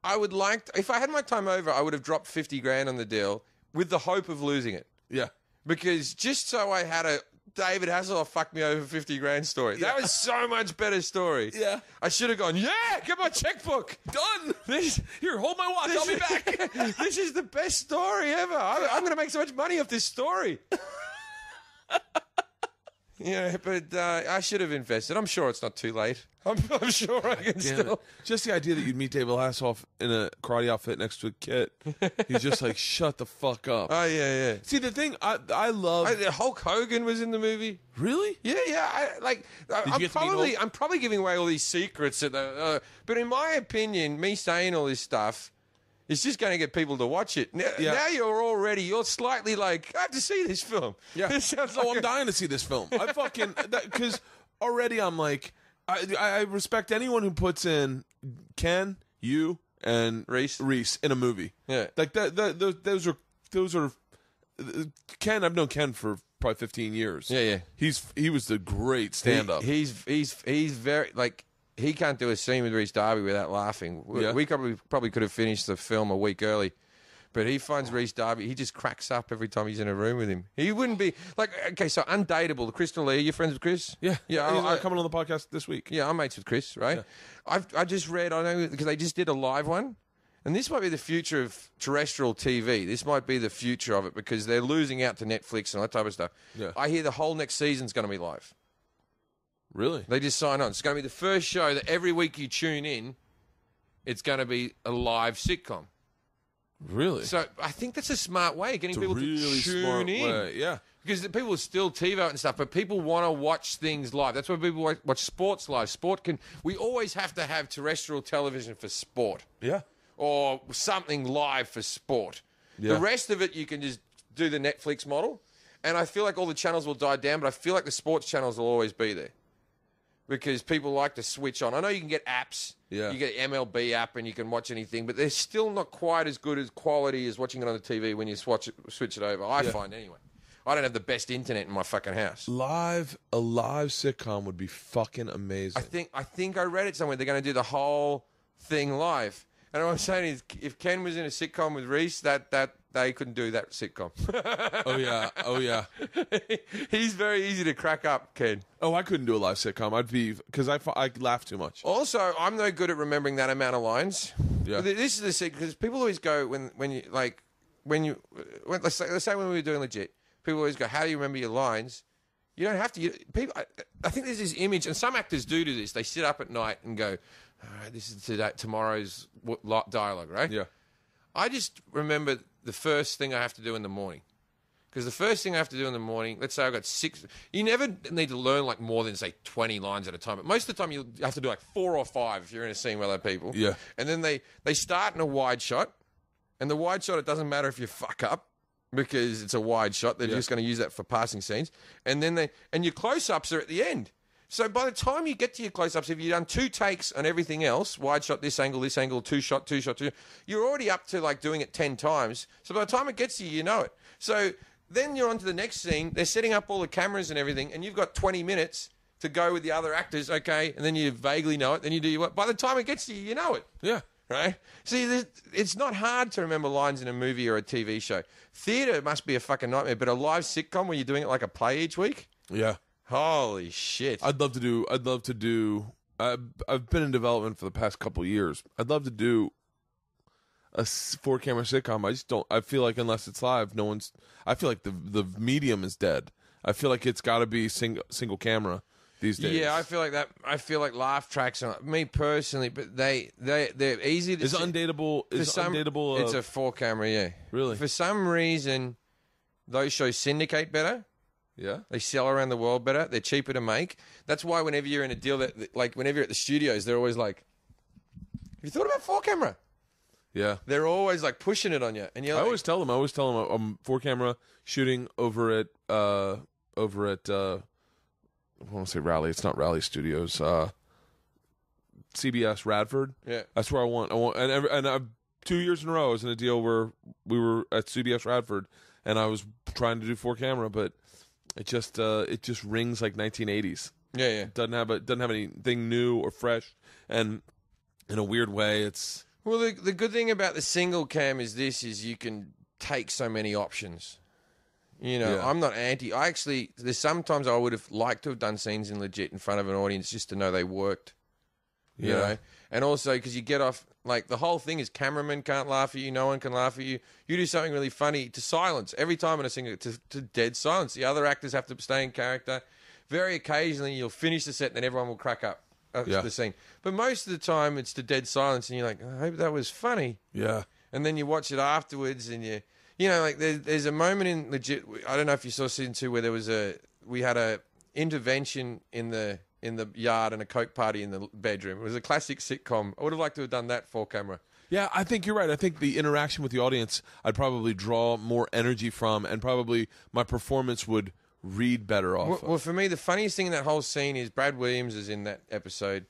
I would like to, if I had my time over, I would have dropped 50 grand on the deal with the hope of losing it. Yeah. Because just so I had a David Hasselhoff fucked me over 50 grand story. Yeah. That was so much better story. Yeah. I should have gone, get my checkbook. Done. Here, hold my watch. I'll be back. This is the best story ever. I'm going to make so much money off this story. Yeah, but I should have invested. I'm sure it's not too late. I'm sure I can still. Just the idea that you'd meet David Hasselhoff in a karate outfit next to a Kit. He's just like, shut the fuck up. Oh, yeah. See, the thing I love... Hulk Hogan was in the movie. Really? Yeah. I'm probably giving away all these secrets. But in my opinion, me saying all this stuff... It's just going to get people to watch it. Now you're slightly like, I have to see this film. Yeah. It sounds like I'm dying to see this film. I fucking, because already I'm like, I respect anyone who puts in Ken, you, and Reese in a movie. Yeah. Like those are Ken. I've known Ken for probably 15 years. Yeah. He was the great stand-up. He's very like. He can't do a scene with Reese Darby without laughing. We probably could have finished the film a week early. But he finds Reese Darby, he just cracks up every time he's in a room with him. He wouldn't be... Like, okay, so Undateable, Crystal Lee, you friends with Chris? Yeah. He's coming on the podcast this week. Yeah, I'm mates with Chris, right? Yeah. I just read, I know, because they just did a live one. And this might be the future of terrestrial TV. This might be the future of it because they're losing out to Netflix and all that type of stuff. Yeah. I hear the whole next season's going to be live. Really? They just sign on. It's going to be the first show that every week you tune in, it's going to be a live sitcom. Really? So I think that's a smart way of getting people to tune in. Way. Yeah. Because people are still TiVo and stuff, but people want to watch things live. That's why people watch sports live. We always have to have terrestrial television for sport. Yeah. Or something live for sport. Yeah. The rest of it, you can just do the Netflix model. And I feel like all the channels will die down, but I feel like the sports channels will always be there. Because people like to switch on. I know you can get apps. Yeah. You get an MLB app and you can watch anything, but they're still not quite as good as quality as watching it on the TV when you switch it over. I find anyway. I don't have the best internet in my fucking house. A live sitcom would be fucking amazing. I think I read it somewhere. They're going to do the whole thing live. And what I'm saying is, if Ken was in a sitcom with Reese, that they couldn't do that sitcom. Oh yeah. He's very easy to crack up, Ken. Oh, I couldn't do a live sitcom. Because I laugh too much. Also, I'm no good at remembering that amount of lines. Yeah. This is the secret, because people always go let's say when we were doing Legit, people always go, how do you remember your lines? You don't have to. I think there's this image, and some actors do this. They sit up at night and go, all right, this is tomorrow's dialogue, right? Yeah. I just remember the first thing I have to do in the morning. Because the first thing I have to do in the morning, let's say I've got 6. You never need to learn like more than, say, 20 lines at a time. But most of the time you have to do like 4 or 5 if you're in a scene with other people. Yeah. And then they start in a wide shot. And the wide shot, it doesn't matter if you fuck up, because it's a wide shot. They're just going to use that for passing scenes. And then your close-ups are at the end. So by the time you get to your close-ups, if you've done 2 takes on everything else, wide shot, this angle, 2 shot, you're already up to like doing it 10 times. So by the time it gets to you, you know it. So then you're on to the next scene. They're setting up all the cameras and everything, and you've got 20 minutes to go with the other actors, okay, and then you vaguely know it. Then you do your work. By the time it gets to you, you know it. Yeah. Right? See, it's not hard to remember lines in a movie or a TV show. Theatre must be a fucking nightmare, but a live sitcom where you're doing it like a play each week? Yeah. Holy shit. I'd love to do. I've been in development for the past couple of years. I'd love to do a 4-camera sitcom. I just don't. I feel like unless it's live, no one's. I feel like the medium is dead. I feel like it's got to be single camera these days. Yeah, I feel like that. I feel like laugh tracks are me personally, but they're easy to. Is Undateable? Undateable? It's a 4-camera. Yeah. Really? For some reason, those shows syndicate better. Yeah. They sell around the world better. They're cheaper to make. That's why whenever you're in a deal whenever you're at the studios, they're always like, have you thought about 4-camera? Yeah. They're always like pushing it on you. And you're I like, always tell them I'm 4-camera shooting over at I want to say Raleigh. It's not Raleigh Studios. CBS Radford. Yeah. That's where I want and I've 2 years in a row I was in a deal where we were at CBS Radford and I was trying to do 4-camera, but it just rings like 1980s. Yeah. It doesn't have anything new or fresh, and in a weird way, it's. Well, the good thing about the single cam is you can take so many options. You know, Yeah. I'm not anti. There's sometimes I would have liked to have done scenes in Legit in front of an audience just to know they worked. You know? And also because you get off, like the whole thing is cameramen can't laugh at you, no one can laugh at you. You do something really funny to silence. Every time in a single, to dead silence. The other actors have to stay in character. Very occasionally you'll finish the set and then everyone will crack up. The scene. But most of the time it's to dead silence and you're like, I hope that was funny. Yeah. And then you watch it afterwards and you know, like there's a moment in Legit, I don't know if you saw season 2 where we had a intervention in the yard and a coke party in the bedroom. It was a classic sitcom. I would have liked to have done that 4-camera. Yeah, I think you're right. I think the interaction with the audience I'd probably draw more energy from, and probably my performance would read better off. Well, for me, the funniest thing in that whole scene is Brad Williams is in that episode,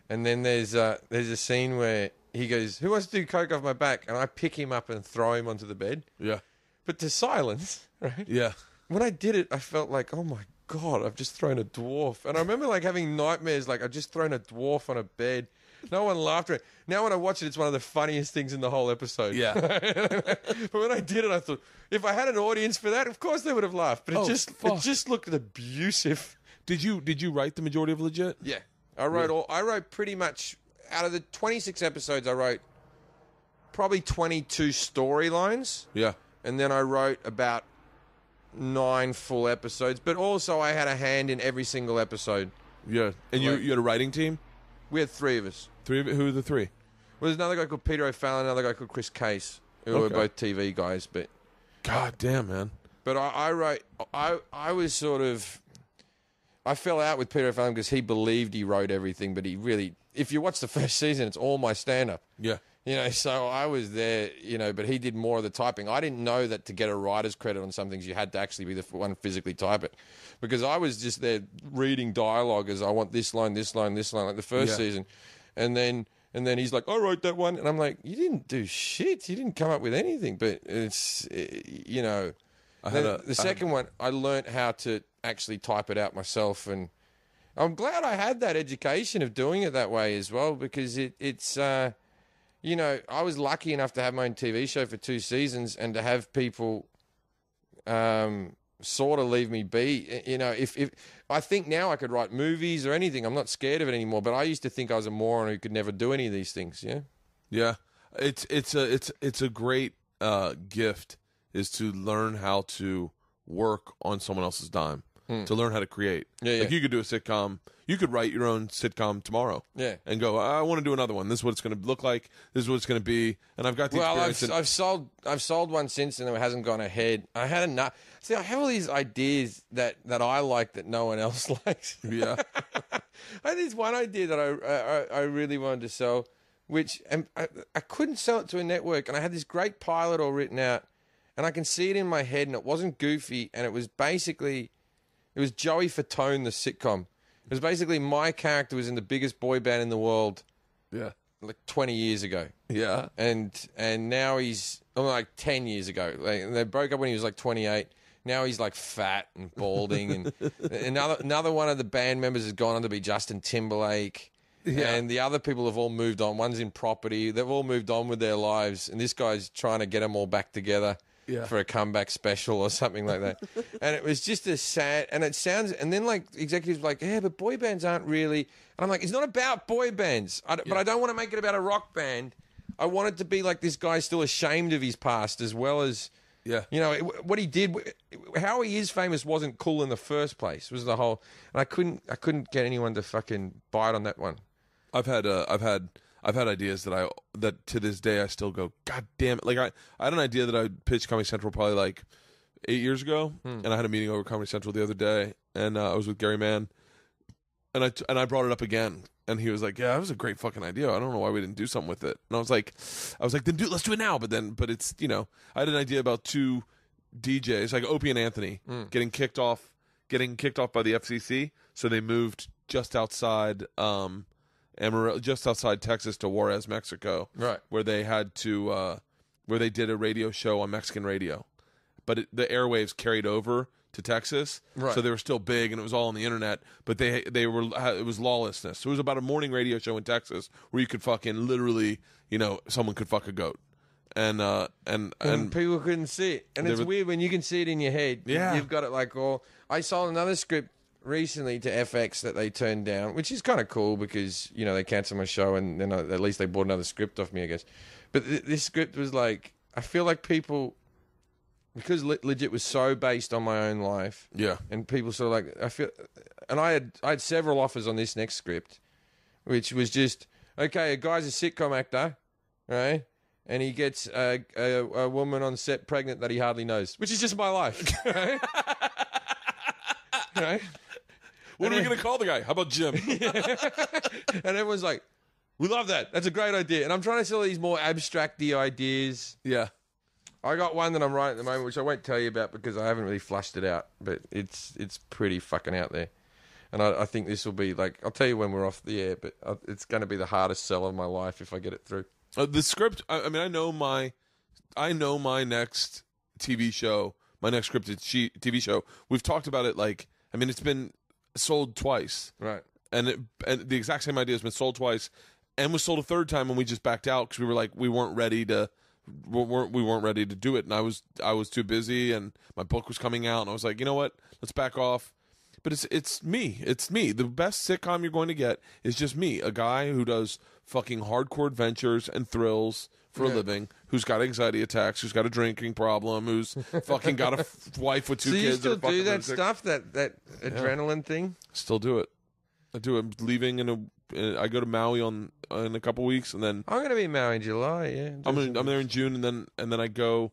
and then there's a scene where he goes, "Who wants to do coke off my back?" And I pick him up and throw him onto the bed. Yeah. But to silence, right? Yeah. When I did it, I felt like, oh my God, I've just thrown a dwarf. And I remember like having nightmares, like I've just thrown a dwarf on a bed. No one laughed at it. Now when I watch it, it's one of the funniest things in the whole episode. Yeah. But when I did it, I thought, if I had an audience for that, of course they would have laughed. But it just looked abusive. Did you write the majority of Legit? Yeah. I wrote pretty much, out of the 26 episodes, I wrote probably 22 storylines. Yeah. And then I wrote about 9 full episodes. But also I had a hand in every single episode. Yeah. And you had a writing team? We had 3 of us. 3 of it? Who are the 3? Well, there's another guy called Peter O'Fallon, another guy called Chris Case, who were both TV guys. But God damn, man. But I was sort of, I fell out with Peter O'Fallon because he believed he wrote everything, but he really, if you watch the first season, it's all my stand-up. Yeah. You know, so I was there, you know, but he did more of the typing. I didn't know that to get a writer's credit on some things, you had to actually be the one physically type it. Because I was just there reading dialogue as I want this line, like the first season. And then he's like, I wrote that one. And I'm like, you didn't do shit. You didn't come up with anything. But it's, you know, the second one, I learned how to actually type it out myself. And I'm glad I had that education of doing it that way as well, because it's, you know, I was lucky enough to have my own TV show for 2 seasons and to have people sort of leave me be. You know, if I think now I could write movies or anything. I'm not scared of it anymore. But I used to think I was a moron who could never do any of these things. Yeah. Yeah. It's a great gift is to learn how to work on someone else's dime, to learn how to create. Yeah, like you could do a sitcom. You could write your own sitcom tomorrow. Yeah. And go, I want to do another one. This is what it's going to look like. This is what it's going to be. And I've got the experience. I've sold one since and it hasn't gone ahead. I had enough. See, I have all these ideas that I like that no one else likes. Yeah. I had this one idea that I really wanted to sell, which I couldn't sell it to a network, and I had this great pilot all written out, and I can see it in my head, and it wasn't goofy, and it was Joey Fatone, the sitcom. It was basically my character was in the biggest boy band in the world, Yeah. like 20 years ago. Yeah. And now he's like 10 years ago. Like, they broke up when he was like 28. Now he's like fat and balding, and another one of the band members has gone on to be Justin Timberlake. Yeah. And the other people have all moved on. One's in property. They've all moved on with their lives, and this guy's trying to get them all back together. Yeah. For a comeback special or something like that. And it was just a sad, and it sounds, and then like executives were like, yeah, but boy bands aren't really, and I'm like, it's not about boy bands, but I don't want to make it about a rock band. I want it to be like this guy's still ashamed of his past as well as, you know, what he did, how he is famous wasn't cool in the first place, was the whole, and I couldn't get anyone to fucking bite on that one. I've had ideas that to this day I still go, God damn it. Like I had an idea that I pitched Comedy Central probably like 8 years ago, and I had a meeting over Comedy Central the other day, and I was with Gary Mann, and I brought it up again, and he was like, yeah, that was a great fucking idea. I don't know why we didn't do something with it. And I was like, then let's do it now. But it's, you know, I had an idea about two DJs, like Opie and Anthony, getting kicked off by the FCC, so they moved just outside just outside Texas to Juarez, Mexico, right? Where they had to, where they did a radio show on Mexican radio, but the airwaves carried over to Texas, right? So they were still big, and it was all on the internet. But they were, it was lawlessness. So it was about a morning radio show in Texas where you could fucking literally, you know, someone could fuck a goat, and people couldn't see it, and it's weird when you can see it in your head. Yeah, you've got it like all. I saw another script recently to FX that they turned down, which is kind of cool because, you know, they canceled my show and then at least they bought another script off me, I guess. But this script was like, I feel like people, because legit was so based on my own life. Yeah. And people sort of like, I feel, and I had several offers on this next script, which was just, okay, a guy's a sitcom actor, right? And he gets a woman on set pregnant that he hardly knows, which is just my life, right? Right? What are we going to call the guy? How about Jim? And everyone's like, we love that. That's a great idea. And I'm trying to sell these more abstract-y ideas. Yeah. I got one that I'm writing at the moment, which I won't tell you about because I haven't really flushed it out. But it's pretty fucking out there. And I think this will be like, I'll tell you when we're off the air, but it's going to be the hardest sell of my life if I get it through. The script, I mean, I know my next TV show, my next scripted TV show. We've talked about it like, I mean, it's been sold twice, right? And the exact same idea has been sold twice, and was sold a third time, and we just backed out because we were like we weren't ready to do it, and I was too busy, and my book was coming out, and I was like, you know what, let's back off. But it's me. The best sitcom you're going to get is just me, a guy who does fucking hardcore adventures and thrills for a living, who's got anxiety attacks, who's got a drinking problem, who's fucking got a wife with two kids. So you still do that lunatic stuff, that adrenaline thing? Still do it. I do. I'm leaving I go to Maui in a couple weeks, and then I'm going to be in Maui in July. Yeah, I'm there in June, and then I go.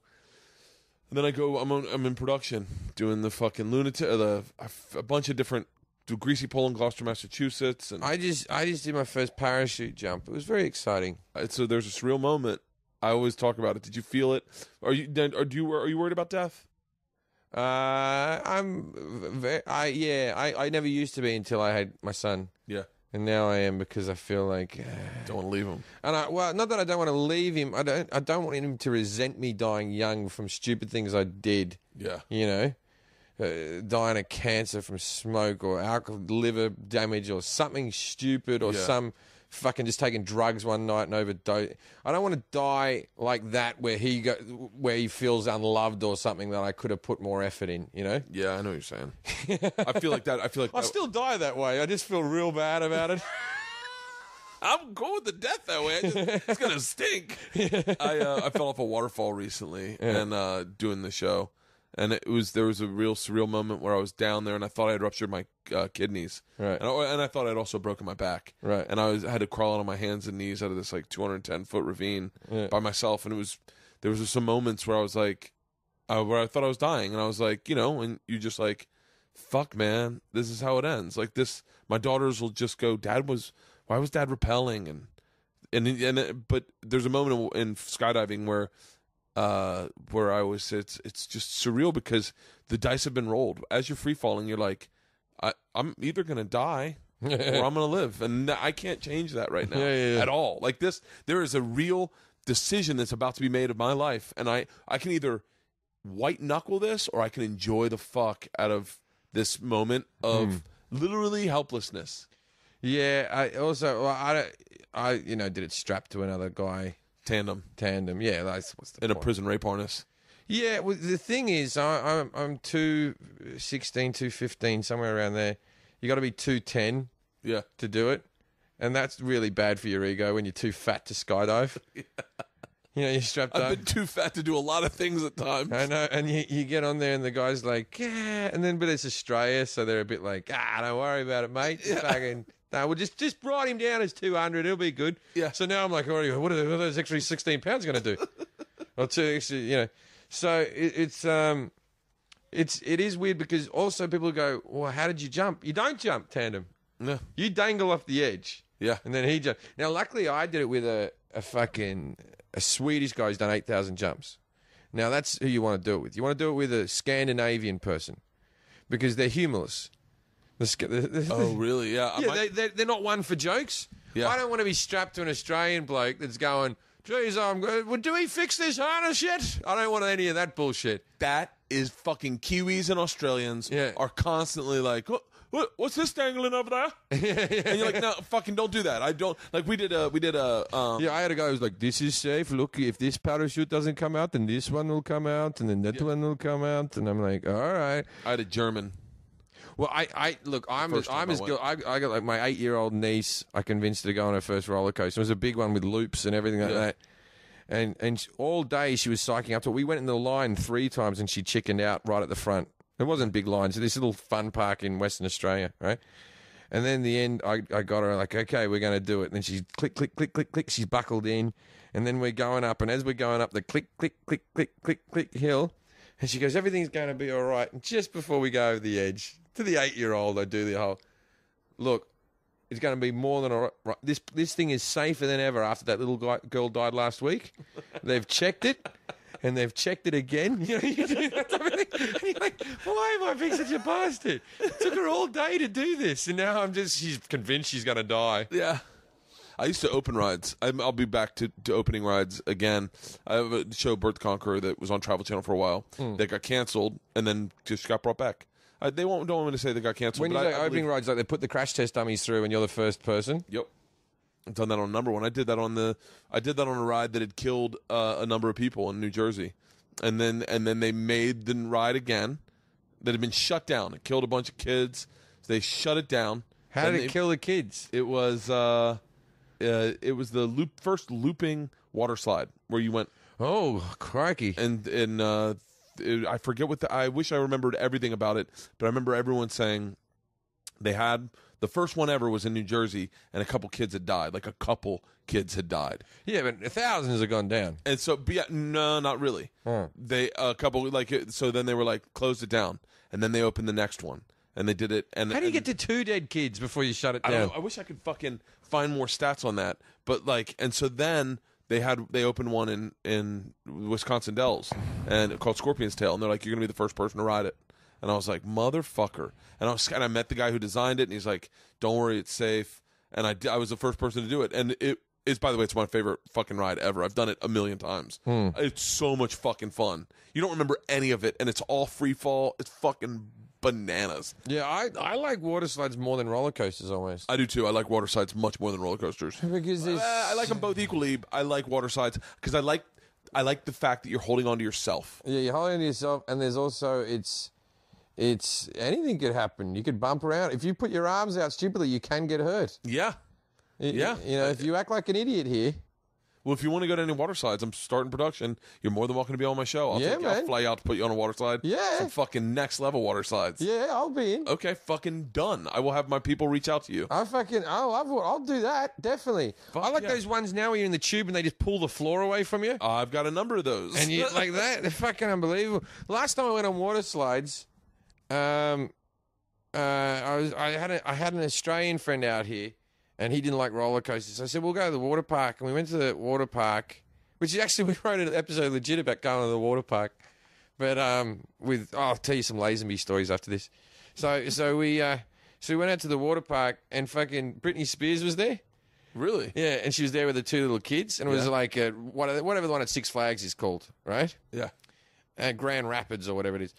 And then I go. I'm in production doing the fucking lunatic, a bunch of different. Do Greasy Pole in Gloucester, Massachusetts, and I just did my first parachute jump. It was very exciting. So there's a surreal moment. I always talk about it. Did you feel it? Are you worried about death? I never used to be until I had my son. Yeah. And now I am because I feel like don't want to leave him. And not that I don't want to leave him. I don't want him to resent me dying young from stupid things I did. Yeah. You know, dying of cancer from smoke or alcohol, liver damage or something stupid or some fucking just taking drugs one night and overdose. I don't want to die like that where he feels unloved or something that I could have put more effort in, you know? Yeah, I know what you're saying. I feel like that. I'll still die that way. I just feel real bad about it. I'm cool with the death that way. It's gonna stink. I fell off a waterfall recently and doing the show, and there was a real surreal moment where I was down there and I thought I had ruptured my kidneys, Right. And I thought I'd also broken my back, Right. And I had to crawl out on my hands and knees out of this like 210-foot ravine by myself, and there was just some moments where I was like, where I thought I was dying, and I was like, and you just like, fuck, man, this is how it ends. Like this, my daughters will just go, why was Dad rappelling? But there's a moment in skydiving where I was, it's just surreal because the dice have been rolled. As you're free falling, you're like, I'm either gonna die or I'm gonna live, and I can't change that right now at all. Like this, there is a real decision that's about to be made of my life, and I can either white knuckle this or I can enjoy the fuck out of this moment of literally helplessness. Yeah, I did it strapped to another guy. Tandem. Yeah, that's what's the in point. a prison rape harness. Yeah, well, the thing is, I'm 216, 215, somewhere around there. You got to be 210 to do it, and that's really bad for your ego when you're too fat to skydive. You're strapped up. I've been too fat to do a lot of things at times. I know, and you get on there, and the guy's like, yeah, and then, but it's Australia, so they're a bit like, don't worry about it, mate. Fucking, no, we'll just write him down as 200. It'll be good. Yeah. So now I'm like, what are those extra 16 pounds going to do? Or two extra, So it is weird because also people go, well, how did you jump? You don't jump tandem. No. You dangle off the edge. Yeah. And then he jumped. Now, luckily, I did it with a Swedish guy who's done 8,000 jumps. Now, that's who you want to do it with. You want to do it with a Scandinavian person because they're humorless. Oh, really? Yeah. Yeah, they're not one for jokes. Yeah. I don't want to be strapped to an Australian bloke that's going, geez, well, do we fix this harness yet? I don't want any of that bullshit. That is fucking Kiwis and Australians are constantly like, what's this dangling over there? And you're like, no, fucking don't do that. I don't, like we did a Yeah, I had a guy who was like, this is safe. Look, if this parachute doesn't come out, then this one will come out, and then that one will come out. And I'm like, all right. I had a German. Well, I'm as good. I got like my 8-year-old niece. I convinced her to go on her first roller coaster. It was a big one with loops and everything like that. And all day she was psyching up to it. We went in the line 3 times and she chickened out right at the front. It wasn't big lines. This little fun park in Western Australia, right? And then in the end, I got her like, okay, we're going to do it. And then she's click, click, click, click, click. She's buckled in. And then we're going up. And as we're going up the click, click, click, click, click, click hill, and she goes, everything's going to be all right. And just before we go over the edge, to the 8-year-old, I do the whole, look, it's going to be more than all right. This thing is safer than ever after that little girl died last week. They've checked it. And they've checked it again. You do that type of thing. And you're like, why am I being such a bastard? It took her all day to do this. And now she's convinced she's going to die. Yeah. I used to open rides. I'll be back to opening rides again. I have a show, Bert the Conqueror, that was on Travel Channel for a while. That got canceled and then just got brought back. They don't want me to say they got canceled. When you say opening rides, like they put the crash test dummies through and you're the first person? Yep. I've done that on number one. I did that on a ride that had killed a number of people in New Jersey, and then they made the ride again that had been shut down. It killed a bunch of kids. So they shut it down. How did it kill the kids? It was the first looping water slide where you went. Oh, crikey! And I forget I wish I remembered everything about it, but I remember everyone saying they had. The first one ever was in New Jersey, and a couple kids had died. Like a couple kids had died. Yeah, but thousands have gone down. And so, no, not really. They so then they were like closed it down, and then they opened the next one, and they did it. And how do you get to 2 dead kids before you shut it down? I don't know. I wish I could fucking find more stats on that. But and so then they opened one in Wisconsin Dells, and called Scorpion's Tail, and they're like, you're gonna be the first person to ride it. And I was like, motherfucker. And I met the guy who designed it, and he's like, don't worry, it's safe. And I was the first person to do it. And it's, by the way, it's my favorite fucking ride ever. I've done it a million times. It's so much fucking fun. You don't remember any of it, and it's all free fall. It's fucking bananas. Yeah, I like water slides more than roller coasters almost. I do too. I like water slides much more than roller coasters. Because I like them both equally. I like water slides because I like the fact that you're holding on to yourself. Yeah, you're holding on to yourself, and there's also anything could happen. You could bump around. If you put your arms out stupidly, you can get hurt. Yeah. Yeah. You know, if you act like an idiot here. Well, if you want to go to any water slides, I'm starting production. You're more than welcome to be on my show. I'll man. fly out to put you on a water slide. Yeah. Some fucking next level water slides. Yeah, I'll be in. Okay, fucking done. I will have my people reach out to you. I'll do that, definitely. Fuck I like yeah. those ones now where you're in the tube and they just pull the floor away from you. I've got a number of those. And you like that? They're fucking unbelievable. Last time I went on water slides, I had an Australian friend out here, and he didn't like roller coasters. So I said, we'll go to the water park. And we went to the water park, which is actually, we wrote an episode legit about going to the water park. But I'll tell you some Lazenby stories after this. So we went out to the water park, and fucking Britney Spears was there. Really? Yeah, and she was there with the two little kids, and it was like whatever the one at Six Flags is called, right? Yeah. Grand Rapids or whatever it is.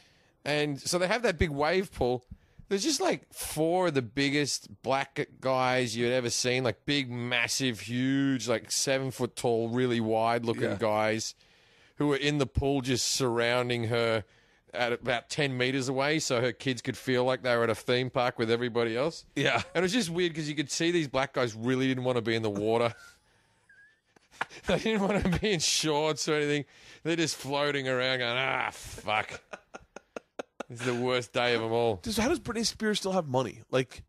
And so they have that big wave pool. There's just like 4 of the biggest black guys you'd ever seen, like big, massive, huge, like 7 foot tall, really wide looking guys who were in the pool just surrounding her at about 10 meters away so her kids could feel like they were at a theme park with everybody else. Yeah. And it was just weird because you could see these black guys really didn't want to be in the water. They didn't want to be in shorts or anything. They're just floating around going, fuck. This is the worst day of them all. How does Britney Spears still have money? Like,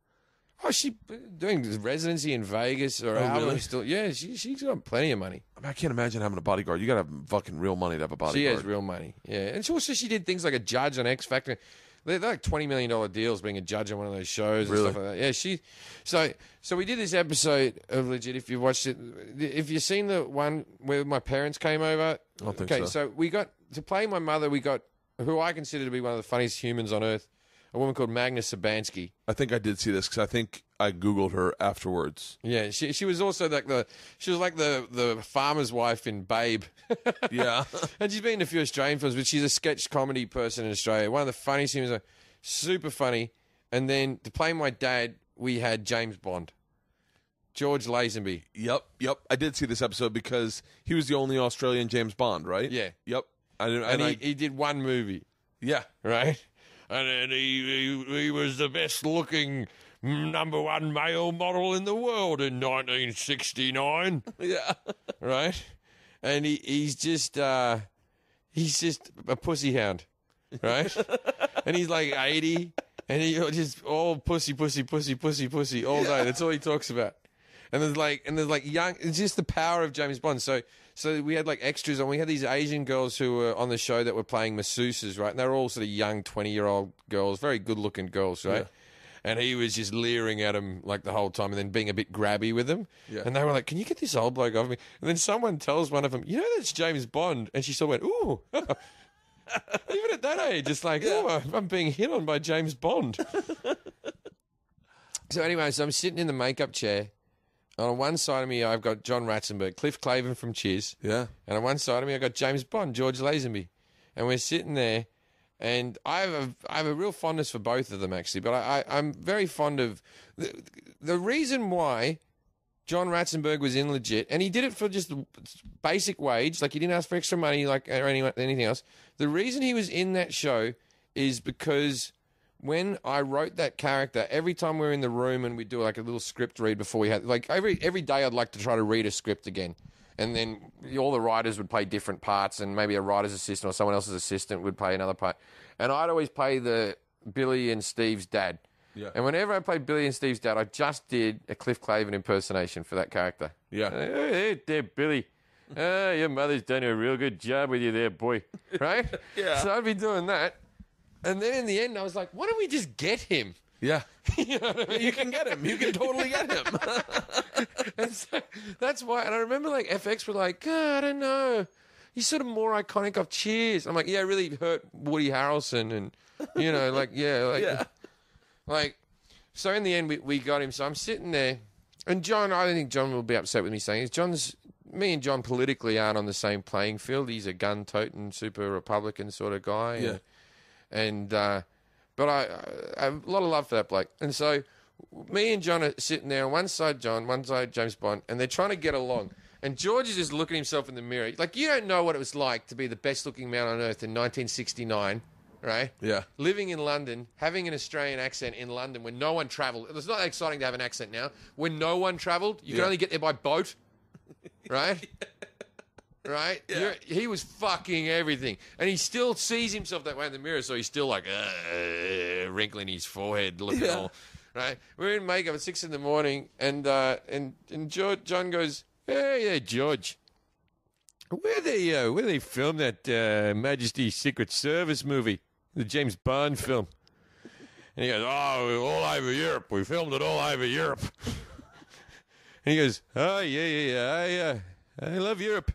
she doing residency in Vegas or album really? still? Yeah, she's got plenty of money. I mean, I can't imagine having a bodyguard. You got to have fucking real money to have a bodyguard. She has real money. Yeah, and she did things like a judge on X Factor. They're like $20 million deals being a judge on one of those shows and stuff like that. Yeah, so we did this episode of Legit. If you watched it, if you've seen the one where my parents came over, I don't think okay. so. So we got to play my mother. We got who I consider to be one of the funniest humans on earth, a woman called Magna Sabansky. I think I did see this because I think I Googled her afterwards. Yeah, she was also like the farmer's wife in Babe. Yeah. And she's been in a few Australian films, but she's a sketch comedy person in Australia. One of the funniest humans, super funny. And then to play my dad, we had James Bond, George Lazenby. Yep. I did see this episode because he was the only Australian James Bond, right? Yeah. Yep. He did one movie. Yeah. Right? And then he was the best looking #1 male model in the world in 1969. Yeah. Right? And he's just a pussy hound. Right? And he's like 80 and he just all pussy all day. That's all he talks about. And there's like young, it's just the power of James Bond. So we had like extras on. We had these Asian girls who were on the show that were playing masseuses, right? And they were all sort of young 20-year-old girls, very good-looking girls, right? Yeah. And he was just leering at them like the whole time and then being a bit grabby with them. Yeah. And they were like, can you get this old bloke off me? And then someone tells one of them, you know that's James Bond? And she sort of went, ooh. Even at that age, it's like, oh, I'm being hit on by James Bond. So anyway, I'm sitting in the makeup chair. On one side of me, I've got John Ratzenberg, Cliff Clavin from Cheers. Yeah. And on one side of me, I've got James Bond, George Lazenby. And we're sitting there, and I have a real fondness for both of them, actually. But I'm very fond of... The reason why John Ratzenberg was in Legit, and he did it for just basic wage, like he didn't ask for extra money like or anything else. The reason he was in that show is because... when I wrote that character, every time we were in the room and we'd do like a little script read before we had, like every day I'd like to try to read a script again. And then all the writers would play different parts and maybe a writer's assistant or someone else's assistant would play another part. And I'd always play the Billy and Steve's dad. Yeah. And whenever I played Billy and Steve's dad, I just did a Cliff Clavin impersonation for that character. Yeah. Hey there, Billy. Your mother's done a real good job with you there, boy. Right? Yeah. So I'd be doing that. And then in the end, I was like, why don't we just get him? Yeah. You know what I mean? You can get him. You can totally get him. And so that's why. And I remember like FX were like, I don't know. He's sort of more iconic of Cheers. I'm like, yeah, it really hurt Woody Harrelson. And, you know, like, yeah. Like, yeah. Like, so in the end, we got him. So I'm sitting there. And John, I don't think John will be upset with me saying this. Me and John politically aren't on the same playing field. He's a gun-toting, super Republican sort of guy. Yeah. But I have a lot of love for that bloke. And so me and John are sitting there on one side John, one side James Bond, and they're trying to get along. And George is just looking at himself in the mirror. Like, you don't know what it was like to be the best looking man on earth in 1969 right? Yeah. Living in London, having an Australian accent in London when no one travelled. It's not exciting to have an accent now. When no one travelled, you can only get there by boat, right? Right? Yeah. He was fucking everything. And he still sees himself that way in the mirror, so he's still like, wrinkling his forehead, looking all, right? We're in makeup at 6 a.m, and John goes, hey, George, where they filmed that Majesty's Secret Service movie, the James Bond film? And he goes, oh, all over Europe. We filmed it all over Europe. And he goes, oh, yeah, I love Europe.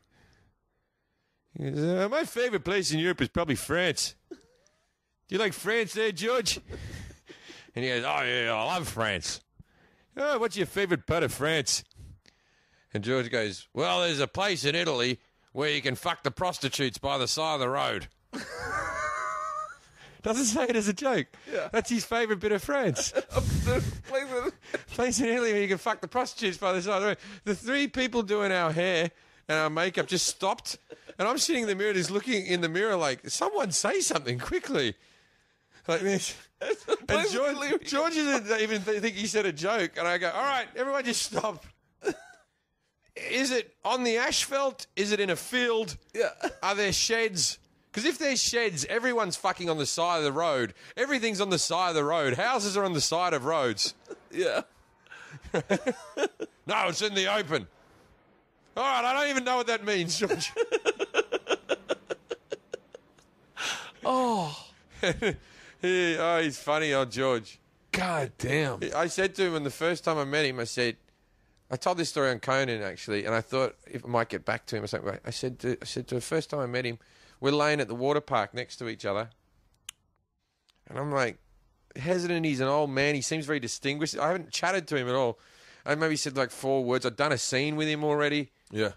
He goes, my favorite place in Europe is probably France. Do you like France there, George? And he goes, oh, yeah, I love France. Oh, what's your favorite part of France? And George goes, well, there's a place in Italy where you can fuck the prostitutes by the side of the road. Doesn't say it as a joke. Yeah. That's his favourite bit of France. Place in Italy where you can fuck the prostitutes by the side of the road. The three people doing our hair and our makeup just stopped. And I'm sitting in the mirror, just looking in the mirror like, someone say something quickly. Like this. And George doesn't even think he said a joke. And I go, all right, everyone just stop. Is it on the asphalt? Is it in a field? Yeah. Are there sheds? Because if there's sheds, everyone's fucking on the side of the road. Everything's on the side of the road. Houses are on the side of roads. Yeah. No, it's in the open. All right, I don't even know what that means, George. Oh. He's funny, old George. God damn. I said to him when the first time I met him, I told this story on Conan, actually, and I thought if I might get back to him or something. I said to the first time I met him, we're laying at the water park next to each other, and I'm like, hesitant, he's an old man, he seems very distinguished. I haven't chatted to him at all. I maybe said like 4 words. I'd done a scene with him already. Yeah.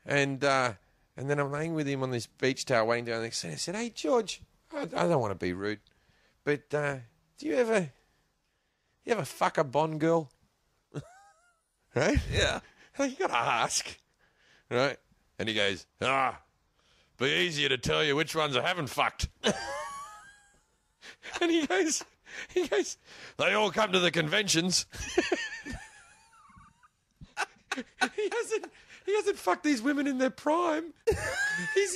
And then I'm laying with him on this beach towel waiting down the next scene. I said, hey, George, I don't want to be rude, but do you ever fuck a Bond girl? Right? Yeah. You got to ask. Right? And he goes, be easier to tell you which ones I haven't fucked. And he goes, they all come to the conventions. He hasn't fucked these women in their prime. He's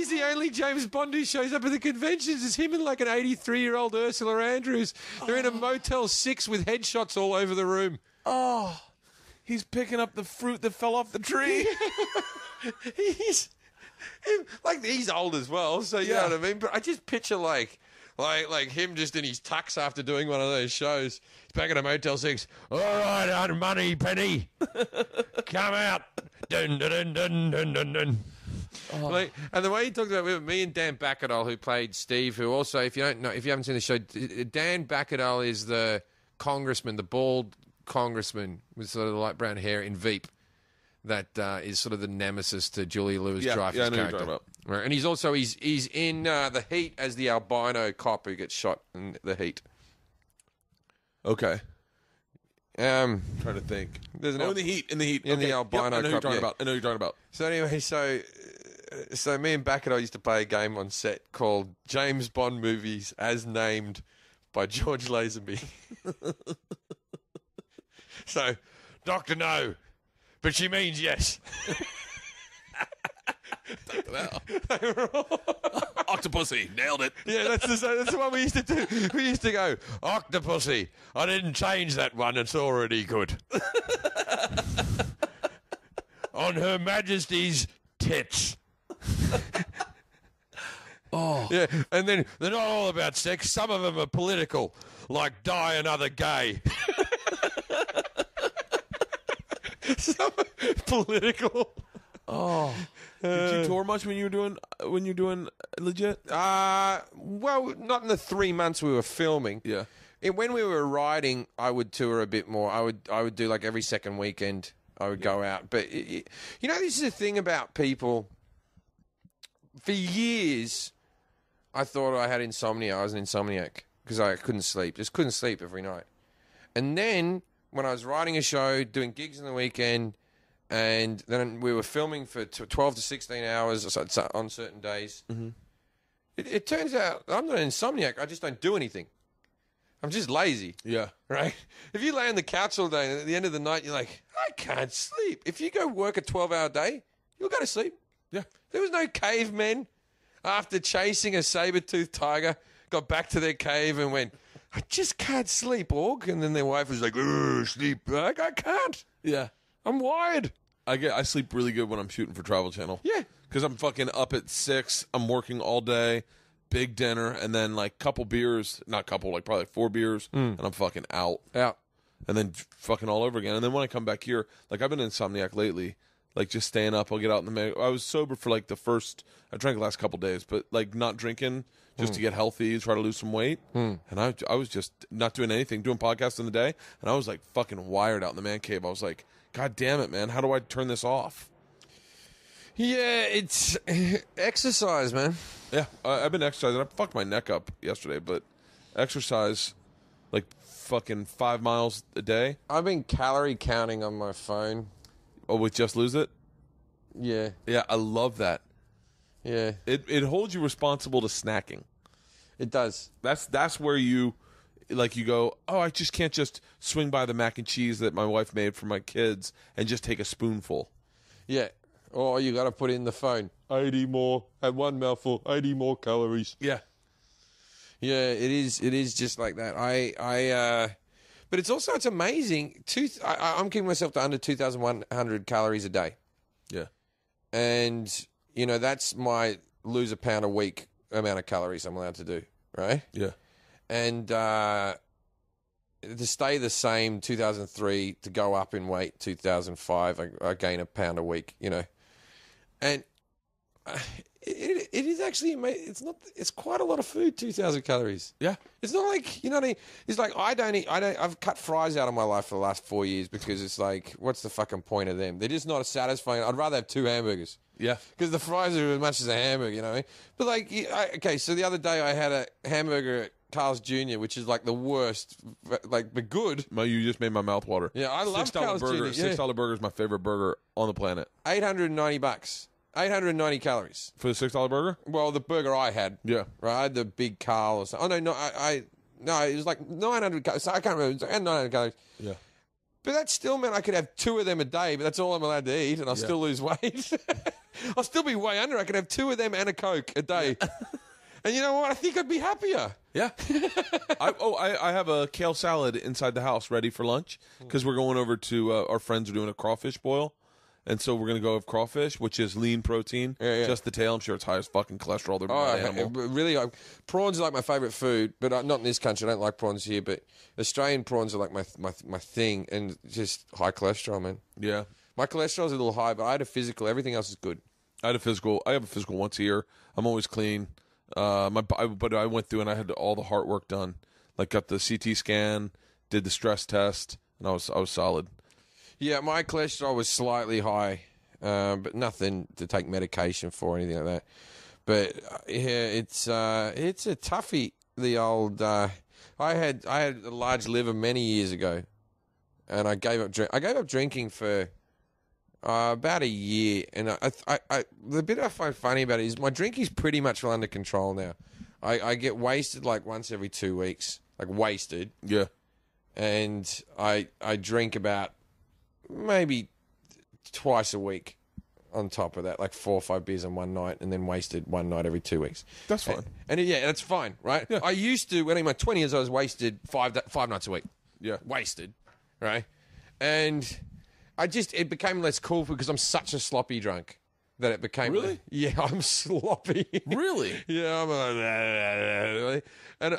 the only James Bond who shows up at the conventions. It's him and like an 83-year-old Ursula Andrews. They're in a Motel 6 with headshots all over the room. Oh. He's picking up the fruit that fell off the tree. He's old as well, so you know what I mean? But I just picture like him just in his tux after doing one of those shows. He's back at a Motel 6. All right, on Money Penny. Come out. Dun, dun, dun, dun, dun, dun. Oh. And the way he talked about it, me and Dan Bacadol, who played Steve, who also, if you haven't seen the show, Dan Bacadol is the congressman, the bald congressman with sort of the light brown hair in Veep. That is sort of the nemesis to Julia Louis-Dreyfus' I know character. you're talking about. Right, and he's also he's in The Heat as the albino cop who gets shot in The Heat. Okay. Trying to think. There's in the heat. In the albino I know cop. I know who you're talking about. So anyway, so me and Bacadol used to play a game on set called James Bond Movies as Named by George Lazenby. So, Dr. No, but she means yes. Octopussy, nailed it. Yeah, that's the one we used to do. We used to go, Octopussy, I didn't change that one, it's already good. On Her Majesty's tits. Oh. Yeah, and then they're not all about sex, some of them are political, like Die Another Gay. Some political. Oh. Did you tour much when you were doing legit? Well, not in the 3 months we were filming. Yeah. When we were writing, I would tour a bit more. I would do like every second weekend. I would go out. But you know, this is the thing about people. For years, I thought I had insomnia. I was an insomniac because I couldn't sleep. Just couldn't sleep every night. And then when I was writing a show, doing gigs on the weekend, and then we were filming for 12 to 16 hours on certain days. Mm-hmm. It turns out I'm not an insomniac. I just don't do anything. I'm just lazy. Yeah. Right? If you lay on the couch all day and at the end of the night you're like, I can't sleep. If you go work a 12-hour day, you'll go to sleep. Yeah. There was no cavemen after chasing a saber-toothed tiger, got back to their cave and went, I just can't sleep, Org. And then their wife was like, sleep. Like, I can't. Yeah. I'm wired. I sleep really good when I'm shooting for Travel Channel. Yeah. Because I'm fucking up at 6. I'm working all day, big dinner, and then like couple beers, not couple, like probably 4 beers, and I'm fucking out. Out. And then fucking all over again. And then when I come back here, like I've been insomniac lately, like just staying up. I'll get out in the I was sober for like I drank the last couple days, but like not drinking just to get healthy, try to lose some weight. And I was just not doing anything, doing podcasts in the day, and I was like fucking wired out in the man cave. I was like, God damn it, man. How do I turn this off? Yeah, it's exercise, man. Yeah, I've been exercising. I fucked my neck up yesterday, but exercise like fucking 5 miles a day. I've been calorie counting on my phone. Oh, with Just Lose It? Yeah. Yeah, I love that. Yeah. It holds you responsible to snacking. It does. That's where you go, oh, I just can't just swing by the mac and cheese that my wife made for my kids and just take a spoonful. Yeah. Or you got to put it in the phone. 80 more. At one mouthful, 80 more calories. Yeah. Yeah, it is. It is just like that. But it's amazing. I'm keeping myself to under 2,100 calories a day. Yeah. And, that's my lose a pound a week amount of calories I'm allowed to do, right? Yeah. And to stay the same 2003, to go up in weight 2005, I gain a pound a week, And it is actually amazing. It's quite a lot of food, 2,000 calories. Yeah. It's not like, what I mean? It's like I've cut fries out of my life for the last 4 years because it's like, what's the fucking point of them? They're just not satisfying. I'd rather have 2 hamburgers. Yeah. Because the fries are as much as a hamburger, you know what I mean? But like, okay, so the other day I had a hamburger at Carl's Jr., which is like the worst, like, but good. You just made my mouth water. Yeah, I love Carl's burger. Jr. Yeah. $6 burger is my favorite burger on the planet. $890. 890 calories. For the $6 burger? Well, the burger I had. Yeah. Right, I had the big Carl or something. Oh, no, it was like 900 calories. So I can't remember. It was 900 calories. Yeah. But that still meant I could have 2 of them a day, but that's all I'm allowed to eat, and I'll still lose weight. I'll still be way under. I could have 2 of them and a Coke a day. And you know what? I think I'd be happier. Yeah. I have a kale salad inside the house ready for lunch because we're going over to our friends are doing a crawfish boil. And so we're going to go with crawfish, which is lean protein. Yeah. Just the tail. I'm sure it's high as fucking cholesterol. They're animal. Really, prawns are like my favourite food, but not in this country. I don't like prawns here, but Australian prawns are like my thing, and just high cholesterol, man. Yeah. My cholesterol's a little high, but I had a physical. Everything else is good. I have a physical once a year. I'm always clean. But I went through and I had all the heart work done. Like got the CT scan, did the stress test, and I was solid. Yeah, my cholesterol was slightly high, but nothing to take medication for or anything like that. But yeah, it's a toughie. The old I had a large liver many years ago, and I gave up drinking for about a year. And the bit I find funny about it is my drinking's pretty much well under control now. I get wasted like once every 2 weeks, like wasted. Yeah, and I drink about maybe twice a week on top of that, like 4 or 5 beers in one night, and then wasted one night every 2 weeks. That's fine. And yeah, that's fine, right? Yeah. I used to, when in my 20s, I was wasted five nights a week. Yeah. Wasted, right? And it became less cool because I'm such a sloppy drunk that it became... Really? Yeah, I'm sloppy. Really? Yeah, I'm like... And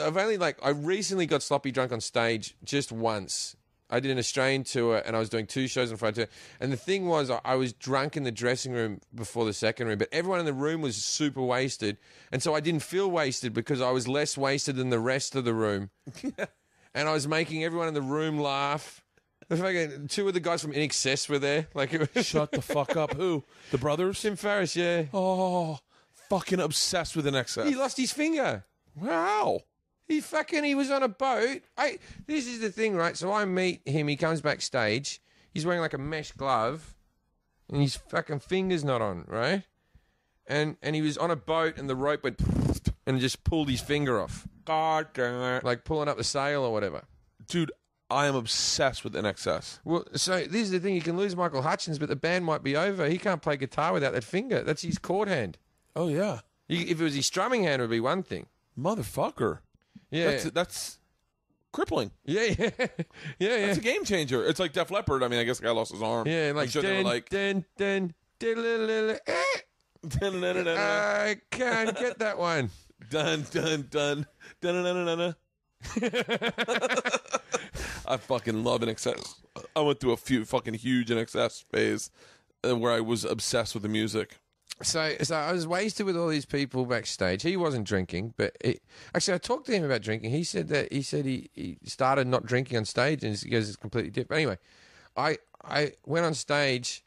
I've only I recently got sloppy drunk on stage just once. I did an Australian tour, and I was doing 2 shows in front of it. And the thing was, I was drunk in the dressing room before the second room, but everyone in the room was super wasted. And so I didn't feel wasted because I was less wasted than the rest of the room. And I was making everyone in the room laugh. 2 of the guys from InXS were there. Shut the fuck up. Who? The brothers? Tim Ferriss, yeah. Oh, fucking obsessed with InXS. He lost his finger. Wow. He was on a boat. This is the thing, right? So I meet him. He comes backstage. He's wearing like a mesh glove, and his fucking finger's not on, right? and he was on a boat, and the rope went and just pulled his finger off. God damn it. Like pulling up the sail or whatever. Dude, I am obsessed with NXS. Well, so this is the thing. You can lose Michael Hutchins, but the band might be over. He can't play guitar without that finger. That's his chord hand. Oh, yeah. If it was his strumming hand, it would be one thing. Motherfucker. Yeah. That's crippling. Yeah. That's a game changer. It's like Def Leppard. I mean, I guess the guy lost his arm. Yeah, like, I'm sure they were like... I can't get that one. Dun, dun, dun. Dun, dun, dun, dun, dun. I fucking love NXS. I went through a few fucking huge NXS phase where I was obsessed with the music. So I was wasted with all these people backstage. He wasn't drinking, but actually I talked to him about drinking. He said he started not drinking on stage, and he goes, it's completely different. Anyway, I went on stage,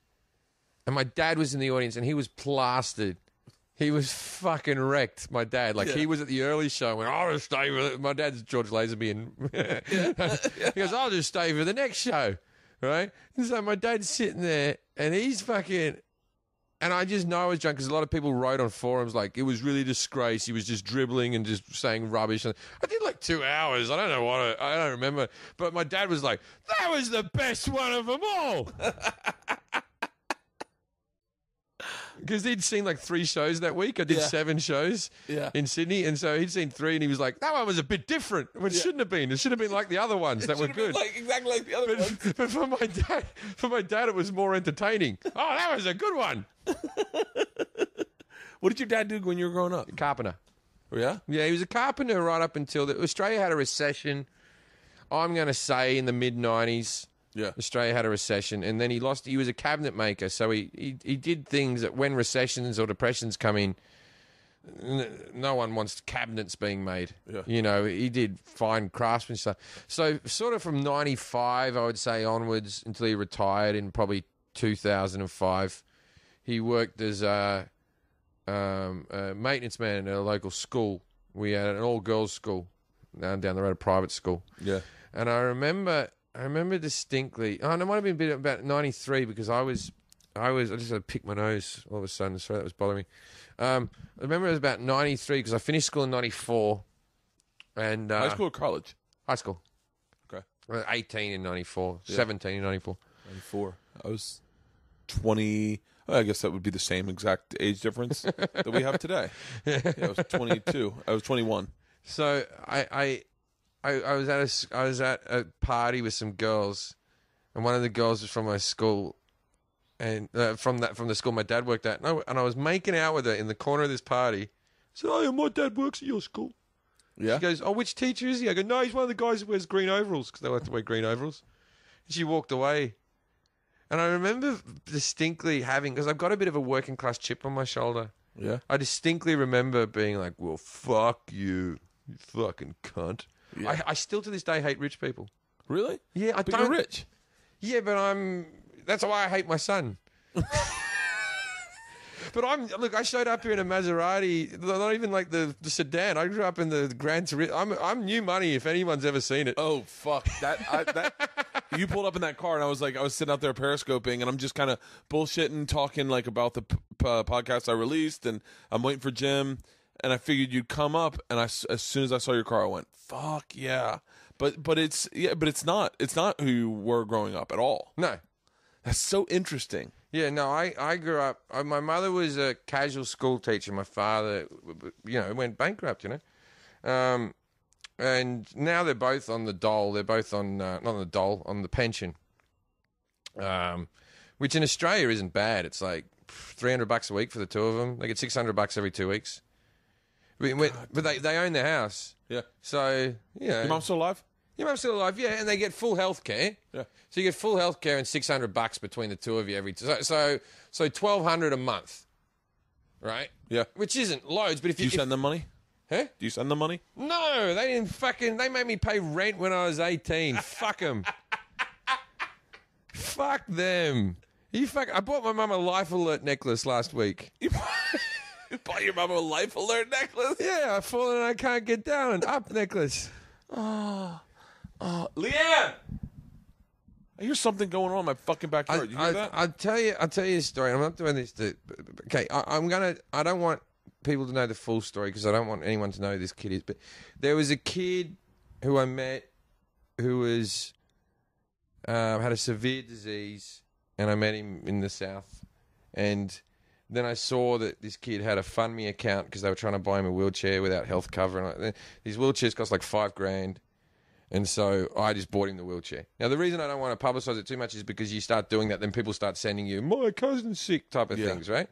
and my dad was in the audience, and he was plastered. He was fucking wrecked, my dad. Like, he was at the early show and went, I'll just stay with it. My dad's George Lazenby. And he goes, I'll just stay for the next show, right? And so my dad's sitting there, and he's fucking... And I just know I was drunk because a lot of people wrote on forums like, it was really a disgrace. He was just dribbling and just saying rubbish. I did like 2 hours. I don't know I don't remember. But my dad was like, that was the best one of them all. Because he'd seen like 3 shows that week. I did 7 shows in Sydney. And so he'd seen 3 and he was like, that one was a bit different. Well, it shouldn't have been. It should have been like the other ones that were good. Exactly like the other ones. But for my dad, it was more entertaining. Oh, that was a good one. What did your dad do when you were growing up? Carpenter. Oh, yeah? Yeah, he was a carpenter right up until... Australia had a recession, I'm going to say, in the mid-90s. Yeah. Australia had a recession, and then he lost. He was a cabinet maker, so he did things that when recessions or depressions come in, no one wants cabinets being made. Yeah. You know, he did fine craftsman stuff. So sort of from 95, I would say, onwards until he retired in probably 2005, he worked as a maintenance man at a local school. We had an all-girls school down the road, a private school. Yeah. And I remember distinctly. Oh, and it might have been about 93 because I just had to pick my nose all of a sudden. Sorry, that was bothering me. I remember it was about 93 because I finished school in 94. And high school or college? High school. Okay. 18 in 94, 17 in 94. 94. I was 20. Well, I guess that would be the same exact age difference that we have today. Yeah, I was 22. I was 21. So I was at a party with some girls, and one of the girls was from my school, and from the school my dad worked at, and I was making out with her in the corner of this party. I said, "Oh, yeah, my dad works at your school." Yeah. She goes, "Oh, which teacher is he?" I go, "No, he's one of the guys who wears green overalls because they like to wear green overalls." And she walked away, and I remember distinctly having, because I've got a bit of a working class chip on my shoulder. Yeah. I distinctly remember being like, "Well, fuck you, you fucking cunt." Yeah. I still to this day hate rich people. Really? Yeah, but you're rich. Yeah, but that's why I hate my son. But I showed up here in a Maserati, not even like the sedan. I grew up in the Gran Turismo. I'm new money if anyone's ever seen it. Oh, fuck. You pulled up in that car, and I was sitting out there periscoping, and I'm just kind of bullshitting, talking like about the podcast I released, and I'm waiting for Jim. And I figured you'd come up, and as soon as I saw your car, I went, "Fuck yeah!" But it's not who you were growing up at all. No, that's so interesting. Yeah, no, I grew up. My mother was a casual school teacher. My father, went bankrupt. And now they're both on the dole. They're both on not on the dole, on the pension, which in Australia isn't bad. It's like $300 a week for the two of them. They get $600 every 2 weeks. But they own their house. Yeah. So, Your mom's still alive? Your mom's still alive, yeah, and they get full health care. Yeah. So you get full health care and $600 between the two of you every so $1,200 a month. Right? Yeah. Which isn't loads, but if you send them money? Huh? Do you send them money? No, they made me pay rent when I was 18. Fuck them. Fuck them. I bought my mum a Life Alert necklace last week. You bought your mum a Life Alert necklace? Yeah, I've fallen and I can't get down. Up necklace. Leanne! I hear something going on in my fucking backyard. You hear that? I'll tell you a story. I'm not doing this to. Okay, I don't want people to know the full story because I don't want anyone to know who this kid is. But there was a kid who I met who was had a severe disease, and I met him in the South, and then I saw that this kid had a Fund Me account because they were trying to buy him a wheelchair without health cover. And these wheelchairs cost like $5,000. And so I just bought him the wheelchair. Now, the reason I don't want to publicise it too much is because you start doing that, then people start sending you, my cousin's sick type of things, right?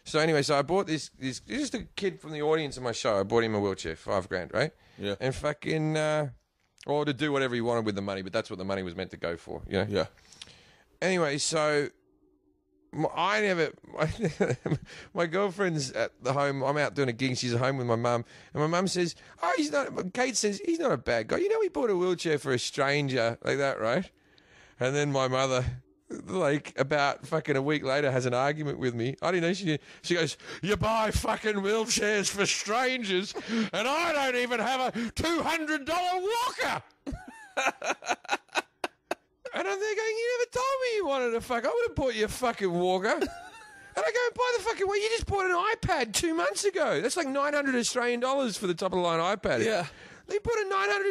So anyway, so I bought this just a kid from the audience of my show. I bought him a wheelchair, $5,000, right? Yeah. And fucking, or to do whatever he wanted with the money, but that's what the money was meant to go for, you know? Yeah. Anyway, so my girlfriend's at the home. I'm out doing a gig. She's at home with my mum, and my mum says, Kate says, he's not a bad guy. You know, he bought a wheelchair for a stranger like that, right? And then my mother, like about fucking a week later, has an argument with me. I didn't know she did. She goes, you buy fucking wheelchairs for strangers, and I don't even have a $200 walker. And I'm there going, you never told me you wanted a fuck. I would have bought you a fucking walker. And I go and buy the fucking, well, you just bought an iPad 2 months ago. That's like 900 Australian dollars for the top of the line iPad. Yeah. They bought a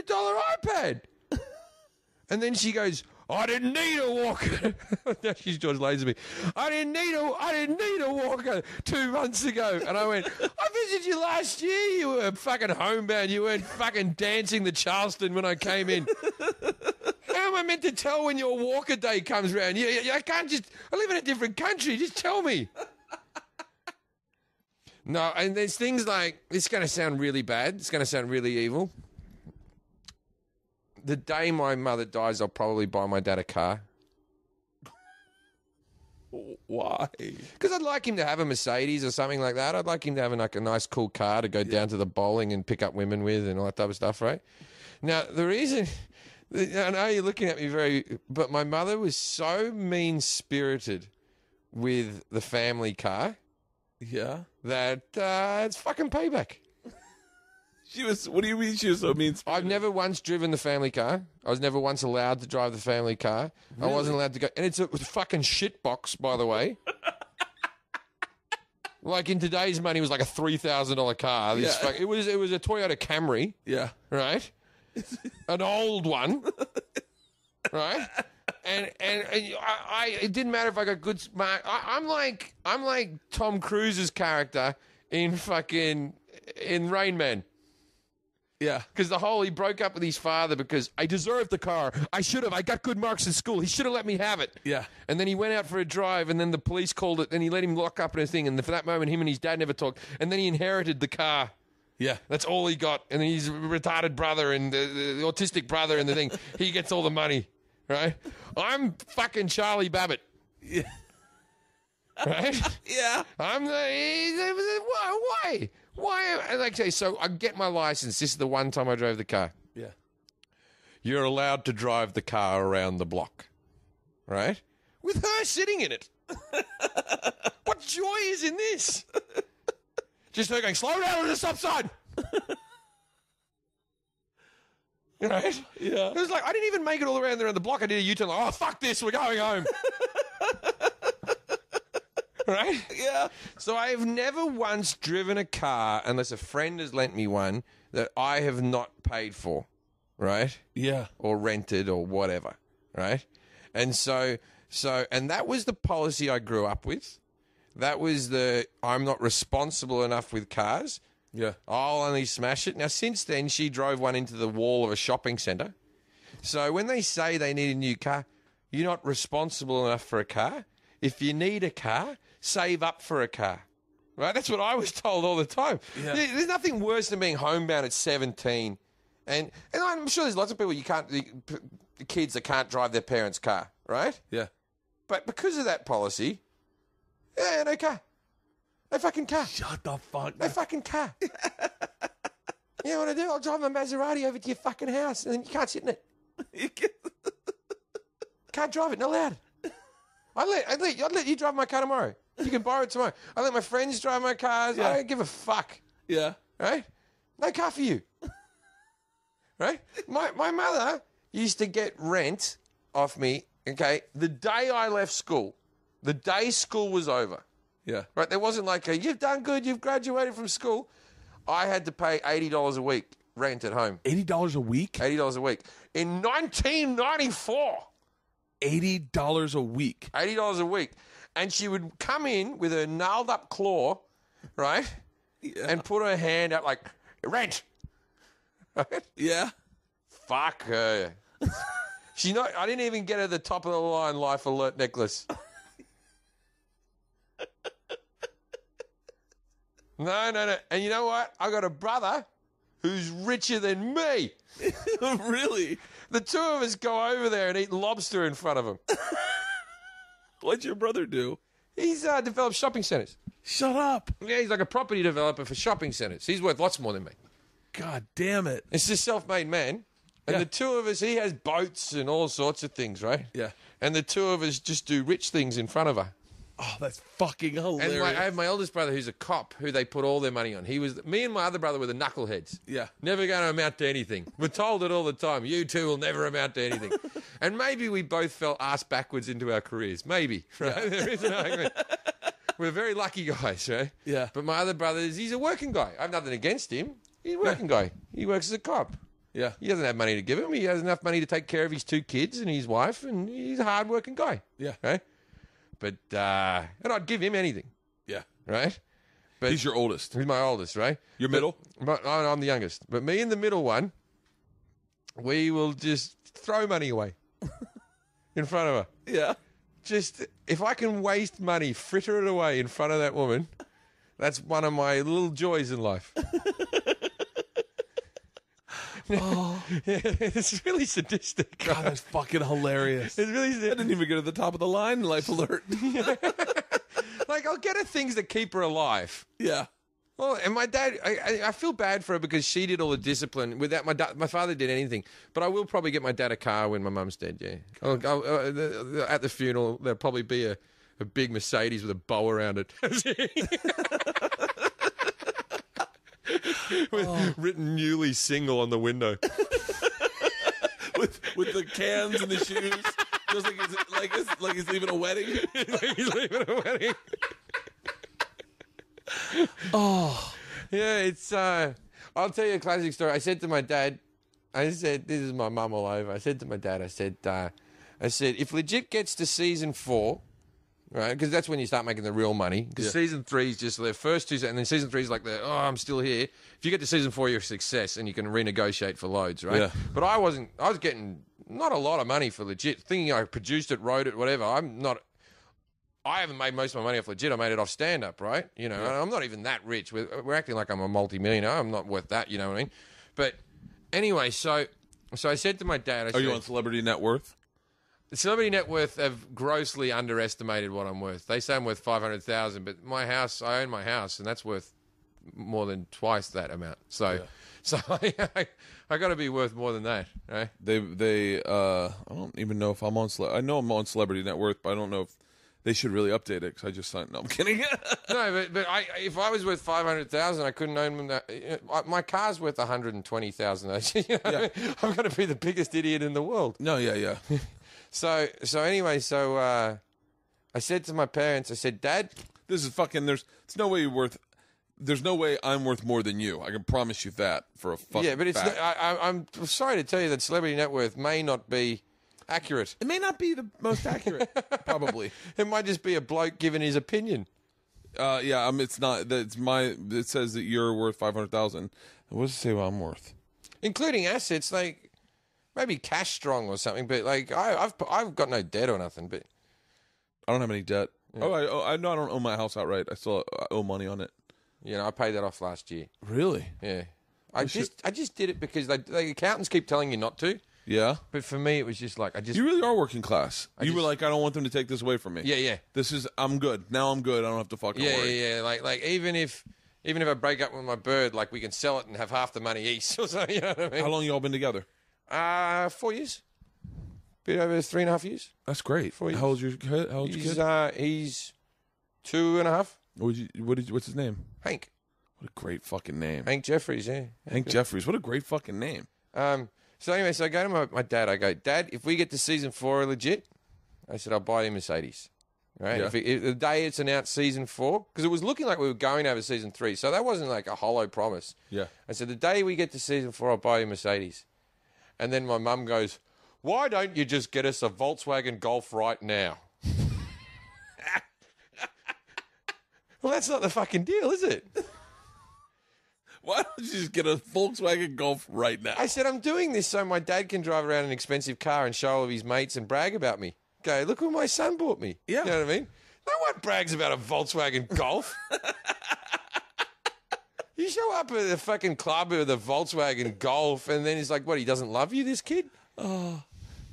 $900 iPad. And then she goes, I didn't need a walker. Now she's George Lazenby. I didn't need a walker 2 months ago. And I went, I visited you last year. You were fucking homebound. You weren't fucking dancing the Charleston when I came in. How am I meant to tell when your walker day comes around? I can't just... I live in a different country. Just tell me. No, and there's things like... It's going to sound really bad. It's going to sound really evil. The day my mother dies, I'll probably buy my dad a car. Why? Because I'd like him to have a Mercedes or something like that. I'd like him to have a nice, cool car to go down to the bowling and pick up women with and all that type of stuff, right? Now, the reason... I know you're looking at me but my mother was so mean-spirited with the family car. Yeah. That it's fucking payback. What do you mean she was so mean-spirited? I've never once driven the family car. I was never once allowed to drive the family car. Really? I wasn't allowed to go. And it's a fucking shitbox, by the way. Like in today's money, it was like a $3,000 car. Yeah. It was a Toyota Camry. Yeah. Right? An old one, right? And it didn't matter if I got good mark. I'm like Tom Cruise's character in Rain Man. Yeah, because he broke up with his father because I deserved the car. I got good marks in school. He should have let me have it. Yeah. And then he went out for a drive, and then the police called it, and he let him lock up in a thing. And for that moment, him and his dad never talked. And then he inherited the car. Yeah. That's all he got. And then his retarded brother and the autistic brother and the thing, he gets all the money, right? I'm fucking Charlie Babbitt. Yeah. Right? Yeah. I'm why? Why? Like I say, so I get my license. This is the one time I drove the car. Yeah. You're allowed to drive the car around the block, right? With her sitting in it. What joy is in this? Just her going, slow down on the stop sign. Right? Yeah. It was like, I didn't even make it all around the block. I did a U-turn like, oh, fuck this, we're going home. Right? Yeah. So I have never once driven a car, unless a friend has lent me one, that I have not paid for, right? Yeah. Or rented or whatever, right? And and that was the policy I grew up with. That was I'm not responsible enough with cars. Yeah. I'll only smash it. Now, since then, she drove one into the wall of a shopping centre. So when they say they need a new car, you're not responsible enough for a car. If you need a car, save up for a car. Right? That's what I was told all the time. Yeah. There's nothing worse than being homebound at 17. And I'm sure there's lots of people the kids that can't drive their parents' car, right? Yeah. But because of that policy... Yeah, no car. No fucking car. Shut the fuck up. No fucking car. You know what I do? I'll drive my Maserati over to your fucking house and then you can't sit in it. Can't drive it, not allowed. I'd let you drive my car tomorrow. You can borrow it tomorrow. I let my friends drive my cars. Yeah. I don't give a fuck. Yeah. Right? No car for you. Right? My mother used to get rent off me okay, the day I left school, the day school was over, Yeah. right? There wasn't like you've done good, you've graduated from school. I had to pay $80 a week rent at home. $80 a week? $80 a week. In 1994. $80 a week. $80 a week. And she would come in with her gnarled up claw, right? Yeah. And put her hand out like, rent. Right? Yeah. Fuck her. I didn't even get her the top of the line Life Alert necklace. No. And you know what? I got a brother who's richer than me. Really? The two of us go over there and eat lobster in front of him. What'd your brother do? He's developed shopping centres. Shut up. Yeah, he's like a property developer for shopping centres. He's worth lots more than me. God damn it. It's a self-made man. And the two of us, he has boats and all sorts of things, right? Yeah. And the two of us just do rich things in front of her. Oh, that's fucking hilarious. And I have my oldest brother who's a cop who they put all their money on. Me and my other brother were the knuckleheads. Yeah. Never going to amount to anything. We're told it all the time. You two will never amount to anything. And maybe we both fell ass backwards into our careers. Maybe. Right? Yeah. There is an argument. We're very lucky guys, right? Yeah. But my other brother, he's a working guy. I have nothing against him. He's a working guy. He works as a cop. Yeah. He doesn't have money to give him. He has enough money to take care of his two kids and his wife, and he's a hard-working guy. Yeah. Right? But, and I'd give him anything. Yeah. Right? But He's your oldest. he's my oldest, right? Your middle? I'm the youngest. But me and the middle one, we will just throw money away in front of her. Yeah. Just, if I can waste money, fritter it away in front of that woman, that's one of my little joys in life. Oh. It's really sadistic. God, that's fucking hilarious. It's really I sadistic. didn't even get to the top of the line in Life Alert. Like, I'll get her things that keep her alive. Yeah. Well, and my dad, I feel bad for her because she did all the discipline. Without my father did anything. But I will probably get my dad a car when my mum's dead, yeah. At the funeral, there'll probably be a big Mercedes with a bow around it. Written newly single on the window. with the cans and the shoes. Just like he's leaving a wedding. He's leaving a wedding. Oh. Yeah, it's I'll tell you a classic story. I said to my dad, this is my mum all over. I said to my dad, I said, if Legit gets to season 4, right, because that's when you start making the real money, because season 3 is just the first two, and then season 3 is like I'm still here. If you get to season 4, you're a success, and you can renegotiate for loads, right? Yeah. But I was getting not a lot of money for Legit, thinking I produced it, wrote it, whatever. I haven't made most of my money off Legit. I made it off stand-up, right? You know, and I'm not even that rich. We're acting like I'm a multi-millionaire. I'm not worth that, you know what I mean? But anyway, so I said to my dad... Are you on Celebrity Net Worth? Celebrity Net Worth have grossly underestimated what I'm worth. They say I'm worth $500,000, but my house, I own my house, and that's worth more than twice that amount. So I got to be worth more than that, right? They I don't even know if I'm on... I know I'm on Celebrity Net Worth, but I don't know if... They should really update it because I just signed. No, I'm kidding. No, but if I was worth $500,000, I couldn't own that. My car's worth $120,000. You know? Yeah. I'm going to be the biggest idiot in the world. No, yeah. So anyway, I said to my parents, I said, Dad, this is fucking. There's no way you're worth. There's no way I'm worth more than you. I can promise you that for a fucking. Yeah, but it's. I'm sorry to tell you that Celebrity Net Worth may not be accurate. It may not be the most accurate, probably. It might just be a bloke giving his opinion. Yeah, it's not. It says that you're worth 500,000. What does it say what I'm worth? Including assets, like maybe cash strong or something. But like I've got no debt or nothing. But I don't have any debt. Yeah. I know I don't own my house outright. I still owe money on it. You know, I paid that off last year. Really? Yeah. I just did it because the accountants keep telling you not to. Yeah. But for me, it was just like You really are working class. You were like, I don't want them to take this away from me. Yeah. I'm good. Now I'm good. I don't have to fucking worry. Yeah. Like even if I break up with my bird, like we can sell it and have half the money east or something. You know what I mean? How long you all been together? 4 years. Bit over 3.5 years. That's great. 4 years. How old's your kid? He's 2.5. What's his name? Hank. What a great fucking name. Hank Jefferies, yeah. Hank Jefferies. What a great fucking name. So anyway, I go to my dad. I go, Dad, if we get to season 4 legit, I said, I'll buy you a Mercedes. Right? Yeah. If the day it's announced season 4, because it was looking like we were going over season 3, so that wasn't like a hollow promise. Yeah. I said, the day we get to season 4, I'll buy you a Mercedes. And then my mum goes, why don't you just get us a Volkswagen Golf right now? Well, that's not the fucking deal, is it? Why don't you just get a Volkswagen Golf right now? I said, I'm doing this so my dad can drive around an expensive car and show all of his mates and brag about me. Go, look what my son bought me. Yeah. You know what I mean? No one brags about a Volkswagen Golf. You show up at the fucking club with a Volkswagen Golf and then he's like, what, he doesn't love you, this kid? Oh,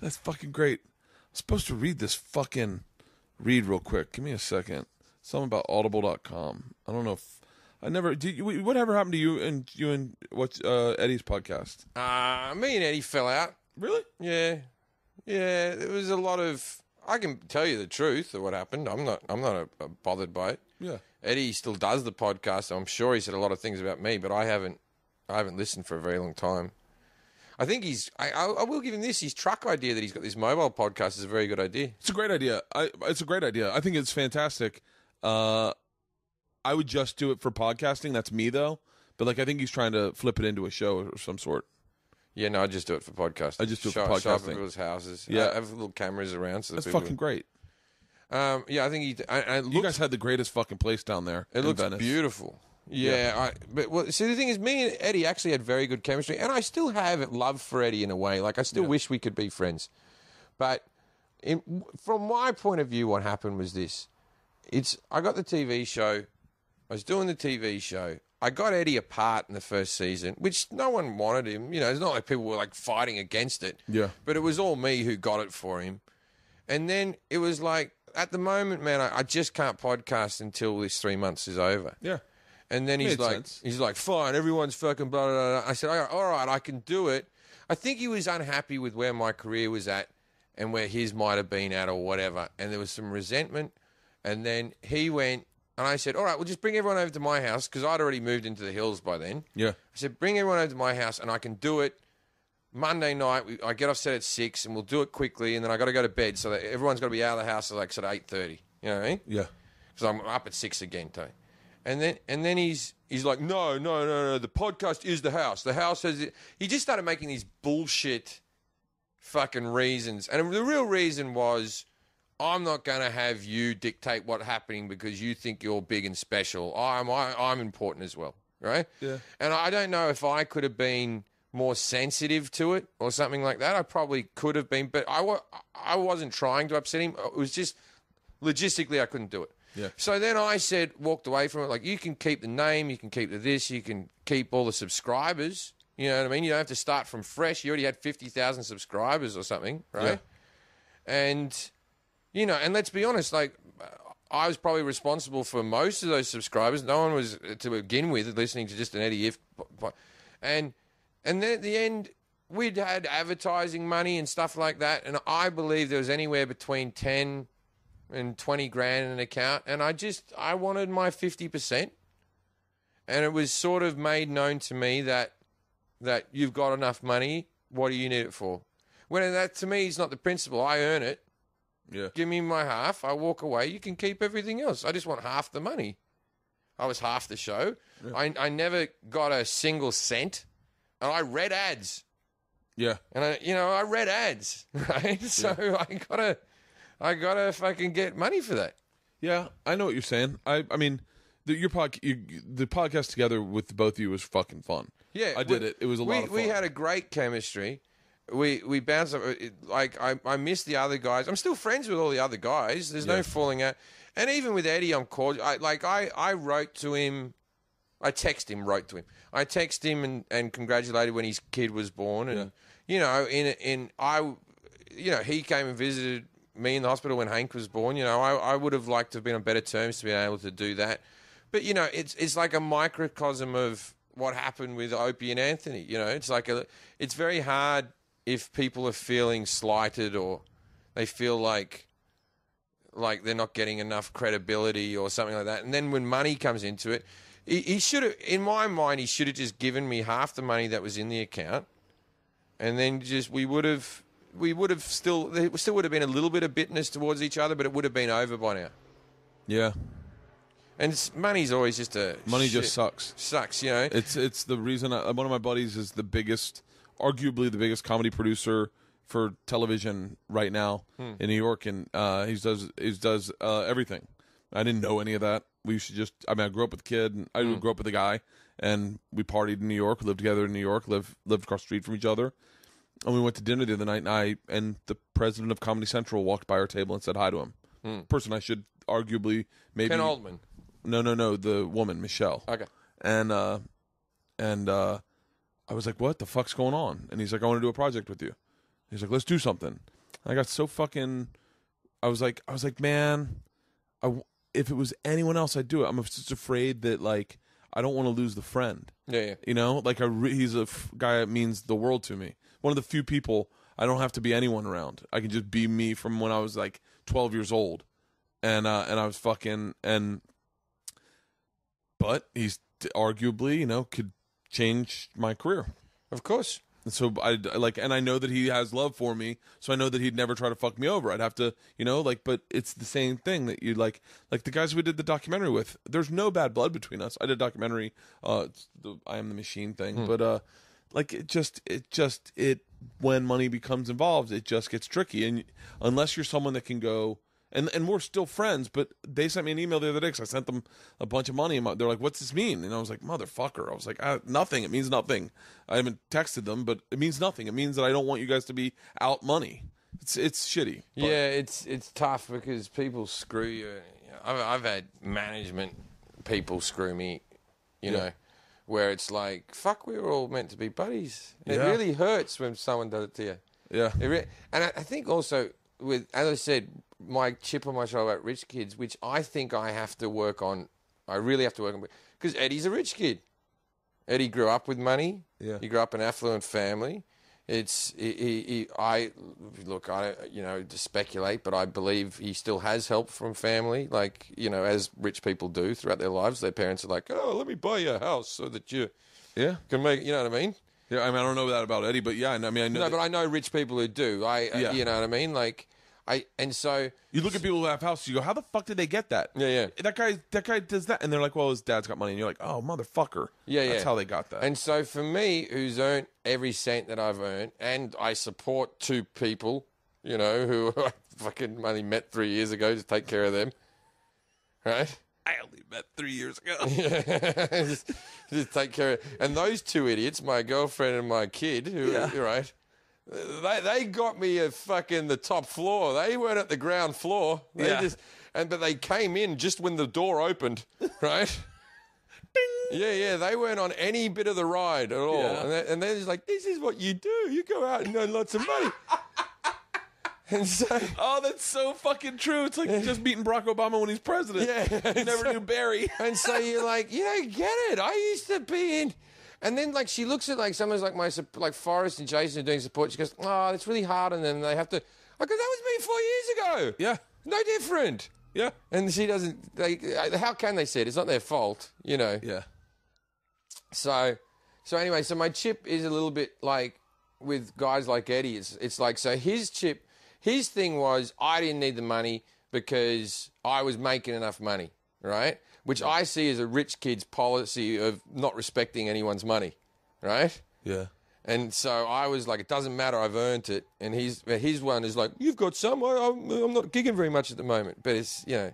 that's fucking great. I'm supposed to read this fucking read real quick. Give me a second. Something about audible.com. I don't know if I never did. Whatever happened to you and what's Eddie's podcast? Me and Eddie fell out. Really? Yeah. Yeah, there was a lot of. I can tell you the truth of what happened. I'm not bothered by it. Yeah. Eddie still does the podcast. I'm sure he said a lot of things about me, but I haven't listened for a very long time. I think I will give him this. His truck idea that he's got this mobile podcast is a very good idea. It's a great idea. It's a great idea. I think it's fantastic. I would just do it for podcasting. That's me though. But like, I think he's trying to flip it into a show of some sort. Yeah, no, I just do it for podcasting. I just do it for Show up at podcasting. people's houses. Yeah. I have little cameras around. So That's people fucking great. Yeah, I think You guys had the greatest fucking place down there. It in looks Venice. beautiful. Yeah, see, the thing is, me and Eddie actually had very good chemistry, and I still have love for Eddie in a way. Like, I still wish we could be friends. But from my point of view, what happened was this. I got the TV show. I was doing the TV show. I got Eddie a part in the first season, which no one wanted him. You know, it's not like people were like fighting against it. Yeah. But it was all me who got it for him. And then it was like, at the moment, man, I just can't podcast until this 3 months is over. Yeah. And then he's like, fine, everyone's fucking blah, blah, blah. I said, all right, I can do it. I think he was unhappy with where my career was at and where his might have been at or whatever. And there was some resentment. And then he went, and I said, all right, well, just bring everyone over to my house, because I'd already moved into the hills by then. Yeah. I said, bring everyone over to my house, and I can do it Monday night. I get off set at 6, and we'll do it quickly, and then I got to go to bed, so that everyone's got to be out of the house at like sort of 8:30. You know what I mean? Yeah. So I'm up at 6 again, Tony. And then he's like, no, the podcast is the house. The house has it. He just started making these bullshit fucking reasons. And the real reason was, I'm not going to have you dictate what's happening because you think you're big and special. I'm important as well, right? Yeah. And I don't know if I could have been more sensitive to it or something like that. I probably could have been, but I wasn't trying to upset him. It was just logistically I couldn't do it. Yeah. So then I walked away from it. Like, you can keep the name, you can keep the this, you can keep all the subscribers. You know what I mean? You don't have to start from fresh. You already had 50,000 subscribers or something, right? Yeah. And, you know, and let's be honest, like, I was probably responsible for most of those subscribers. No one was, to begin with, listening to just an Eddie If. And then at the end, we'd had advertising money and stuff like that. And I believe there was anywhere between 10 and 20 grand in an account, and I wanted my 50%, and it was sort of made known to me that you've got enough money, what do you need it for? When that, to me, is not the principle. I earn it. Yeah. Give me my half, I walk away, you can keep everything else. I just want half the money. I was half the show. Yeah. I never got a single cent, and I read ads. Yeah. And I read ads, right? So yeah. I gotta fucking get money for that. Yeah, I know what you're saying. I mean, the podcast together with both of you was fucking fun. Yeah, I did it. It was a lot of fun. We had a great chemistry. We bounced up. Like, I miss the other guys. I'm still friends with all the other guys. There's no falling out. And even with Eddie, I'm cordial. I wrote to him. I text him, wrote to him. I text him and congratulated when his kid was born. And he came and visited me in the hospital when Hank was born. You know, I would have liked to have been on better terms to be able to do that. But, you know, it's like a microcosm of what happened with Opie and Anthony. You know, it's like it's very hard if people are feeling slighted or they feel like they're not getting enough credibility or something like that. And then when money comes into it, he should have, in my mind, he should have just given me half the money that was in the account. And then we would have we would have there still would have been a little bit of bitterness towards each other, but it would have been over by now. Yeah. And money's always just money just sucks. Sucks, you know. It's the reason one of my buddies is arguably the biggest comedy producer for television right now in New York, and he does everything. I didn't know any of that. I grew up with a kid, and I grew up with a guy, and we partied in New York, lived together in New York, lived across the street from each other, and we went to dinner the other night, and the president of Comedy Central walked by our table and said hi to him. Person I should arguably maybe Ken Oldman. No, the woman, Michelle. Okay. And I was like, what the fuck's going on? And he's like, I want to do a project with you. He's like, let's do something. I got so fucking, I was like, man, if it was anyone else, I'd do it. I'm just afraid that, like, I don't want to lose the friend. Yeah. You know, like he's a guy that means the world to me. One of the few people I don't have to be anyone around. I can just be me from when I was like 12 years old. And I was fucking, but he's arguably, you know, could change my career. Of course. And so and I know that he has love for me, so I know that he'd never try to fuck me over. I'd have to, you know, like, but it's the same thing that you like the guys we did the documentary with. There's no bad blood between us. I did a documentary, it's the I Am the Machine thing, but like it when money becomes involved, it just gets tricky. And unless you're someone that can go. And we're still friends, but they sent me an email the other day because I sent them a bunch of money. And they're like, what's this mean? And I was like, motherfucker. I was like, nothing. It means nothing. I haven't texted them, but it means nothing. It means that I don't want you guys to be out money. It's shitty. But. Yeah, it's tough because people screw you. I've had management people screw me, you know, where it's like, fuck, we were all meant to be buddies. It really hurts when someone does it to you. Yeah. And I think also, as I said, my chip on my shoulder about rich kids, which I think I have to work on. I really have to work on, because Eddie's a rich kid. Eddie grew up with money. Yeah. He grew up in an affluent family. I don't, you know, to speculate, but I believe he still has help from family, like, you know, as rich people do throughout their lives. Their parents are like, oh, let me buy you a house so that you can make, you know what I mean? Yeah, I mean, I don't know that about Eddie, but yeah, I mean, I know. No, but I know rich people who do. You know what I mean? Like, and so you look at people who have houses, you go, how the fuck did they get that? Yeah. That guy does that, and they're like, well, his dad's got money, and you're like, oh, motherfucker. Yeah. That's how they got that. And so for me, who's earned every cent that I've earned, and I support two people, you know, who I fucking only met 3 years ago to take care of them, right? I only met 3 years ago. just take care of, and those two idiots, my girlfriend and my kid, who, right? They got me at fucking the top floor. They weren't at the ground floor. But they came in just when the door opened, right? Ding. Yeah. They weren't on any bit of the ride at all. Yeah. And they're just like, this is what you do. You go out and earn lots of money. And so, oh, that's so fucking true. It's like just meeting Barack Obama when he's president. Yeah. You never knew Barry. And so you're like, you don't get it. I used to be in. And then, like, she looks at, like, someone's like Forrest and Jason are doing support. She goes, oh, it's really hard on them. They have to. I go, that was me 4 years ago. Yeah. No different. Yeah. And she doesn't. How can they say it? It's not their fault, you know. Yeah. So anyway, so my chip is a little bit like with guys like Eddie. It's like, so his thing was, I didn't need the money because I was making enough money, right? Which I see as a rich kid's policy of not respecting anyone's money, right? Yeah. And so I was like, it doesn't matter, I've earned it. And his one is like, you've got some. I'm not gigging very much at the moment, but it's, you know,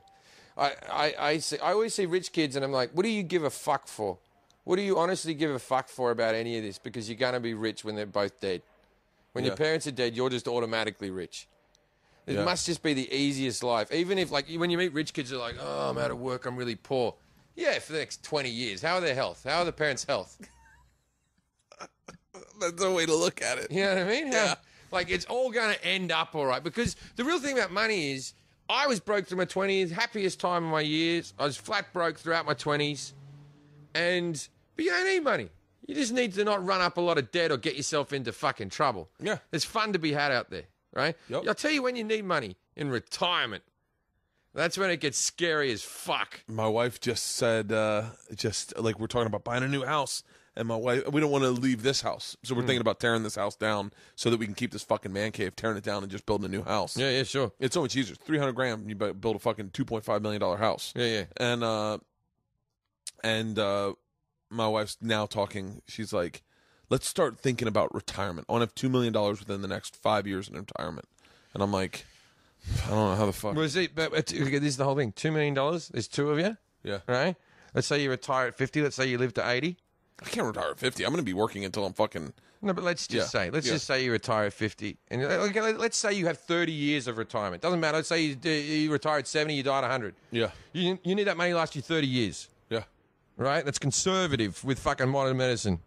I always see rich kids, and I'm like, what do you give a fuck for? What do you honestly give a fuck for about any of this? Because you're going to be rich when they're both dead. When your parents are dead, you're just automatically rich. It must just be the easiest life. Even if, like, when you meet rich kids, they're like, oh, I'm out of work, I'm really poor. Yeah, for the next 20 years. How are their health? How are the parents' health? That's a way to look at it. You know what I mean? Like, it's all going to end up all right. Because the real thing about money is, I was broke through my 20s, happiest time of my years. I was flat broke throughout my 20s. But you don't need money. You just need to not run up a lot of debt or get yourself into fucking trouble. Yeah. There's fun to be had out there, right? Yep. I'll tell you when you need money, in retirement. That's when it gets scary as fuck. My wife just said, just like we're talking about buying a new house, and my wife, we don't want to leave this house, so we're thinking about tearing this house down so that we can keep this fucking man cave, tearing it down and just building a new house. Yeah, sure. It's so much easier. $300,000, you build a fucking $2.5 million house. Yeah. And my wife's now talking. She's like, let's start thinking about retirement. I want to have $2 million within the next 5 years in retirement. And I'm like, I don't know how the fuck. Well, see, but this is the whole thing. $2 million. There's two of you. Yeah. Right. Let's say you retire at 50. Let's say you live to 80. I can't retire at 50. I'm going to be working until I'm fucking. No, but let's just say. Let's just say you retire at 50, and let's say you have 30 years of retirement. Doesn't matter. Let's say you retire at 70. You die at 100. Yeah. You need that money to last you 30 years. Yeah. Right. That's conservative with fucking modern medicine.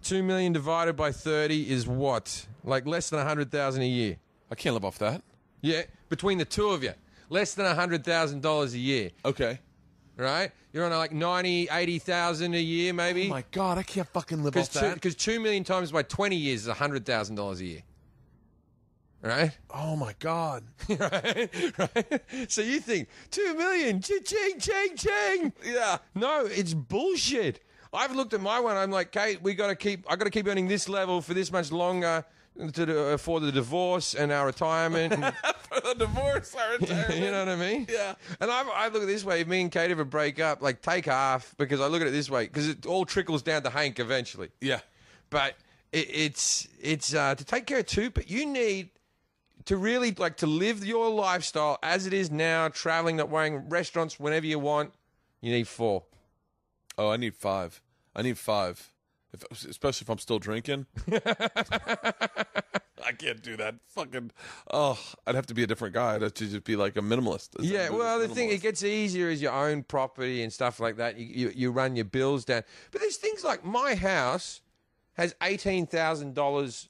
2 million divided by 30 is what? Like less than 100,000 a year. I can't live off that. Yeah, between the two of you, less than $100,000 a year. Okay. Right? You're on like 90, 80,000 a year, maybe. Oh my God, I can't fucking live off that. Because 2 million times by 20 years is $100,000 a year. Right? Oh my God. Right? So you think 2 million, ching, ching, ching. Yeah. No, it's bullshit. I've looked at my one. I'm like, Kate, I got to keep earning this level for this much longer for the divorce and our retirement. For the divorce, our retirement. You know what I mean? Yeah. And I look at it this way. If me and Kate ever break up, like take half, because I look at it this way, because it all trickles down to Hank eventually. Yeah. But it's to take care of two, but you need to really like to live your lifestyle as it is now, traveling, not worrying, restaurants whenever you want. You need 4. Oh, I need 5. Especially if I'm still drinking. I can't do that. Fucking. Oh, I'd have to be a different guy. I'd have to just be like a minimalist. Yeah, well, the thing, it gets easier as you own property and stuff like that. You run your bills down. But there's things like my house has $18,000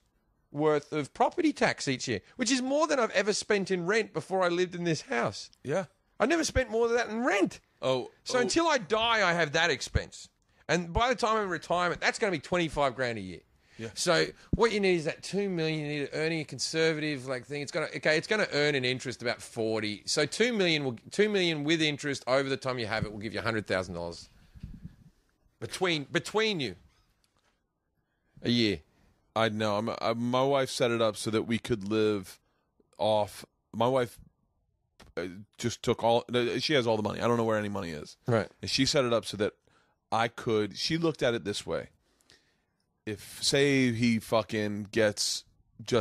worth of property tax each year, which is more than I've ever spent in rent before I lived in this house. Yeah. I never spent more than that in rent. So until I die, I have that expense. And by the time I'm in retirement, that's going to be $25,000 a year. Yeah. So what you need is that $2 million. You need earning a conservative thing. It's going to earn an interest about 40. So $2 million with interest over the time you have it will give you $100,000 between you a year. I know. My wife set it up so that we could live off. My wife just took all. She has all the money. I don't know where any money is. Right. And she set it up so that I could. She looked at it this way. If, say, he fucking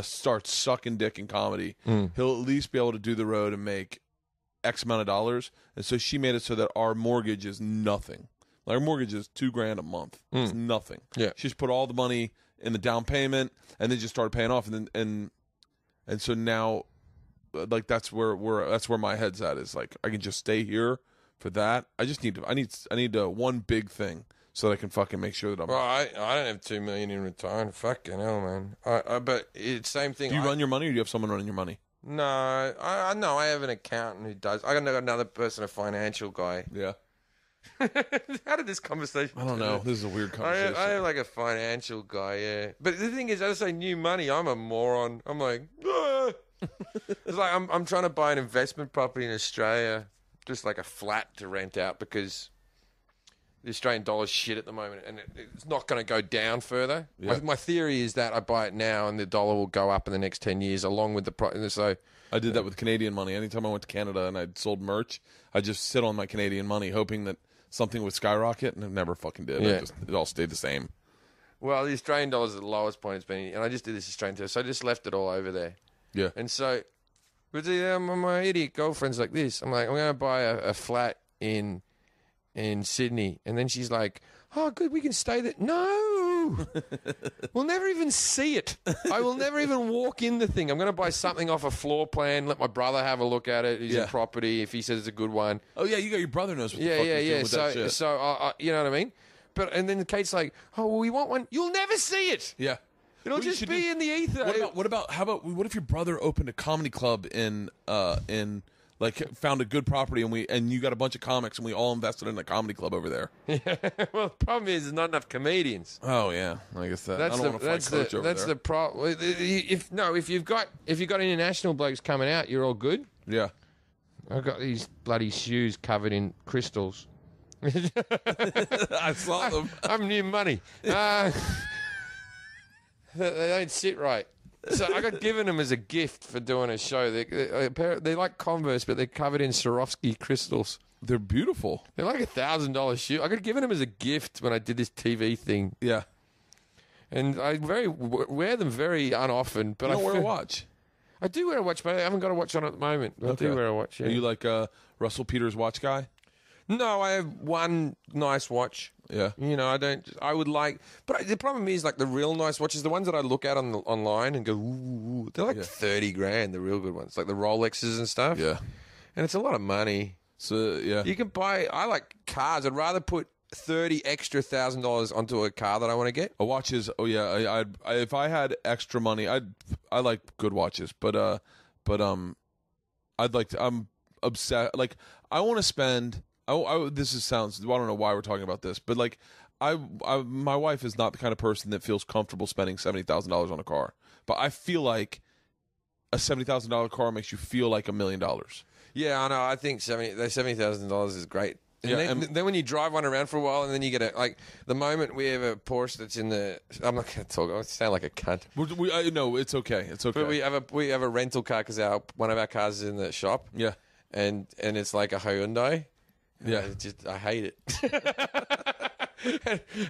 starts sucking dick in comedy, he'll at least be able to do the road and make X amount of dollars. And so she made it so that our mortgage is nothing. Our mortgage is $2,000 a month. It's nothing. Yeah. She just put all the money in the down payment and then just started paying off. And so now, like, that's where my head's at, is like, I can just stay here for that. I need one big thing so that I can fucking make sure that I'm. Well, I don't have $2 million in retirement. Fucking hell, man. But it's same thing. Do you run your money, or do you have someone running your money? No, I know. I have an accountant who does. I got another person, a financial guy. Yeah. How did this conversation? I don't know. This is a weird conversation. I have like a financial guy. Yeah. But the thing is, I say new money. I'm a moron. I'm like, it's like I'm trying to buy an investment property in Australia, just like a flat to rent out, because the Australian dollar's shit at the moment, and it's not going to go down further. Yeah. My theory is that I buy it now, and the dollar will go up in the next 10 years, along with the so. I did that with Canadian money. Anytime I went to Canada and I'd sold merch, I'd just sit on my Canadian money, hoping that something would skyrocket, and it never fucking did. Yeah. It all stayed the same. Well, the Australian dollar's at the lowest point it's been, and I just did this Australian test, so I just left it all over there. Yeah. And so, with my idiot girlfriend's like this. I'm like, I'm going to buy a flat in Sydney. And then she's like, oh, good, we can stay there. No! We'll never even see it. I will never even walk in the thing. I'm going to buy something off a floor plan, let my brother have a look at it. He's in property, if he says it's a good one. Oh, yeah, you got your brother knows what the fuck he's doing with that shit. So, you know what I mean? And then Kate's like, oh, well, we want one. You'll never see it. Yeah. It'll just be in the ether. What if your brother opened a comedy club in found a good property, and you got a bunch of comics, and we all invested in a comedy club over there? Yeah. Well, the problem is there's not enough comedians. Oh yeah, I guess that. I don't want to fight coach over there. That's the problem. If you've got international blokes coming out, you're all good. Yeah. I've got these bloody shoes covered in crystals. I saw them. I'm new money. They don't sit right. So I got given them as a gift for doing a show. They're like Converse, but they're covered in Swarovski crystals. They're beautiful. They're like $1,000 shoe. I got given them as a gift when I did this TV thing. Yeah. And I wear them very unoften. But You don't I wear a watch. I do wear a watch, but I haven't got a watch on at the moment. I do wear a watch. Yeah. Are you like a Russell Peters watch guy? No, I have one nice watch. Yeah. You know, I would like, but the problem is like the real nice watches, the ones that I look at online and go, ooh, they're like 30 grand, the real good ones, like the Rolexes and stuff. Yeah. And it's a lot of money. So, yeah. You can buy, I like cars. I'd rather put $1,000 onto a car that I want to get. A watch is, if I had extra money, I like good watches, but I'd like to, I'm obsessed, like, I want to spend, sounds, I don't know why we're talking about this, but like, my wife is not the kind of person that feels comfortable spending $70,000 on a car, but I feel like a $70,000 car makes you feel like $1 million. Yeah, I know. I think $70,000 is great. And then when you drive one around for a while, and then you get the moment we have a Porsche that's in the, I'm not going to talk. I sound like a cunt. No, it's okay. It's okay. But we have a rental car because one of our cars is in the shop. Yeah, and it's like a Hyundai. Yeah, I hate it.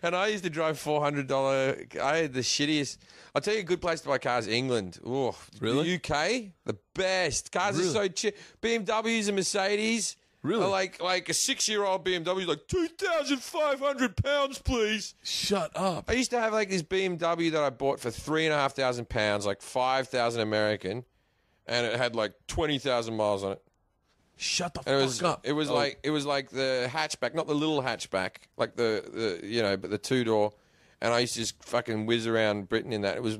and I used to drive $400. I had the shittiest. I'll tell you a good place to buy cars, England. Oh, really? The UK, the best. Cars are so cheap. BMWs and Mercedes. Really? Like a 6-year-old BMW, like £2,500, please. Shut up. I used to have like this BMW that I bought for £3,500, like 5,000 American, and it had like 20,000 miles on it. Shut the and fuck up. It was like the hatchback, not the little hatchback, like but the 2-door. And I used to just fucking whiz around Britain in that. It was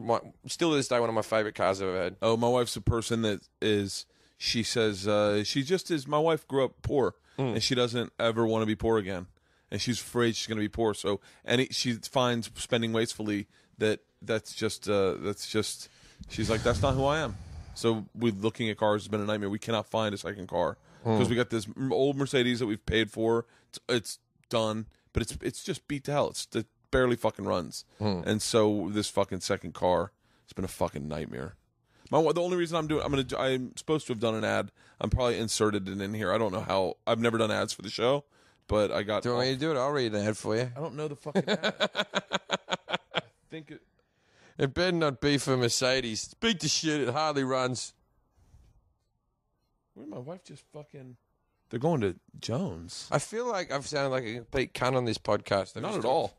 still to this day one of my favorite cars I've ever had. Oh, my wife's a person that is. She says she just is. My wife grew up poor, and she doesn't ever want to be poor again, and she's afraid she's going to be poor. So, she finds spending wastefully that's just. She's like, that's not who I am. So, looking at cars has been a nightmare. We cannot find a second car because we got this old Mercedes that we've paid for. It's done, but it's just beat to hell. It barely fucking runs, and so this fucking second car has been a fucking nightmare. The only reason I'm supposed to have done an ad. I'm probably inserted it in here. I don't know how. I've never done ads for the show, but I got. Do you want me to do it? I'll read an ad for you. I don't know the fucking ad. I think it. It better not be for Mercedes. Beat the shit. It hardly runs. Where did my wife just fucking? They're going to Jones. I feel like I've sounded like a complete cunt on this podcast. Not at all.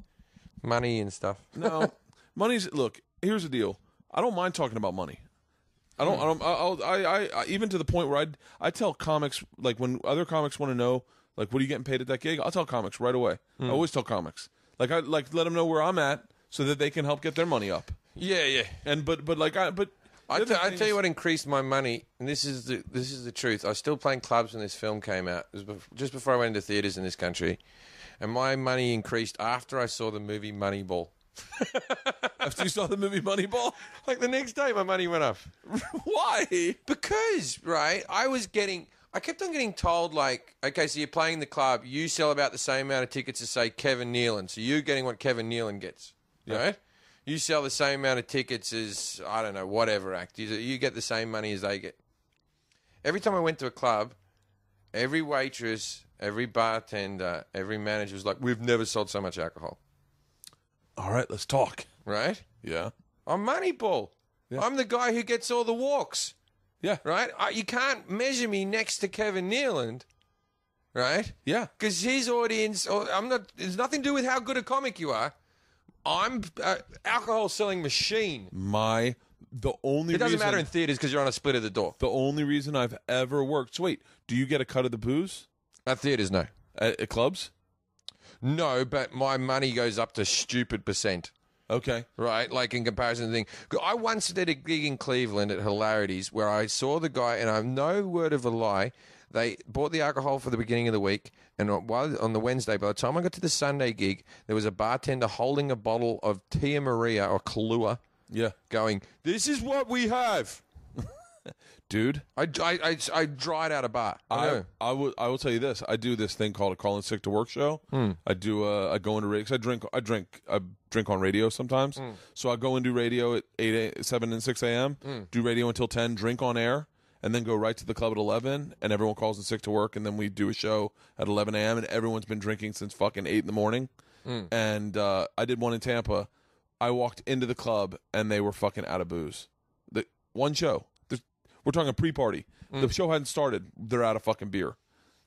Money and stuff. No, money's. Look, here's the deal. I don't mind talking about money. I even to the point where I tell comics, like when other comics want to know, like, what are you getting paid at that gig? I'll tell comics right away. I always tell comics, I let them know where I'm at so that they can help get their money up. Yeah. And I tell you what increased my money, and this is the truth. I was still playing clubs when this film came out. It was just before I went into theaters in this country, and my money increased after I saw the movie Moneyball. After you saw the movie Moneyball? Like the next day, my money went up. Why? Because, right, I kept on getting told, like, okay, so you're playing the club, you sell about the same amount of tickets as, say, Kevin Nealon, so you're getting what Kevin Nealon gets, right? You sell the same amount of tickets as, I don't know, whatever act. You get the same money as they get. Every time I went to a club, every waitress, every bartender, every manager was like, we've never sold so much alcohol. All right, let's talk. Right? Yeah. I'm Moneyball. Yeah. I'm the guy who gets all the walks. Yeah. Right? You can't measure me next to Kevin Nealon. Right? Yeah. Because his audience, there's nothing to do with how good a comic you are. I'm an alcohol selling machine. It doesn't matter in theaters because you're on a split of the door. The only reason I've ever worked. So wait, do you get a cut of the booze? At theaters, no. At clubs? No, but my money goes up to stupid %. Okay. Right? Like in comparison to the thing. I once did a gig in Cleveland at Hilarities where I saw the guy, and I'm no word of a lie, they bought the alcohol for the beginning of the week, and on the Wednesday, by the time I got to the Sunday gig, there was a bartender holding a bottle of Tia Maria or Kahlua. Yeah. Going, this is what we have. Dude, I dried out a bar. I will tell you this. I do this thing called a call in sick to work show. I go into radio because I drink on radio sometimes. So I go and do radio at 7 and 6 a.m. Do radio until 10, drink on air, and then go right to the club at 11. And everyone calls in sick to work, and then we do a show at 11 a.m. And everyone's been drinking since fucking 8 in the morning. And I did one in Tampa. I walked into the club and they were fucking out of booze. One show. We're talking a pre-party. The show hadn't started. They're out of fucking beer.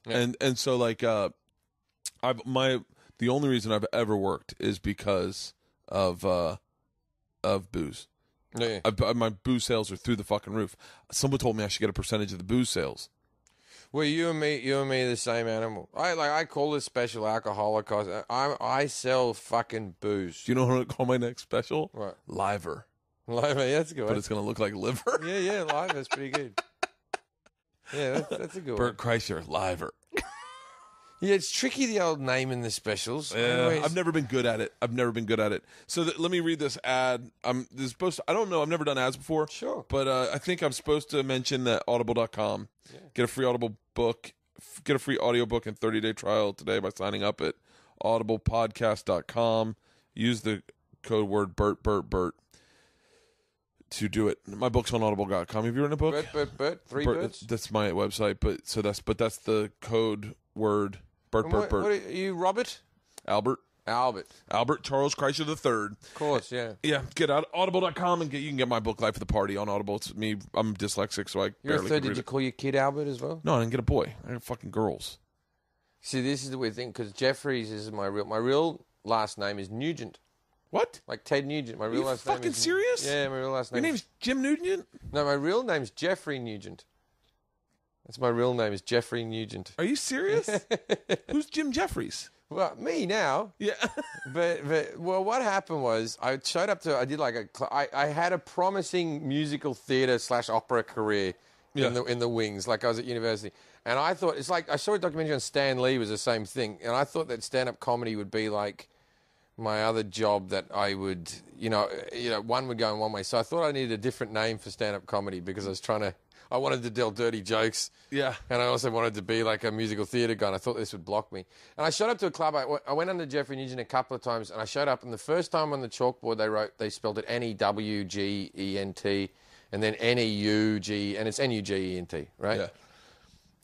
Yeah. And so like the only reason I've ever worked is because of booze. Yeah. My booze sales are through the fucking roof. Someone told me I should get a percentage of the booze sales. Well, you and me are the same animal. I call this special alcoholic. I sell fucking booze. Do you know what I'm gonna call my next special? What? Liver. Liver, yeah, that's a good. But it's gonna look like liver. Yeah, liver. That's pretty good. Yeah, that's a good one. Bert Kreischer, liver. Yeah, it's tricky, the old name in the specials. Yeah, anyways. I've never been good at it. So let me read this ad. This is supposed to, I don't know. I've never done ads before. Sure. But I think I'm supposed to mention that audible.com. Yeah. Get a free Audible book. Get a free audiobook and 30-day trial today by signing up at audiblepodcast.com. Use the code word Bert to do it. My book's on audible.com. Have you written a book? Bert, three birds? That's my website, but that's the code word Bert. What are you, Robert? Albert Charles Kreischer III. Of course, yeah. Yeah, get out audible.com and you can get my book Life of the Party on Audible. It's me. I'm dyslexic, so I You're a barely third. can read Did you it. call your kid Albert as well? No, I didn't get a boy. I got fucking girls. See, this is the weird thing because Jefferies is my real last name is Nugent. What? Like Ted Nugent. My real last name is... fucking serious? Yeah, my real last name Your name's Jim Nugent? No, my real name's Jeffrey Nugent. That's my real name is Jeffrey Nugent. Are you serious? Who's Jim Jefferies? Well, me now. Yeah. but what happened was I showed up to... I had a promising musical theatre / opera career in the wings, like I was at university. And I thought... It's like I saw a documentary on Stan Lee was the same thing. And I thought that stand-up comedy would be like... my other job that I would, one would go in one way. So I thought I needed a different name for stand-up comedy because I wanted to tell dirty jokes. Yeah. And I also wanted to be like a musical theatre guy, and I thought this would block me. And I showed up to a club. I went under Jeffrey Nugent a couple of times, and I showed up, and the first time on the chalkboard they spelled it Newgent, and then Neug, and it's Nugent, right? Yeah.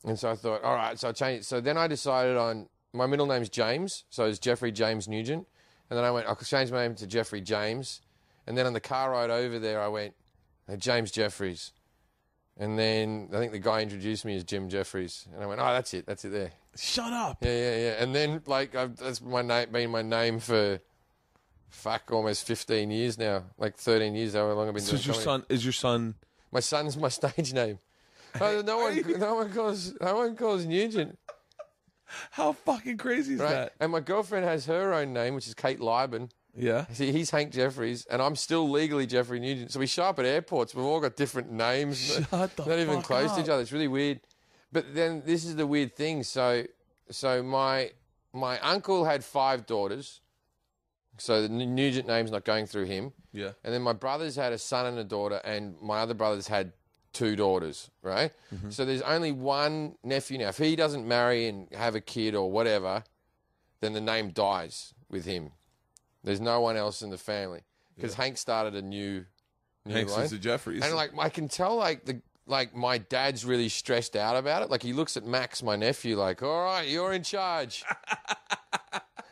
And so I thought, all right, so I changed. So then I decided on, my middle name's James, so it's Jeffrey James Nugent. And then I went, I'll change my name to Jeffrey James. And then on the car ride over there, I went, James Jefferies. And then I think the guy introduced me as Jim Jefferies. And I went, oh, that's it there. Shut up. Yeah. And then, that's been my name for, almost 15 years now. Like 13 years, however long I've been doing comedy. Is your son... My son's my stage name. No one calls Nugent. How fucking crazy is that? And my girlfriend has her own name, which is Kate Lieben. Yeah. See, he's Hank Jefferies, and I'm still legally Jeffrey Nugent. So we show up at airports. We've all got different names. Not even close to each other. It's really weird. But then this is the weird thing. So my uncle had 5 daughters. So the Nugent name's not going through him. Yeah. And then my brothers had a son and a daughter, and my other brothers had 2 daughters, right? Mm-hmm. So there's only one nephew now. If he doesn't marry and have a kid or whatever, then the name dies with him. There's no one else in the family because Hank started a new Hank's line. is the Jeffries. And I can tell my dad's really stressed out about it. Like he looks at Max, my nephew, like, all right, you're in charge.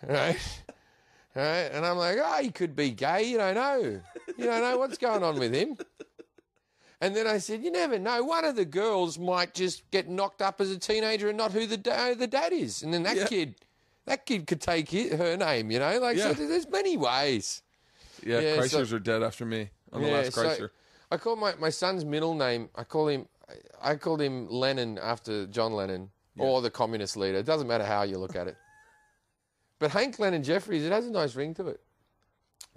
Right? And I'm like, he could be gay. You don't know. You don't know what's going on with him. And then I said, you never know. One of the girls might just get knocked up as a teenager and not who the dad is. And then that kid could take her name, So there's many ways. Yeah, Kreischers are dead after me on the last Kreischer. So I call my son's middle name, I called him Lennon after John Lennon or the communist leader. It doesn't matter how you look at it. But Hank Lennon Jeffries, it has a nice ring to it.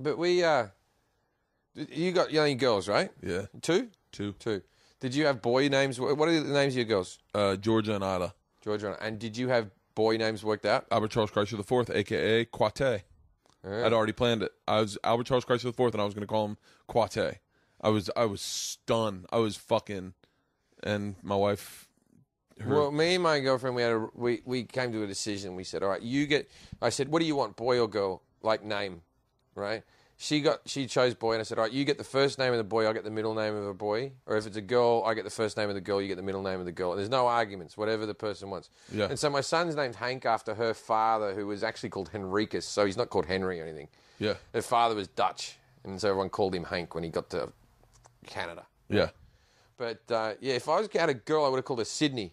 But you got young girls, right? Yeah. 2? Two. Did you have boy names? What are the names of your girls? Georgia and Ida. And did you have boy names worked out? Albert Charles Kreischer IV, a.k.a. Quate. I'd already planned it. I was Albert Charles Kreischer IV, and I was going to call him Quate. I was stunned. I was fucking and my wife. Well, me and my girlfriend, we came to a decision. We said, all right, I said, what do you want, boy or girl? Like name, right? She chose boy, and I said, all right, you get the first name of the boy, I'll get the middle name of the boy. Or if it's a girl, I get the first name of the girl, you get the middle name of the girl. And there's no arguments, whatever the person wants. Yeah. And so my son's named Hank after her father, who was actually called Henricus. So he's not called Henry or anything. Yeah. Her father was Dutch, and so everyone called him Hank when he got to Canada. Yeah. But, if I had a girl, I would have called her Sydney,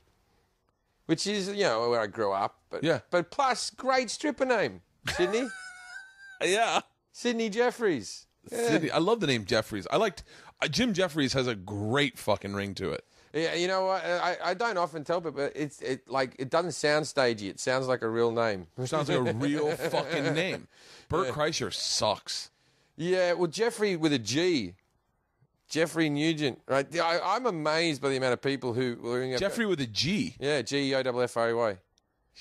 which is, where I grew up. But, Yeah. But plus, great stripper name, Sydney. Yeah. Sydney Jefferies. Yeah. Sydney. I love the name Jefferies. I liked Jim Jefferies has a great fucking ring to it. Yeah, you know what? I don't often tell people, but it doesn't sound stagey. It sounds like a real name. It sounds like a real fucking name. Bert Kreischer sucks. Yeah, well, Jeffrey with a G. Jeffrey Nugent, right? I'm amazed by the amount of people who... Jeffrey with a G. Yeah, Geoffrey,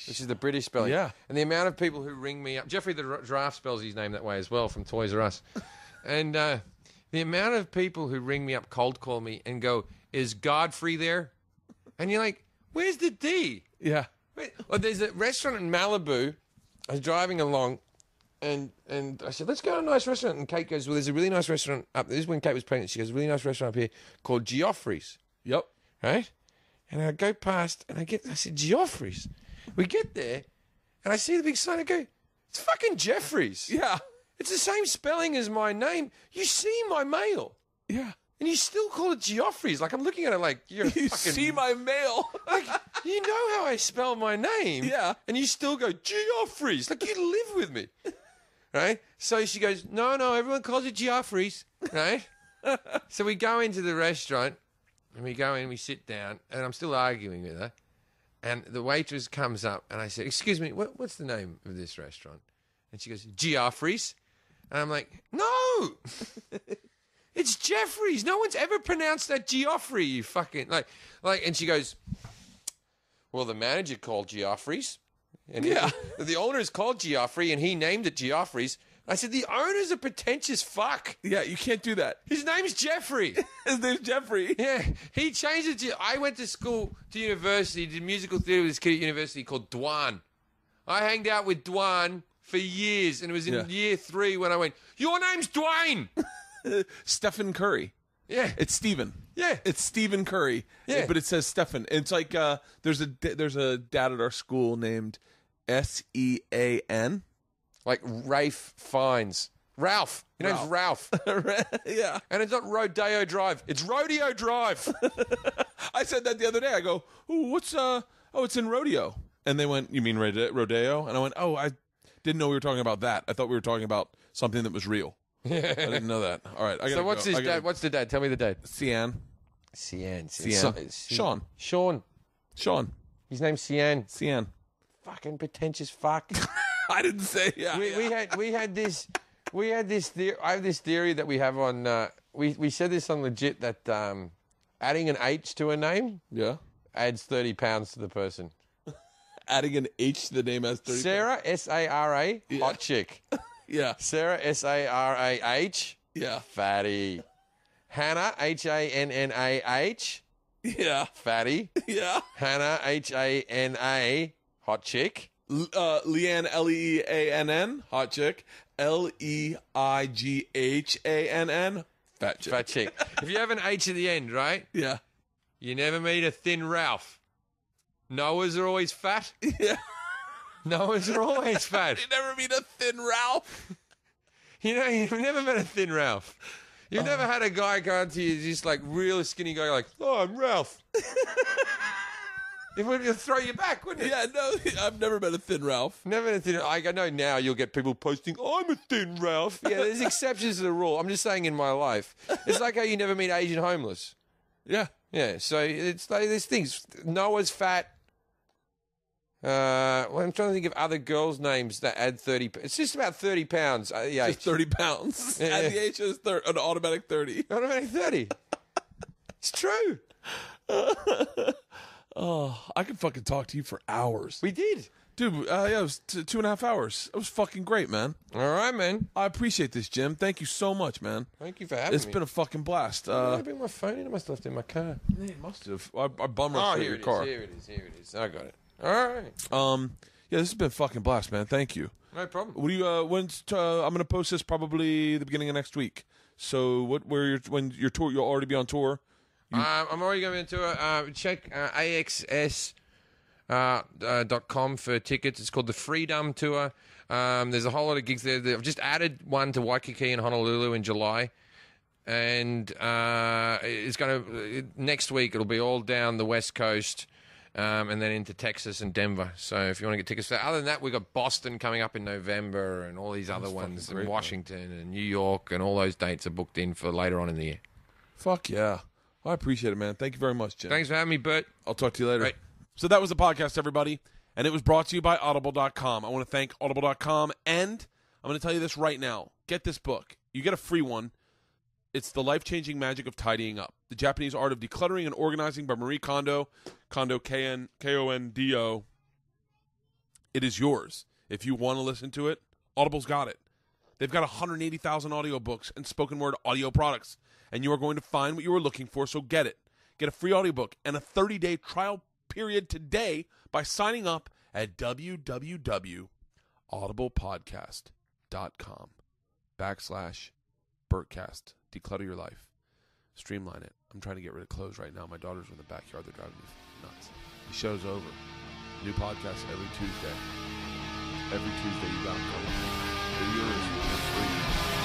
which is the British spelling. Yeah. And the amount of people who ring me up... Jeffrey the Giraffe spells his name that way as well, from Toys R Us. And the amount of people who ring me up, cold call me, and go, is Godfrey there? And you're like, where's the D? Yeah. Well, there's a restaurant in Malibu. I was driving along, and I said, let's go to a nice restaurant. And Kate goes, well, there's a really nice restaurant up there. This is when Kate was pregnant. She goes, a really nice restaurant up here called Geoffrey's. Yep. Right? And I go past, and I said, Geoffrey's. We get there, and I see the big sign. I go, it's fucking Jefferies. Yeah. It's the same spelling as my name. You see my mail. Yeah. And you still call it Geoffrey's. Like, I'm looking at it like, You see my mail. Like, you know how I spell my name. Yeah. And you still go, Geoffrey's. Like, you live with me. Right? So she goes, no, everyone calls it Geoffrey's. Right? So we go into the restaurant, and we go in, we sit down, and I'm still arguing with her. And the waitress comes up, and I said, excuse me, what's the name of this restaurant? And she goes, Geoffrey's. And I'm like, no! It's Jefferies. No one's ever pronounced that Geoffrey, you fucking... Like, and she goes, well, the manager called Geoffrey's. And the owner is called Geoffrey, and he named it Geoffrey's. I said, the owner's a pretentious fuck. Yeah, you can't do that. His name's Jeffrey. His name's Jeffrey. Yeah, he changed it to... I went to school, to university, did musical theatre with this kid at university called Dwan. I hanged out with Dwan for years, and it was in year 3 when I went, your name's Dwayne. Stephen Curry. Yeah. It's Stephen. Yeah. It's Stephen Curry. Yeah. But it says Stephen. It's like there's a dad at our school named Sean. Like Rafe Fiennes. Ralph. Your name's Ralph. Yeah. And it's not Rodeo Drive. It's Rodeo Drive. I said that the other day. I go, ooh, what's it's in Rodeo. And they went, you mean Rodeo? And I went, oh, I didn't know we were talking about that. I thought we were talking about something that was real. I didn't know that. All right. So what's his dad? What's the dad? Tell me the dad. Cian. Sean. His name's Cian. Cian. Fucking pretentious fuck. I didn't say. Yeah. We had this theory. I have this theory that we have on. We said this on Legit that adding an H to a name adds 30 pounds to the person. Adding an H to the name as 30. Sarah, S-A-R-A, hot chick. Yeah. Sarah, S-A-R-A-H. Yeah. Fatty. Hannah, H-A-N-N-A-H. Yeah. Fatty. Yeah. Hannah, H-A-N-A, hot chick. Leanne, L-E-A-N-N, hot chick. L-E-I-G-H-A-N-N, fat chick. Fat chick. If you have an H at the end, right? Yeah. You never meet a thin Ralph. Noahs are always fat. Yeah. Noahs are always fat. You never meet a thin Ralph. You've never met a thin Ralph. You've never had a guy go up to you, just like real skinny guy, like, oh, I'm Ralph. It would throw you back, wouldn't it? Yeah, no, I've never met a thin Ralph. Never met a thin. I know now you'll get people posting, I'm a thin Ralph. Yeah, there's exceptions to the rule. I'm just saying in my life. It's like how you never meet Asian homeless. Yeah. Yeah, so it's like there's things. Noah's fat. Well, I'm trying to think of other girls' names that add 30. It's just about 30 pounds. The H. Just 30 pounds. Yeah. At the H is an automatic 30. Automatic 30. It's true. Oh, I could fucking talk to you for hours. We did. Dude, yeah, it was 2.5 hours. It was fucking great, man. All right, man. I appreciate this, Jim. Thank you so much, man. Thank you for having me. It's been a fucking blast. I bring my phone in. I must have left it in my car. Yeah, you must have. I bum Oh, rushed here your it is. car. Here it is. Here it is. I got it. All right. Yeah, this has been a fucking blast, man. Thank you. No problem. What do you? I'm gonna post this probably the beginning of next week. So when your tour? You'll already be on tour. I'm already going to tour. Check AXS.com for tickets. It's called the Freedom Tour. There's a whole lot of gigs there. I've just added one to Waikiki and Honolulu in July. And it's going to next week. It'll be all down the West Coast, and then into Texas and Denver. So if you want to get tickets for that. Other than that, we've got Boston coming up in November, and all these other ones, great, and Washington and New York, and all those dates are booked in for later on in the year. Fuck yeah. I appreciate it, man. Thank you very much, Jim. Thanks for having me, Bert. I'll talk to you later. Right. So that was the podcast, everybody, and it was brought to you by Audible.com. I want to thank Audible.com, and I'm going to tell you this right now. Get this book. You get a free one. It's The Life-Changing Magic of Tidying Up, The Japanese Art of Decluttering and Organizing by Marie Kondo, Kondo. It is yours. If you want to listen to it, Audible's got it. They've got 180,000 audiobooks and spoken word audio products, and you are going to find what you are looking for, so get it. Get a free audiobook and a 30-day trial period today by signing up at www.audiblepodcast.com/Bertcast. Declutter your life. Streamline it. I'm trying to get rid of clothes right now. My daughters are in the backyard. They're driving me nuts. The show's over. New podcast every Tuesday. Every Tuesday you got them coming. They're yours. They're free.